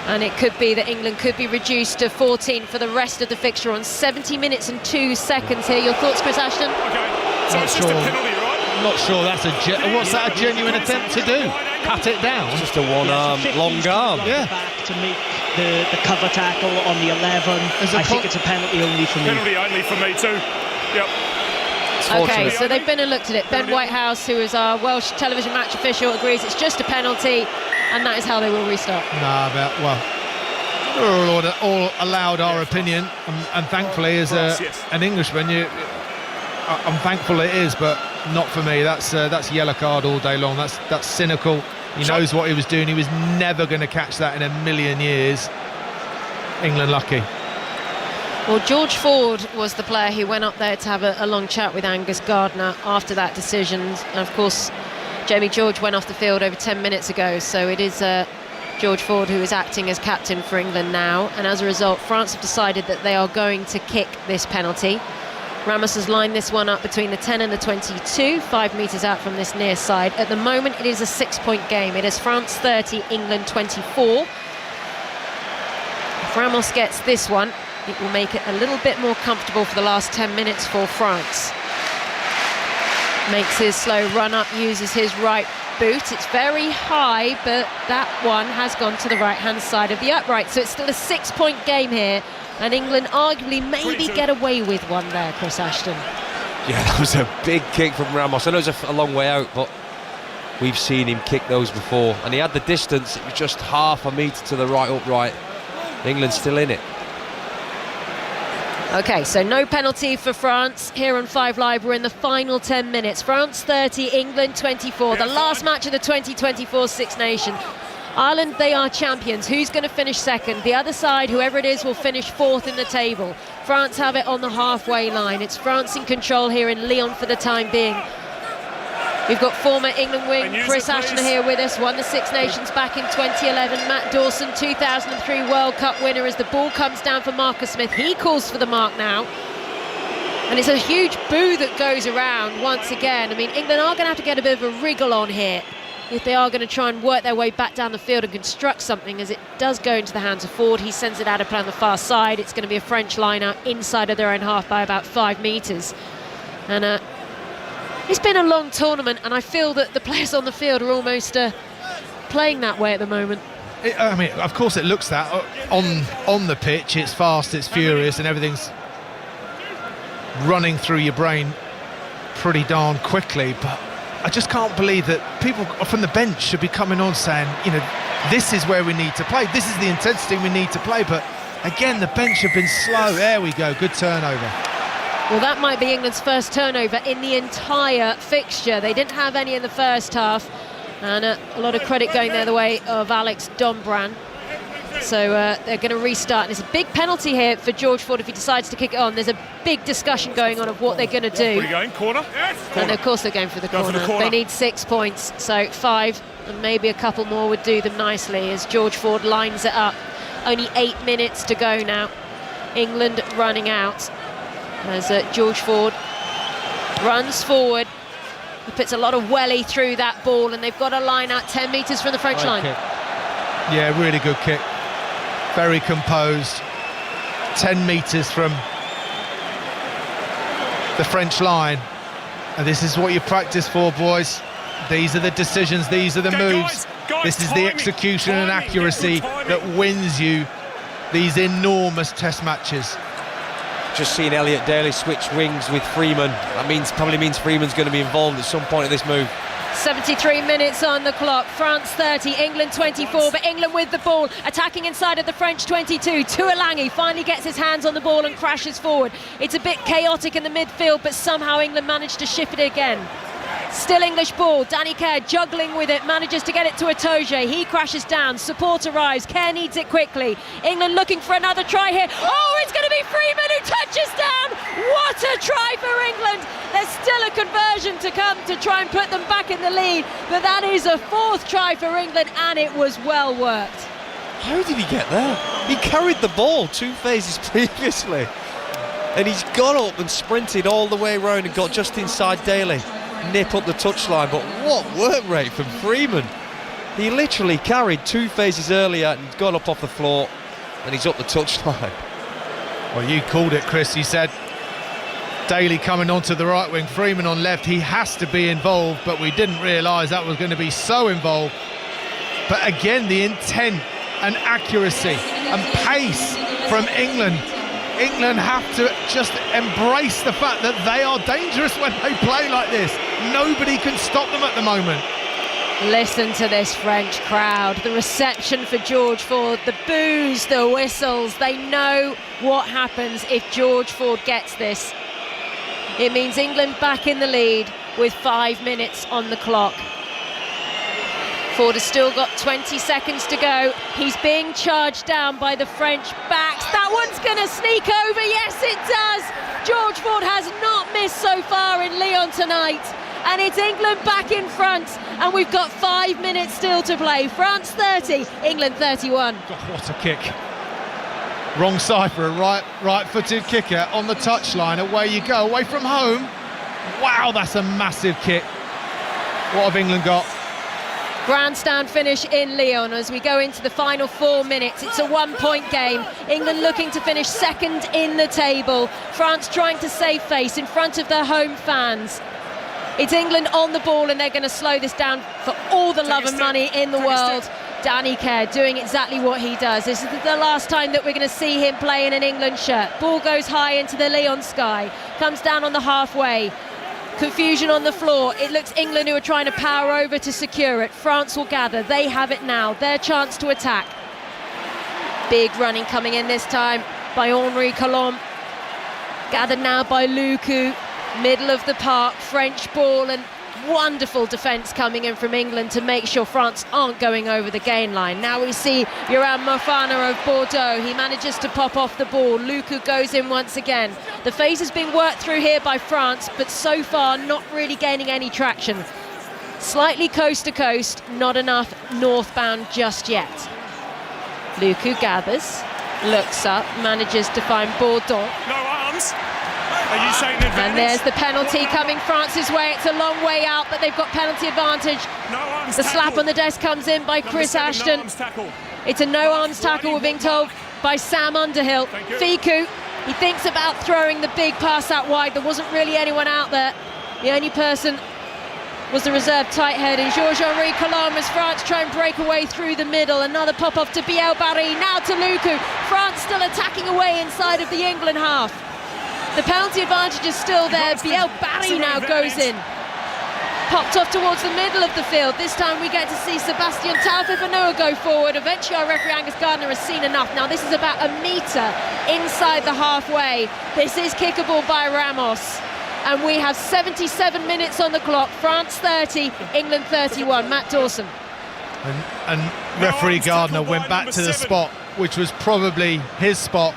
Speaker 1: And it could be that England could be reduced to 14 for the rest of the fixture on 70 minutes and 2 seconds here. Your thoughts, Chris Ashton?
Speaker 4: Okay, so it's just a penalty, right?
Speaker 2: I'm not sure that's what's that a genuine attempt to do? Pat it down?
Speaker 3: It's just a one-arm, long arm.
Speaker 6: Yeah. Back to make the cover tackle on the 11. I think it's a penalty only for me.
Speaker 4: Penalty only for me too. Yep.
Speaker 1: Okay, so they've been and looked at it. Ben Whitehouse, who is our Welsh television match official, agrees it's just a penalty, and that is how they will restart.
Speaker 2: We're all allowed our opinion, and thankfully, as an Englishman, I'm thankful it is, but not for me. That's yellow card all day long. That's cynical. He knows what he was doing. He was never going to catch that in a million years. England lucky.
Speaker 1: Well, George Ford was the player who went up there to have a long chat with Angus Gardner after that decision. And of course, Jamie George went off the field over 10 minutes ago, so it is George Ford who is acting as captain for England now. And as a result, France have decided that they are going to kick this penalty. Ramos has lined this one up between the 10 and the 22, 5 metres out from this near side. At the moment, it is a 6-point game. It is France 30, England 24. If Ramos gets this one, it will make it a little bit more comfortable for the last 10 minutes for France. Makes his slow run up, uses his right boot. It's very high, but that one has gone to the right-hand side of the upright. So it's still a 6-point game here, and England arguably maybe get away with one there, Chris Ashton.
Speaker 3: Yeah, that was a big kick from Ramos. I know it's a long way out, but we've seen him kick those before, and he had the distance. It was just half a metre to the right upright. England's still in it.
Speaker 1: Okay, so no penalty for France here on 5 Live. We're in the final 10 minutes. France 30, England 24. The last match of the 2024 Six Nations. Ireland, they are champions. Who's going to finish second? The other side, whoever it is, will finish fourth in the table. France have it on the halfway line. It's France in control here in Lyon for the time being. We've got former England wing Chris Ashton here with us, won the Six Nations back in 2011. Matt Dawson, 2003 World Cup winner. As the ball comes down for Marcus Smith, he calls for the mark now. And it's a huge boo that goes around once again. I mean, England are going to have to get a bit of a wriggle on here if they are going to try and work their way back down the field and construct something, as it does go into the hands of Ford. He sends it out of play on the far side. It's going to be a French line out inside of their own half by about 5 metres. And it's been a long tournament, and I feel that the players on the field are almost playing that way at the moment.
Speaker 2: I mean, of course it looks that. On the pitch, it's fast, it's furious, and everything's running through your brain pretty darn quickly. But I just can't believe that people from the bench should be coming on saying, you know, this is where we need to play, this is the intensity we need to play. But again, the bench have been slow. There we go, good turnover.
Speaker 1: Well, that might be England's first turnover in the entire fixture. They didn't have any in the first half, and a lot of credit going the way of Alex Dombran. So they're going to restart, and it's a big penalty here for George Ford if he decides to kick it on. There's a big discussion going on of what they're going to do.
Speaker 4: Where are you going? Corner?
Speaker 1: And of course they're going for the corner. They need 6 points, so 5 and maybe a couple more would do them nicely as George Ford lines it up. Only 8 minutes to go now. England running out as George Ford runs forward. He puts a lot of welly through that ball, and they've got a line out 10 metres from the French line.
Speaker 2: Kick. Yeah, really good kick. Very composed. 10 metres from the French line. And this is what you practice for, boys. These are the decisions, these are the moves. This is the execution and accuracy that wins you these enormous test matches.
Speaker 3: Just seen Elliot Daly switch wings with Freeman. That probably means Freeman's going to be involved at some point in this move.
Speaker 1: 73 minutes on the clock. France 30, England 24, but England with the ball, attacking inside of the French 22. Tuolangi finally gets his hands on the ball and crashes forward. It's a bit chaotic in the midfield, but somehow England managed to shift it again. Still English ball. Danny Kerr juggling with it, manages to get it to Itoje. He crashes down. Support arrives. Kerr needs it quickly. England looking for another try here. Oh, it's going to be Freeman who touches down. What a try for England. There's still a conversion to come to try and put them back in the lead, but that is a 4th try for England, and it was well worked.
Speaker 3: How did he get there? He carried the ball 2 phases previously, and he's got up and sprinted all the way around and got just inside Daly. Nip up the touchline, but what work rate from Freeman. He literally carried 2 phases earlier and got up off the floor, and he's up the touchline.
Speaker 2: Well, you called it, Chris. You said Daly coming onto the right wing, Freeman on left. He has to be involved, but we didn't realise that was going to be so involved. But again, the intent and accuracy and pace from England. England have to just embrace the fact that they are dangerous when they play like this. Nobody can stop them at the moment.
Speaker 1: Listen to this French crowd, the reception for George Ford, the boos, the whistles. They know what happens if George Ford gets this. It means England back in the lead with 5 minutes on the clock. Ford has still got 20 seconds to go. He's being charged down by the French back That one's going to sneak over. Yes, it does. George Ford has not missed so far in Lyon tonight. And it's England back in front. And we've got 5 minutes still to play. France 30, England 31.
Speaker 2: God, what a kick. Wrong side for a right-footed kicker on the touchline. Away you go, away from home. Wow, that's a massive kick. What have England got?
Speaker 1: Grandstand finish in Lyon as we go into the final 4 minutes. It's a 1-point game. England looking to finish second in the table. France trying to save face in front of their home fans. It's England on the ball and they're going to slow this down for all the love and money in the world. Danny Kerr doing exactly what he does. This is the last time that we're going to see him play in an England shirt. Ball goes high into the Lyon sky, comes down on the halfway. Confusion on the floor. It looks England who are trying to power over to secure it. France will gather. They have it now. Their chance to attack. Big running coming in this time by Henri Colomb. Gathered now by Luku. Middle of the park. French ball and wonderful defence coming in from England to make sure France aren't going over the gain line. Now we see Yoram Mofana of Bordeaux. He manages to pop off the ball. Luku goes in once again. The phase has been worked through here by France, but so far not really gaining any traction. Slightly coast to coast, not enough northbound just yet. Luku gathers, looks up, manages to find Bordeaux.
Speaker 4: No arms. Are you saying advantage?
Speaker 1: And there's the penalty coming France's way. It's a long way out, but they've got penalty advantage.
Speaker 4: No arms
Speaker 1: the
Speaker 4: tackle.
Speaker 1: slap on the desk comes in by Chris Ashton.
Speaker 4: No arms tackle.
Speaker 1: It's a no arms tackle, we're being told, by Sam Underhill. Fiku, he thinks about throwing the big pass out wide. There wasn't really anyone out there. The only person was the reserve tight head in Georges-Henri Colomb as France try and break away through the middle. Another pop off to Biel Barry, now to Luku. France still attacking away inside of the England half. The penalty advantage is still there. Biel Barry now goes in. Popped off towards the middle of the field. This time we get to see Sebastian Taufifanoa go forward. Eventually our referee Angus Gardner has seen enough. Now this is about a metre inside the halfway. This is kickable by Ramos. And we have 77 minutes on the clock. France 30, England 31. Matt Dawson.
Speaker 2: And referee Gardner went back to the spot, which was probably his spot,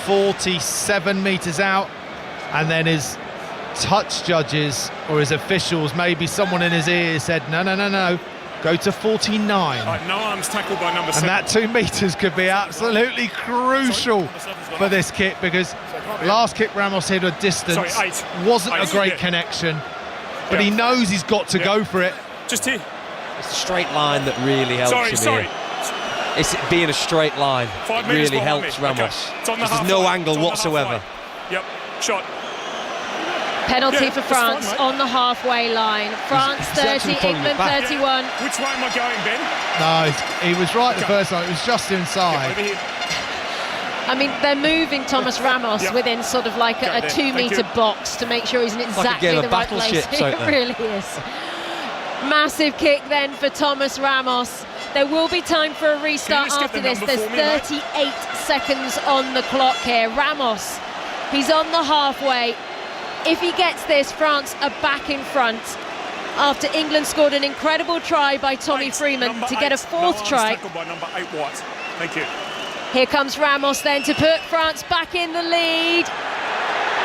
Speaker 2: 47 metres out, and then his touch judges or his officials, maybe someone in his ear said no, go to 49.
Speaker 4: Right, no arms tackled by number 7.
Speaker 2: And that 2 metres could be absolutely crucial for this kick, because last kick Ramos hit a distance, wasn't a great connection, but he knows he's got to go for it.
Speaker 4: Just here.
Speaker 3: It's the straight line that really helps him here. It's being a straight line.
Speaker 4: 5
Speaker 3: It
Speaker 4: minutes
Speaker 3: really
Speaker 4: behind
Speaker 3: helps
Speaker 4: me.
Speaker 3: Ramos.
Speaker 4: Okay. It's on the
Speaker 3: There's
Speaker 4: halfway.
Speaker 3: no angle
Speaker 4: It's on the
Speaker 3: whatsoever.
Speaker 4: halfway. Yep, shot.
Speaker 1: Penalty for
Speaker 4: that's
Speaker 1: France
Speaker 4: fine, mate.
Speaker 1: on the halfway line. France 30, England 31.
Speaker 4: Which way am I going, Ben?
Speaker 2: No, he was right the first time, it was just inside.
Speaker 1: I mean, they're moving Thomas Ramos within sort of like a 2 metre box to make sure he's in exactly the right place. It really is. Massive kick then for Thomas Ramos. There will be time for a restart after this. There's 38 seconds on the clock here. Ramos, he's on the halfway. If he gets this, France are back in front after England scored an incredible try by Tommy Freeman to get a fourth try.
Speaker 4: By number 8 White. Thank you.
Speaker 1: Here comes Ramos then to put France back in the lead.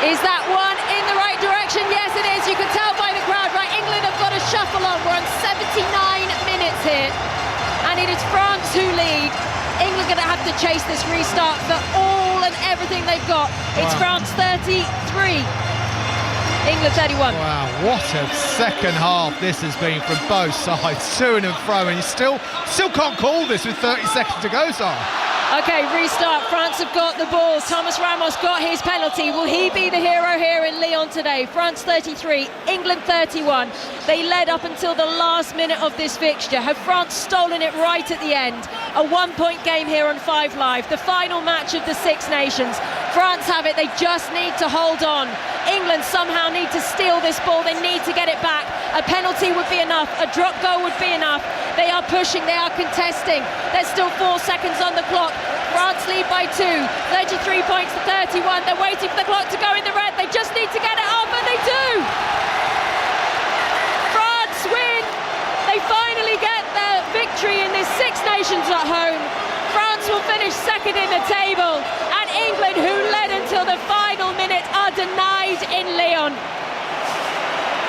Speaker 1: Is that one in the right direction? Yes, it is. You can tell by the crowd, right? England have got a shuffle on. We're on 79 minutes here. And it is France who lead. England going to have to chase this restart for all and everything they've got. It's France 33, England 31.
Speaker 2: Wow, what a second half this has been from both sides, to and fro, and you still can't call this with 30 seconds to go, Sara.
Speaker 1: Okay, restart. France have got the ball. Thomas Ramos got his penalty. Will he be the hero here in Lyon today? France 33, England 31. They led up until the last minute of this fixture. Have France stolen it right at the end? A 1-point game here on 5 Live, the final match of the Six Nations. France have it. They just need to hold on. England somehow need to steal this ball. They need to get it back. A penalty would be enough. A drop goal would be enough. They are pushing. They are contesting. There's still 4 seconds on the clock. France lead by 2, 33 points to 31. They're waiting for the clock to go in the red. They just need to get it up, and they do. France win. They finally get the victory in this Six Nations at home. France will finish second in the table, and played in Lyon.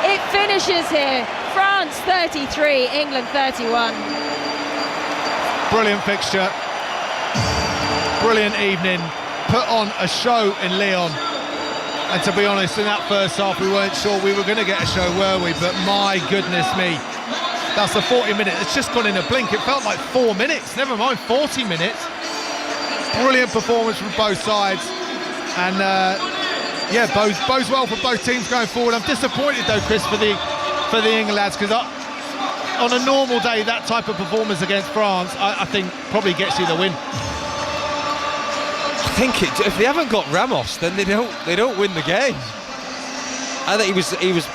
Speaker 1: It finishes here. France 33, England 31.
Speaker 2: Brilliant fixture. Brilliant evening. Put on a show in Lyon. And to be honest, in that first half, we weren't sure we were going to get a show, were we? But my goodness me, that's the 40 minutes. It's just gone in a blink. It felt like 4 minutes, never mind 40 minutes. Brilliant performance from both sides. And yeah, bodes well for both teams going forward. I'm disappointed though, Chris, for the England lads, because on a normal day, that type of performance against France, I think probably gets you the win.
Speaker 3: I think if they haven't got Ramos, then they don't win the game. I think he was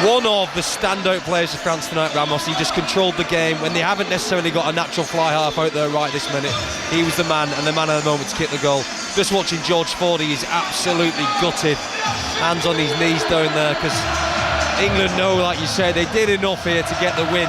Speaker 3: one of the standout players of France tonight, Ramos. He just controlled the game when they haven't necessarily got a natural fly half out there right this minute. He was the man and the man of the moment to kick the goal. Just watching George Ford, he's absolutely gutted, hands on his knees down there, because England know, like you say, they did enough here to get the win.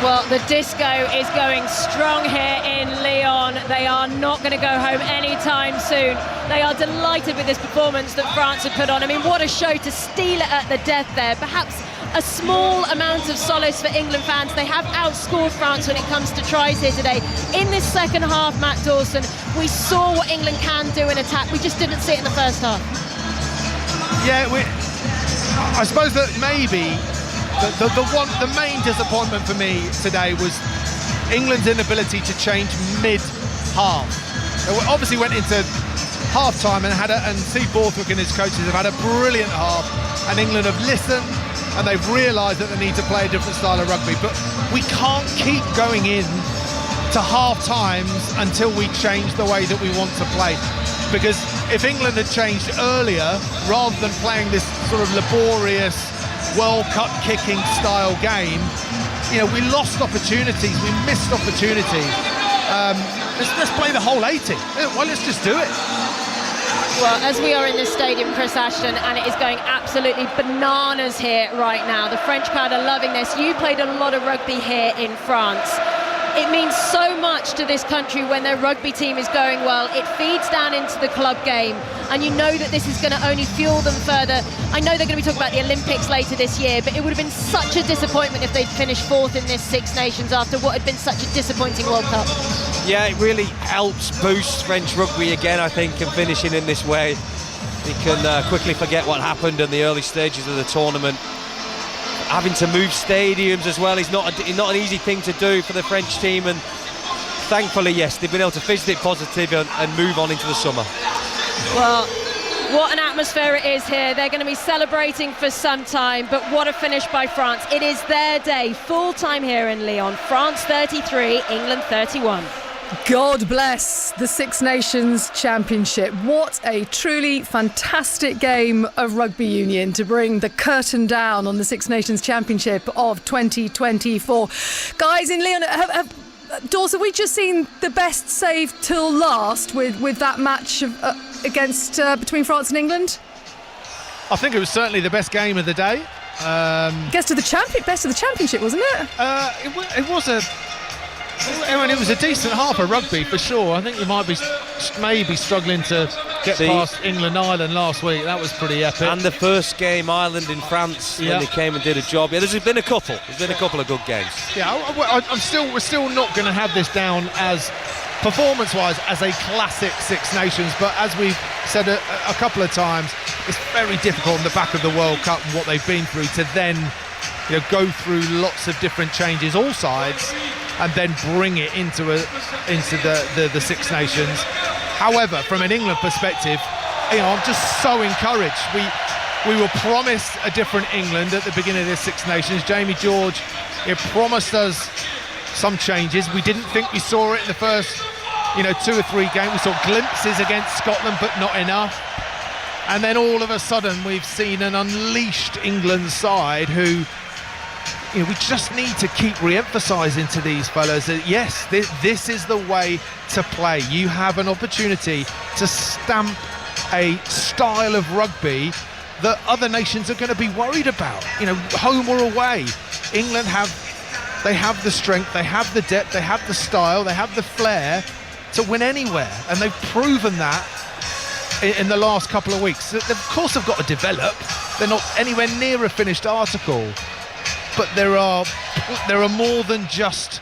Speaker 1: Well, the disco is going strong here in Lyon. They are not going to go home anytime soon. They are delighted with this performance that France have put on. I mean, what a show to steal it at the death there. Perhaps a small amount of solace for England fans. They have outscored France when it comes to tries here today. In this second half, Matt Dawson, we saw what England can do in attack. We just didn't see it in the first half.
Speaker 2: Yeah, I suppose that maybe the main disappointment for me today was England's inability to change mid-half. They obviously went into half-time and Steve Borthwick and his coaches have had a brilliant half, and England have listened and they've realised that they need to play a different style of rugby. But we can't keep going in to half-times until we change the way that we want to play. Because if England had changed earlier, rather than playing this sort of laborious World Cup kicking style game, you know, we lost opportunities, we missed opportunities. Let's play the whole 80. Well, let's just do it.
Speaker 1: Well, as we are in this stadium, Chris Ashton, and it is going absolutely bananas here right now. The French crowd are loving this. You played a lot of rugby here in France. It means so much to this country when their rugby team is going well. It feeds down into the club game, and you know that this is going to only fuel them further. I know they're going to be talking about the Olympics later this year, but it would have been such a disappointment if they'd finished fourth in this Six Nations after what had been such a disappointing World Cup. Yeah,
Speaker 3: it really helps boost French rugby again, I think, and finishing in this way. You can quickly forget what happened in the early stages of the tournament. Having to move stadiums as well is not an easy thing to do for the French team, and thankfully, yes, they've been able to fix it positive and move on into the summer.
Speaker 1: Well, what an atmosphere it is here. They're going to be celebrating for some time, but what a finish by France. It is their day, full time here in Lyon. France 33, England 31.
Speaker 7: God bless the Six Nations Championship. What a truly fantastic game of rugby union to bring the curtain down on the Six Nations Championship of 2024. Guys in Lyon, Dawson, we just seen the best save till last with that match against between France and England?
Speaker 2: I think it was certainly the best game of the day.
Speaker 7: Best of the championship, wasn't it?
Speaker 2: It was it was a decent half of rugby for sure. I think you might be maybe struggling to get past England-Ireland last week. That was pretty epic.
Speaker 3: And the first game, Ireland in France, when they came and did a job. Yeah, there's been a couple. There's been a couple of good games.
Speaker 2: Yeah, we're still not going to have this down as performance-wise as a classic Six Nations, but as we've said a couple of times, it's very difficult on the back of the World Cup and what they've been through to then go through lots of different changes, all sides, and then bring it into the Six Nations. However, from an England perspective, I'm just so encouraged. We were promised a different England at the beginning of this Six Nations. Jamie George promised us some changes. We didn't think we saw it in the first 2 or 3 games. We saw glimpses against Scotland, but not enough. And then all of a sudden we've seen an unleashed England side who we just need to keep re-emphasising to these fellas that yes, this is the way to play. You have an opportunity to stamp a style of rugby that other nations are going to be worried about. Home or away, England have the strength, they have the depth, they have the style, they have the flair to win anywhere, and they've proven that in the last couple of weeks. Of course they've got to develop. They're not anywhere near a finished article, but there are more than just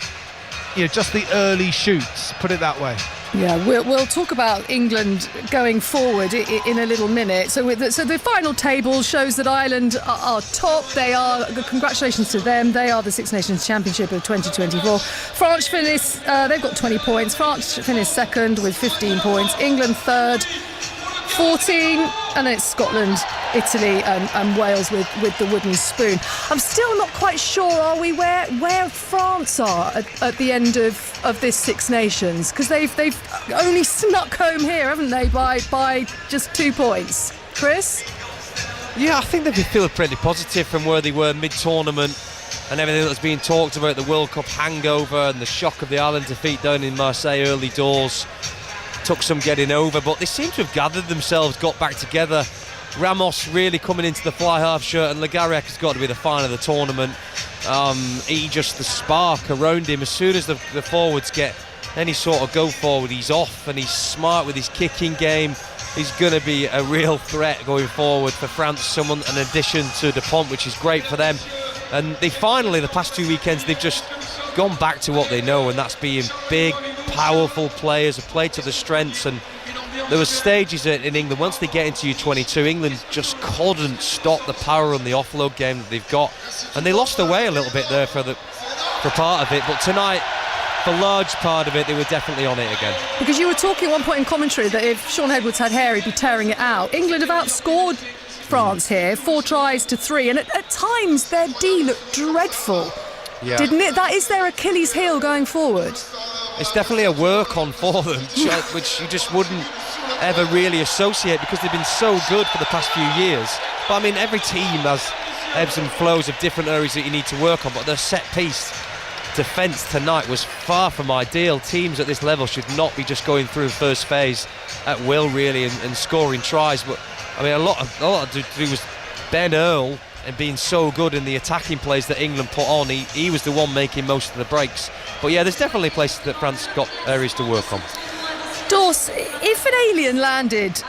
Speaker 2: the early shoots, put it that way.
Speaker 7: Yeah, we'll talk about England going forward in a little minute. So the final table shows that Ireland are top. They are, congratulations to them, they are the Six Nations Championship of 2024. France finished, they've got 20 points. France finished second with 15 points. England third, 14, and then it's Scotland, Italy and Wales with the wooden spoon. I'm still not quite sure, are we, where France are at the end of this Six Nations? Because they've only snuck home here, haven't they, by just 2 points. Chris?
Speaker 3: Yeah, I think they've been feeling pretty positive from where they were mid-tournament and everything that's been talked about, the World Cup hangover and the shock of the Ireland defeat down in Marseille early doors. Took some getting over, but they seem to have gathered themselves, got back together. Ramos really coming into the fly half shirt, and Le Garrec has got to be the find of the tournament. He just, the spark around him, as soon as the forwards get any sort of go forward, he's off, and he's smart with his kicking game. He's going to be a real threat going forward for France, someone an addition to Dupont, which is great for them. And they finally, the past 2 weekends, they've just gone back to what they know, and that's being big, powerful players who play to the strengths. And there were stages in England, once they get into U22, England just couldn't stop the power on the offload game that they've got, and they lost their way a little bit there for part of it. But tonight, for large part of it, they were definitely on it again.
Speaker 7: Because you were talking at one point in commentary that if Sean Edwards had hair, he'd be tearing it out. England have outscored France here, 4-3, and at times their D looked dreadful. Yeah. Didn't it? That is their Achilles heel going forward.
Speaker 3: It's definitely a work on for them, which you just wouldn't ever really associate, because they've been so good for the past few years. But I mean, every team has ebbs and flows of different areas that you need to work on, but their set piece defence tonight was far from ideal. Teams at this level should not be just going through the first phase at will, really, and scoring tries. But I mean, a lot to do with Ben Earl and being so good in the attacking plays that England put on. He was the one making most of the breaks. But yeah, there's definitely places that France got areas to work on.
Speaker 7: Dawson, if an alien landed,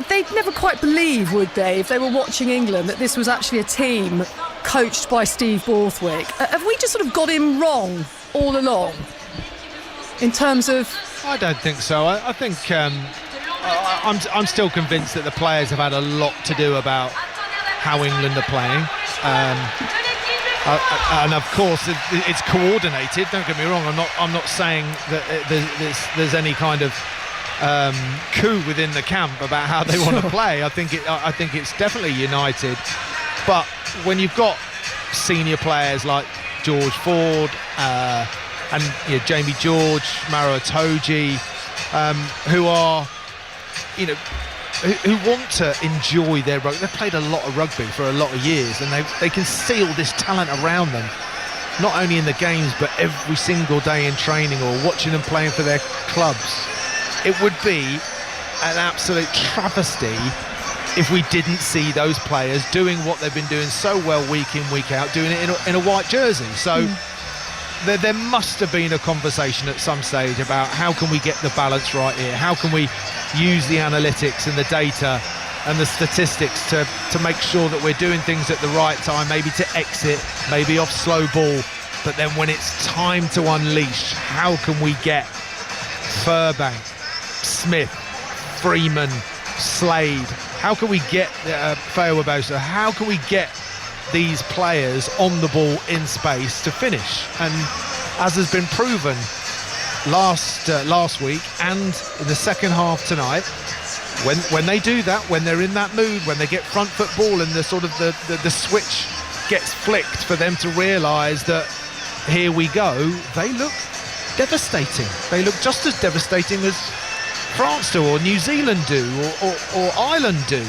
Speaker 7: they'd never quite believe, would they, if they were watching England, that this was actually a team coached by Steve Borthwick? Have we just sort of got him wrong all along in terms of...
Speaker 2: I don't think so. I think I'm still convinced that the players have had a lot to do about how England are playing, and of course it's coordinated. Don't get me wrong. I'm not saying that there's any kind of coup within the camp about how they want to play. I think it's definitely united. But when you've got senior players like George Ford and Jamie George, Maro Itoje, who are who want to enjoy their rugby. They've played a lot of rugby for a lot of years, and they can see all this talent around them, not only in the games but every single day in training or watching them playing for their clubs. It would be an absolute travesty if we didn't see those players doing what they've been doing so well week in, week out, doing it in a white jersey. So there must have been a conversation at some stage about how can we get the balance right here, how can we use the analytics and the data and the statistics to make sure that we're doing things at the right time, maybe to exit, maybe off slow ball, but then when it's time to unleash, how can we get Furbank, Smith, Freeman, Slade, how can we get Feo-Wabosa, how can we get these players on the ball in space to finish? And as has been proven last week and in the second half tonight, when they do that, when they're in that mood, when they get front foot ball and the sort of the switch gets flicked for them to realise that here we go, they look devastating. They look just as devastating as France do, or New Zealand do, or Ireland do.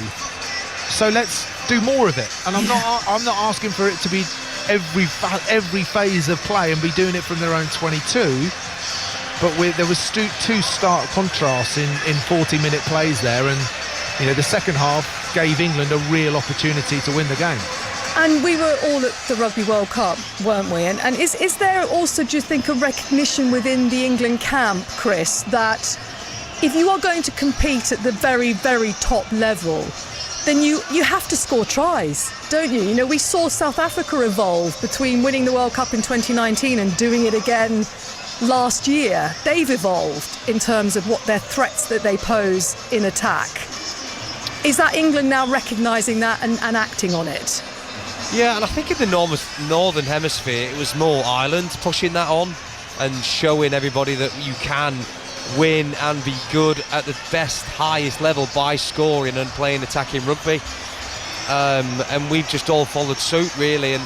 Speaker 2: So let's do more of it. And I'm not asking for it to be every phase of play and be doing it from their own 22. But there was two stark contrasts in 40-minute plays there, and the second half gave England a real opportunity to win the game.
Speaker 7: And we were all at the Rugby World Cup, weren't we? And is there also, do you think, a recognition within the England camp, Chris, that if you are going to compete at the very, very top level, then you have to score tries, don't you? You know, we saw South Africa evolve between winning the World Cup in 2019 and doing it again last year. They've evolved in terms of what their threats that they pose in attack. Is that England now recognising that and acting on it?
Speaker 3: Yeah, and I think in the Northern Hemisphere it was more Ireland pushing that on and showing everybody that you can win and be good at the best, highest level by scoring and playing attacking rugby. And we've just all followed suit, really, and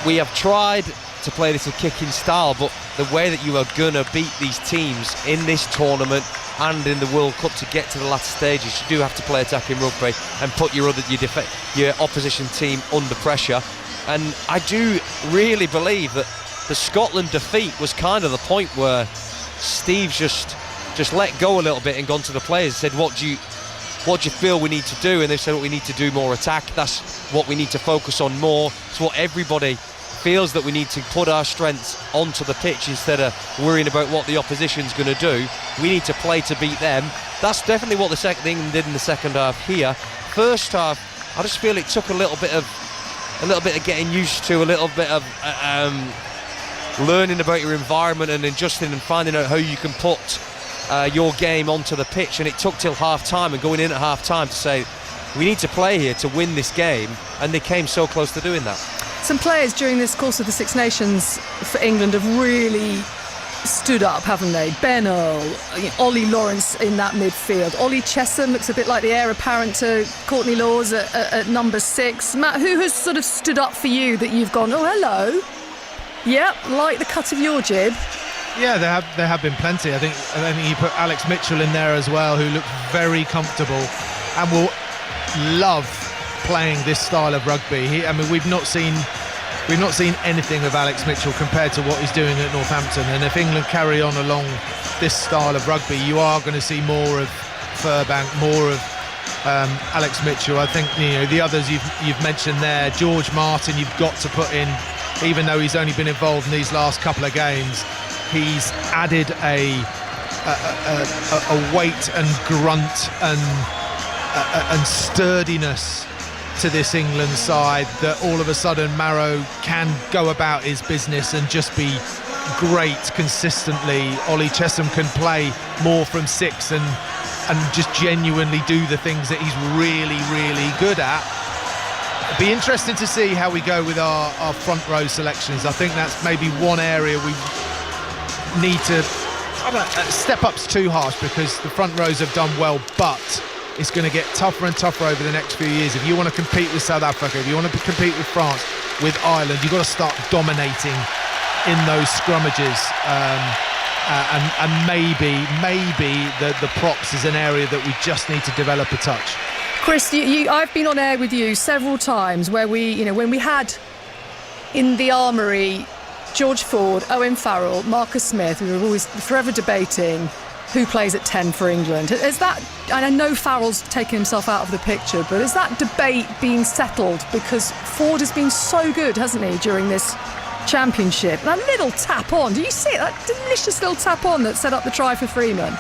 Speaker 3: we have tried to play this a kicking style, but the way that you are gonna beat these teams in this tournament and in the World Cup to get to the latter stages, you do have to play attacking rugby and put your opposition team under pressure. And I do really believe that the Scotland defeat was kind of the point where Steve's just let go a little bit and gone to the players and said, what do you feel we need to do? And they said, well, we need to do more attack. That's what we need to focus on more. It's what everybody feels, that we need to put our strengths onto the pitch instead of worrying about what the opposition's going to do. We need to play to beat them. That's definitely what the England did in the second half here. First half, I just feel it took a little bit of getting used to, a little bit of learning about your environment and adjusting and finding out how you can put your game onto the pitch. And it took till half time and going in at half time to say, we need to play here to win this game, and they came so close to doing that.
Speaker 7: Some players during this course of the Six Nations for England have really stood up, haven't they? Ben Earl, Ollie Lawrence in that midfield. Ollie Chesham looks a bit like the heir apparent to Courtney Lawes at number 6. Matt, who has sort of stood up for you that you've gone, oh, hello? Yep, like the cut of your jib.
Speaker 2: Yeah, there have been plenty. I think you put Alex Mitchell in there as well, who looked very comfortable and will love playing this style of rugby. We've not seen anything of Alex Mitchell compared to what he's doing at Northampton. And if England carry on along this style of rugby, you are going to see more of Furbank, more of Alex Mitchell. I think the others you've mentioned there, George Martin, you've got to put in. Even though he's only been involved in these last couple of games, he's added a weight and grunt and sturdiness to this England side that all of a sudden Marrow can go about his business and just be great consistently. Ollie Chesham can play more from 6 and just genuinely do the things that he's really, really good at. It'd be interesting to see how we go with our front row selections. I think that's maybe one area we need to, step up's too harsh because the front rows have done well, but it's going to get tougher and tougher over the next few years. If you want to compete with South Africa, if you want to compete with France, with Ireland, you've got to start dominating in those scrummages. And maybe the props is an area that we just need to develop a touch.
Speaker 7: Chris, I've been on air with you several times where when we had in the armoury George Ford, Owen Farrell, Marcus Smith, we were always forever debating who plays at 10 for England. Is that, and I know Farrell's taken himself out of the picture, but is that debate being settled? Because Ford has been so good, hasn't he, during this championship? That little tap on, do you see it? That delicious little tap on that set up the try for Freeman.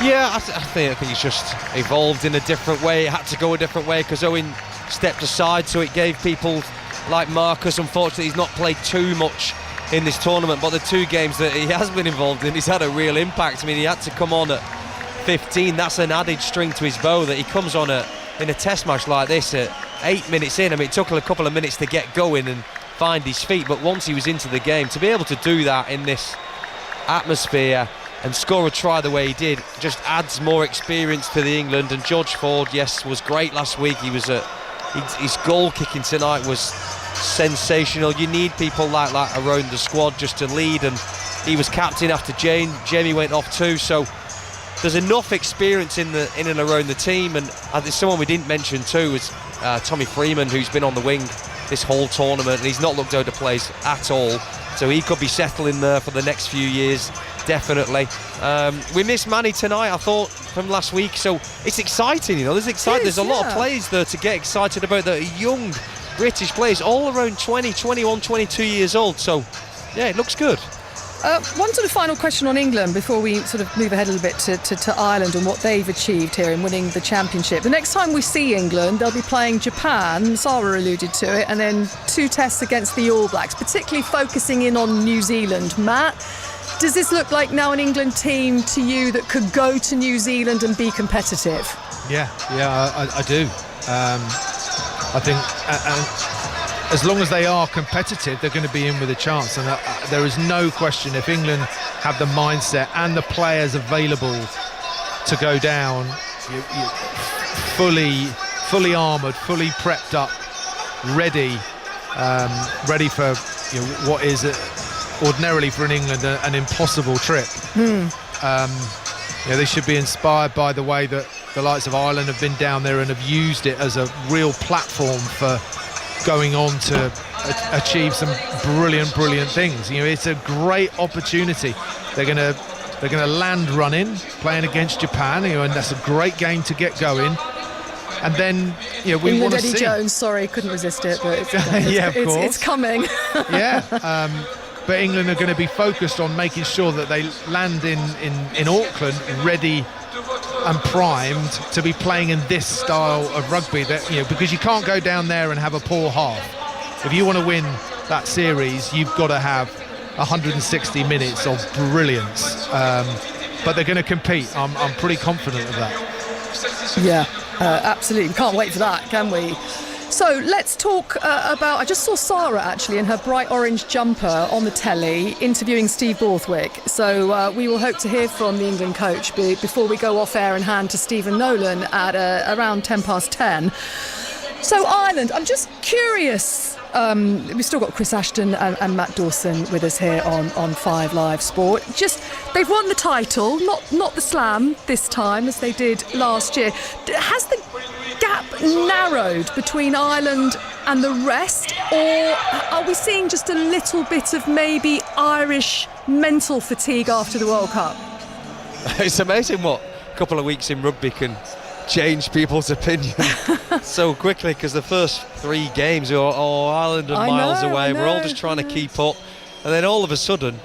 Speaker 3: Yeah, I think it's just evolved in a different way. It had to go a different way because Owen stepped aside, so it gave people like Marcus, unfortunately he's not played too much in this tournament, but the 2 games that he has been involved in, he's had a real impact. I mean, he had to come on at 15. That's an added string to his bow that he comes on in a test match like this at 8 minutes in. I mean, it took a couple of minutes to get going and find his feet, but once he was into the game, to be able to do that in this atmosphere and score a try the way he did just adds more experience to the England. And George Ford, yes, was great last week. He was his goal kicking tonight was sensational. You need people like that around the squad just to lead, and he was captain after Jamie went off too, so there's enough experience in and around the team. And I think someone we didn't mention too was Tommy Freeman, who's been on the wing this whole tournament, and he's not looked out of place at all, so he could be settling there for the next few years, definitely. We missed Manny tonight, I thought, from last week, so it's exciting, there's a lot of players there to get excited about, that are young British players, all around 20, 21, 22 years old, so yeah, it looks good.
Speaker 7: One sort of final question on England before we sort of move ahead a little bit to Ireland and what they've achieved here in winning the championship. The next time we see England, they'll be playing Japan, Sara alluded to it, and then 2 tests against the All Blacks, particularly focusing in on New Zealand. Matt, does this look like now an England team to you that could go to New Zealand and be competitive?
Speaker 2: Yeah, I do. I think as long as they are competitive, they're going to be in with a chance. And there is no question, if England have the mindset and the players available to go down, fully armoured, fully prepped up, ready for what is ordinarily for England an impossible trip. They should be inspired by the way that the likes of Ireland have been down there and have used it as a real platform for going on to achieve some brilliant things. It's a great opportunity. They're going to land running, playing against Japan, and that's a great game to get going. And then we want to see.
Speaker 7: Eddie Jones, sorry, couldn't resist it, but it's coming.
Speaker 2: But England are going to be focused on making sure that they land in Auckland ready and primed to be playing in this style of rugby, because you can't go down there and have a poor half. If you want to win that series, you've got to have 160 minutes of brilliance. But they're going to compete. I'm pretty confident of that.
Speaker 7: Yeah, absolutely. Can't wait for that, can we? So let's talk about, I just saw Sara actually in her bright orange jumper on the telly interviewing Steve Borthwick. So we will hope to hear from the England coach before we go off air and hand to Stephen Nolan at around 10:10. So Ireland, I'm just curious. We've still got Chris Ashton and Matt Dawson with us here on 5 Live Sport. Just, they've won the title, not the Slam this time as they did last year. Has the gap narrowed between Ireland and the rest, or are we seeing just a little bit of maybe Irish mental fatigue after the World Cup?
Speaker 3: It's amazing what a couple of weeks in rugby can change people's opinion so quickly, because the first 3 games are Ireland and miles away. We're all just trying to keep up, and then all of a sudden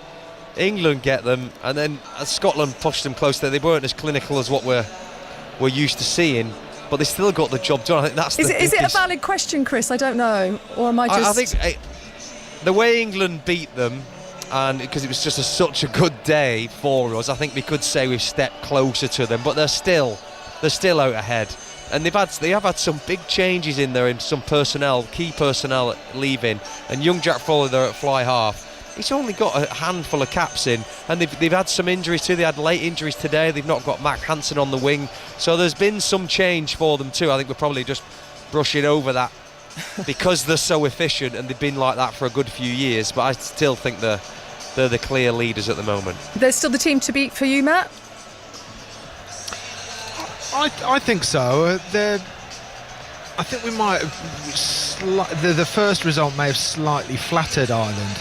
Speaker 3: England get them, and then Scotland pushed them close there. They weren't as clinical as what we're used to seeing, but they still got the job done. I think that's
Speaker 7: is it a valid question, Chris? I don't know, or am I just...
Speaker 3: I think the way England beat them, and because it was just such a good day for us, I think we could say we've stepped closer to them, but they're still out ahead, and they have had some big changes in there, in some key personnel leaving, and young Jack Foley there at fly half. He's only got a handful of caps in, and they've had some injuries too. They had late injuries today. They've not got Mac Hansen on the wing, so there's been some change for them too. I think we're probably just brushing over that because they're so efficient and they've been like that for a good few years, but I still think they're the clear leaders at the moment.
Speaker 7: They're still the team to beat for you, Matt?
Speaker 2: I think so. I think we might have the first result may have slightly flattered Ireland.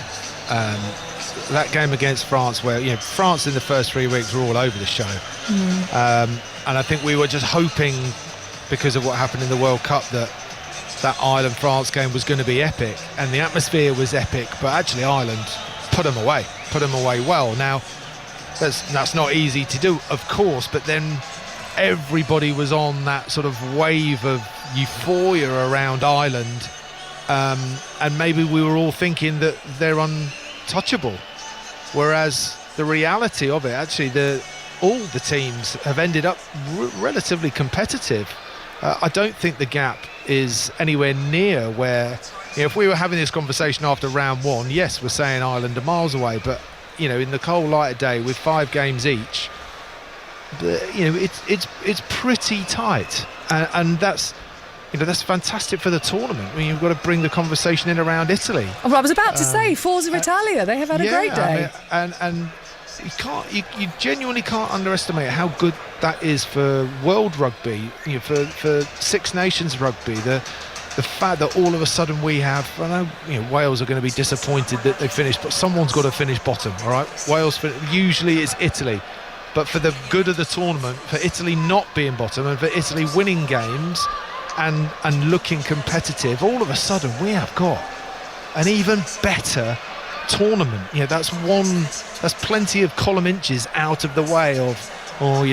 Speaker 2: That game against France, where France in the first 3 weeks were all over the show, and I think we were just hoping, because of what happened in the World Cup, that Ireland-France game was going to be epic, and the atmosphere was epic. But actually, Ireland put them away well. Now, that's not easy to do, of course, but then everybody was on that sort of wave of euphoria around Ireland, and maybe we were all thinking that they're untouchable, whereas the reality of it, actually, all the teams have ended up relatively competitive. I don't think the gap is anywhere near where, if we were having this conversation after round 1, yes, we're saying Ireland are miles away, but in the cold light of day with 5 games each, it's pretty tight, and that's fantastic for the tournament. I mean, you've got to bring the conversation in around Italy.
Speaker 7: Well, I was about to say Forza Italia. They have had a great day,
Speaker 2: and you genuinely can't underestimate how good that is for world rugby. For Six Nations rugby, the fact that all of a sudden we have, I know Wales are going to be disappointed that they finished, but someone's got to finish bottom. All right, Wales usually it's Italy. But for the good of the tournament, for Italy not being bottom and for Italy winning games and looking competitive, all of a sudden we have got an even better tournament. That's plenty of column inches out of the way of, or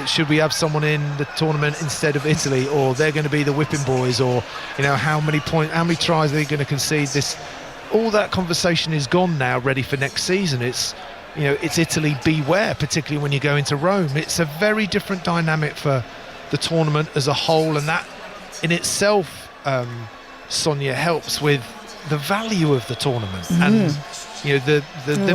Speaker 2: should we have someone in the tournament instead of Italy, or they're going to be the whipping boys, or how many tries are they going to concede? All that conversation is gone now, ready for next season. It's Italy beware, particularly when you go into Rome. It's a very different dynamic for the tournament as a whole, and that in itself, Sonia, helps with the value of the tournament and the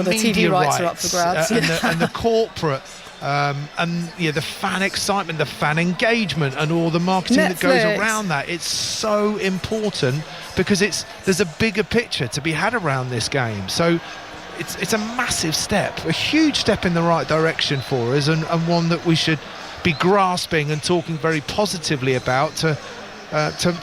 Speaker 2: media
Speaker 7: TV rights
Speaker 2: rights
Speaker 7: are up for grabs,
Speaker 2: and the corporate and the fan excitement, the fan engagement, and all the marketing that goes around that. It's so important because there's a bigger picture to be had around this game. So it's a massive step, a huge step in the right direction for us, and one that we should be grasping and talking very positively about to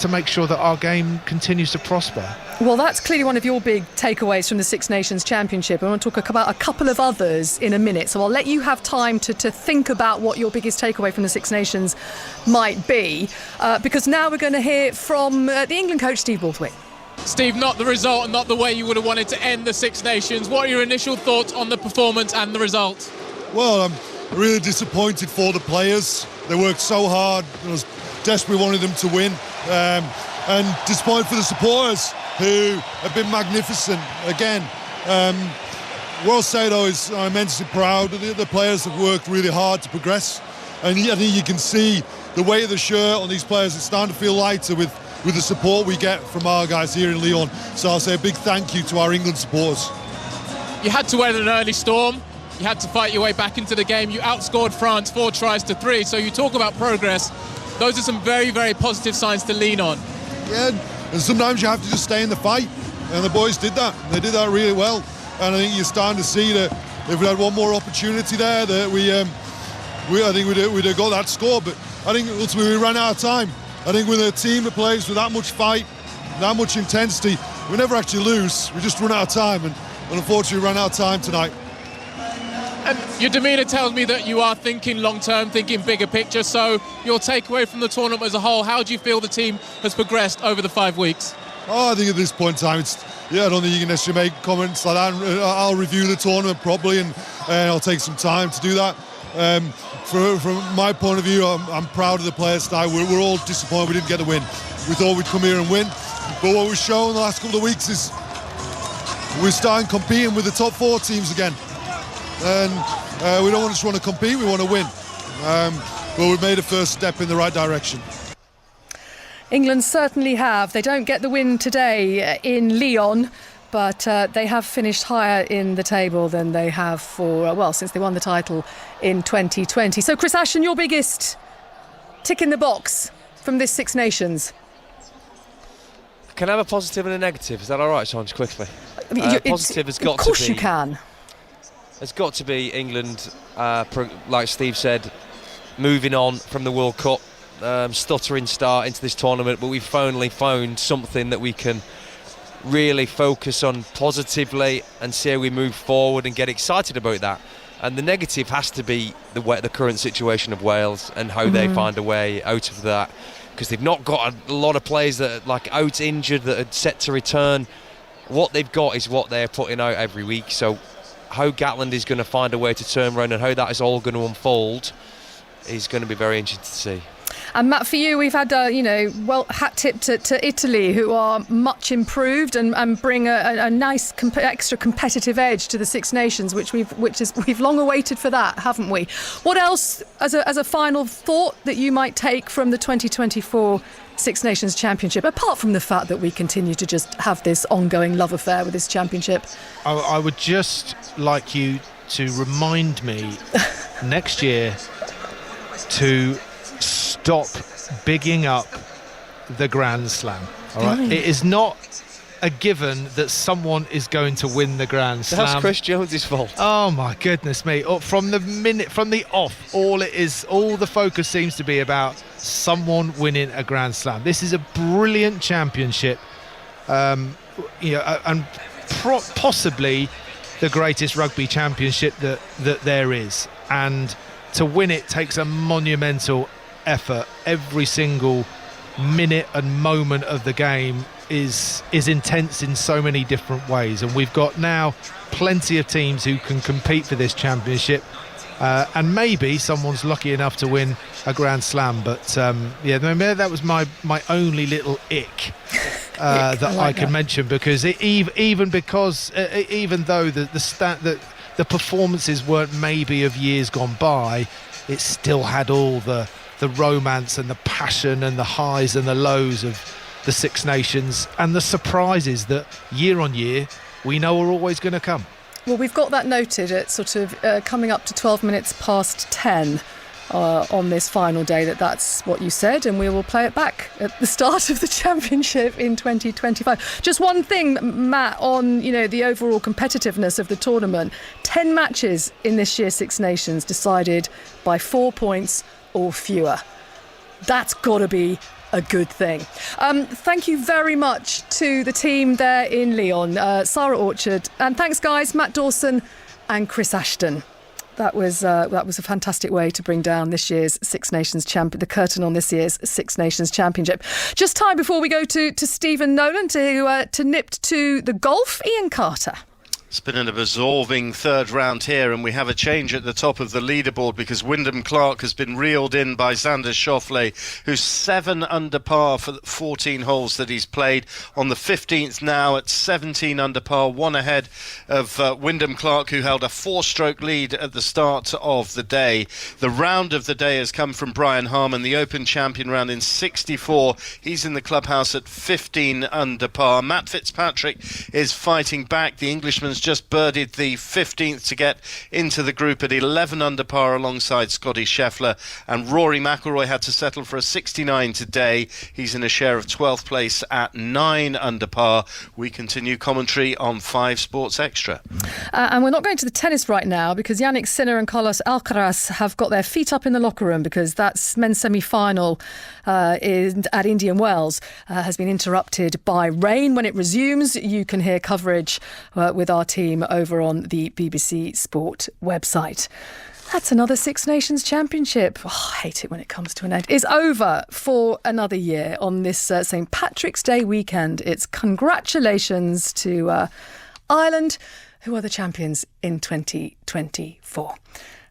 Speaker 2: make sure that our game continues to prosper.
Speaker 7: Well, that's clearly one of your big takeaways from the Six Nations Championship. I want to talk about a couple of others in a minute, so I'll let you have time to think about what your biggest takeaway from the Six Nations might be, because now we're going to hear from the England coach, Steve Borthwick.
Speaker 8: Steve, not the result and not the way you would have wanted to end the Six Nations. What are your initial thoughts on the performance and the result?
Speaker 9: Well, I'm really disappointed for the players. They worked so hard. I was desperately wanted them to win. And disappointed for the supporters who have been magnificent again. What I'll say though is I'm immensely proud of the players have worked really hard to progress. And I think you can see the weight of the shirt on these players. It's starting to feel lighter with the support we get from our guys here in Lyon. So I'll say a big thank you to our England supporters.
Speaker 8: You had to weather an early storm. You had to fight your way back into the game. You outscored France 4-3. So you talk about progress. Those are some very, very positive signs to lean on.
Speaker 9: Yeah, and sometimes you have to just stay in the fight. And the boys did that. They did that really well. And I think you're starting to see that if we had one more opportunity there, that I think we'd have got that score. But I think ultimately we ran out of time. I think with a team that plays with that much fight, that much intensity, we never actually lose. We just run out of time. And unfortunately, we ran out of time tonight.
Speaker 8: And your demeanour tells me that you are thinking long-term, thinking bigger picture. So your takeaway from the tournament as a whole, how do you feel the team has progressed over the 5 weeks?
Speaker 9: Oh, I think at this point in time, I don't think you can necessarily make comments like that. I'll review the tournament properly and I'll take some time to do that. From my point of view, I'm proud of the players tonight. We're all disappointed we didn't get the win. We thought we'd come here and win. But what we've shown the last couple of weeks is we're starting competing with the top 4 teams again. And we don't just want to compete, we want to win. But we've made a first step in the right direction.
Speaker 7: England certainly have. They don't get the win today in Lyon, but they have finished higher in the table than they have since they won the title in 2020. So, Chris Ashton, your biggest tick in the box from this Six Nations?
Speaker 3: Can I have a positive and a negative? Is that all right, Sean, just quickly? Positive has got to be...
Speaker 7: Of course you can.
Speaker 3: It's got to be England, like Steve said, moving on from the World Cup, stuttering start into this tournament, but we've finally found something that we can really focus on positively and see how we move forward and get excited about that. And the negative has to be the current situation of Wales and how they find a way out of that, because they've not got a lot of players that are out injured that are set to return. What they've got is what they're putting out every week. So how Gatland is going to find a way to turn around and how that is all going to unfold is going to be very interesting to see.
Speaker 7: And Matt, for you, we've had hat tip to Italy, who are much improved and bring a nice extra competitive edge to the Six Nations, which we've long awaited for that, haven't we? What else, as a final thought, that you might take from the 2024 Six Nations Championship, apart from the fact that we continue to just have this ongoing love affair with this championship?
Speaker 2: I would just like you to remind me next year to stop bigging up the Grand Slam. All right? It is not a given that someone is going to win the Grand Slam.
Speaker 3: That's Chris Jones's fault.
Speaker 2: Oh my goodness me! From the off, all the focus seems to be about someone winning a Grand Slam. This is a brilliant championship, and possibly the greatest rugby championship that there is. And to win it takes a monumental effort. Every single minute and moment of the game is intense in so many different ways, and we've got now plenty of teams who can compete for this championship, and maybe someone's lucky enough to win a Grand Slam. But that was my only little ick that I can mention, because even though the performances weren't maybe of years gone by, it still had all the romance and the passion and the highs and the lows of the Six Nations, and the surprises that year on year we know are always going to come.
Speaker 7: Well, we've got that noted at sort of coming up to 12 minutes past 10 on this final day, that's what you said, and we will play it back at the start of the championship in 2025. Just one thing, Matt, on the overall competitiveness of the tournament. 10 matches in this year's Six Nations decided by 4 points or fewer. That's got to be a good thing. Thank you very much to the team there in Lyon, Sara Orchard, and thanks guys, Matt Dawson and Chris Ashton. That was a fantastic way to bring down this year's Six Nations the curtain on this year's Six Nations Championship. Just time before we go to Stephen Nolan to nip to the golf. Ian Carter.
Speaker 17: It's been an absorbing third round here, and we have a change at the top of the leaderboard because Wyndham Clark has been reeled in by Xander Schauffele, who's 7 under par for the 14 holes that he's played. On the 15th now at 17 under par, 1 ahead of Wyndham Clark, who held a 4-stroke lead at the start of the day. The round of the day has come from Brian Harman, the Open Champion round in 64. He's in the clubhouse at 15 under par. Matt Fitzpatrick is fighting back. The Englishman's just birdied the 15th to get into the group at 11 under par alongside Scotty Scheffler, and Rory McIlroy had to settle for a 69 today. He's in a share of 12th place at 9 under par. We continue commentary on 5 Sports Extra.
Speaker 7: And we're not going to the tennis right now because Yannick Sinner and Carlos Alcaraz have got their feet up in the locker room because that men's semi-final at Indian Wells has been interrupted by rain. When it resumes, you can hear coverage with our team over on the BBC Sport website. That's another Six Nations Championship. Oh, I hate it when it comes to an end. It's over for another year on this St Patrick's Day weekend. It's congratulations to Ireland, who are the champions in 2024.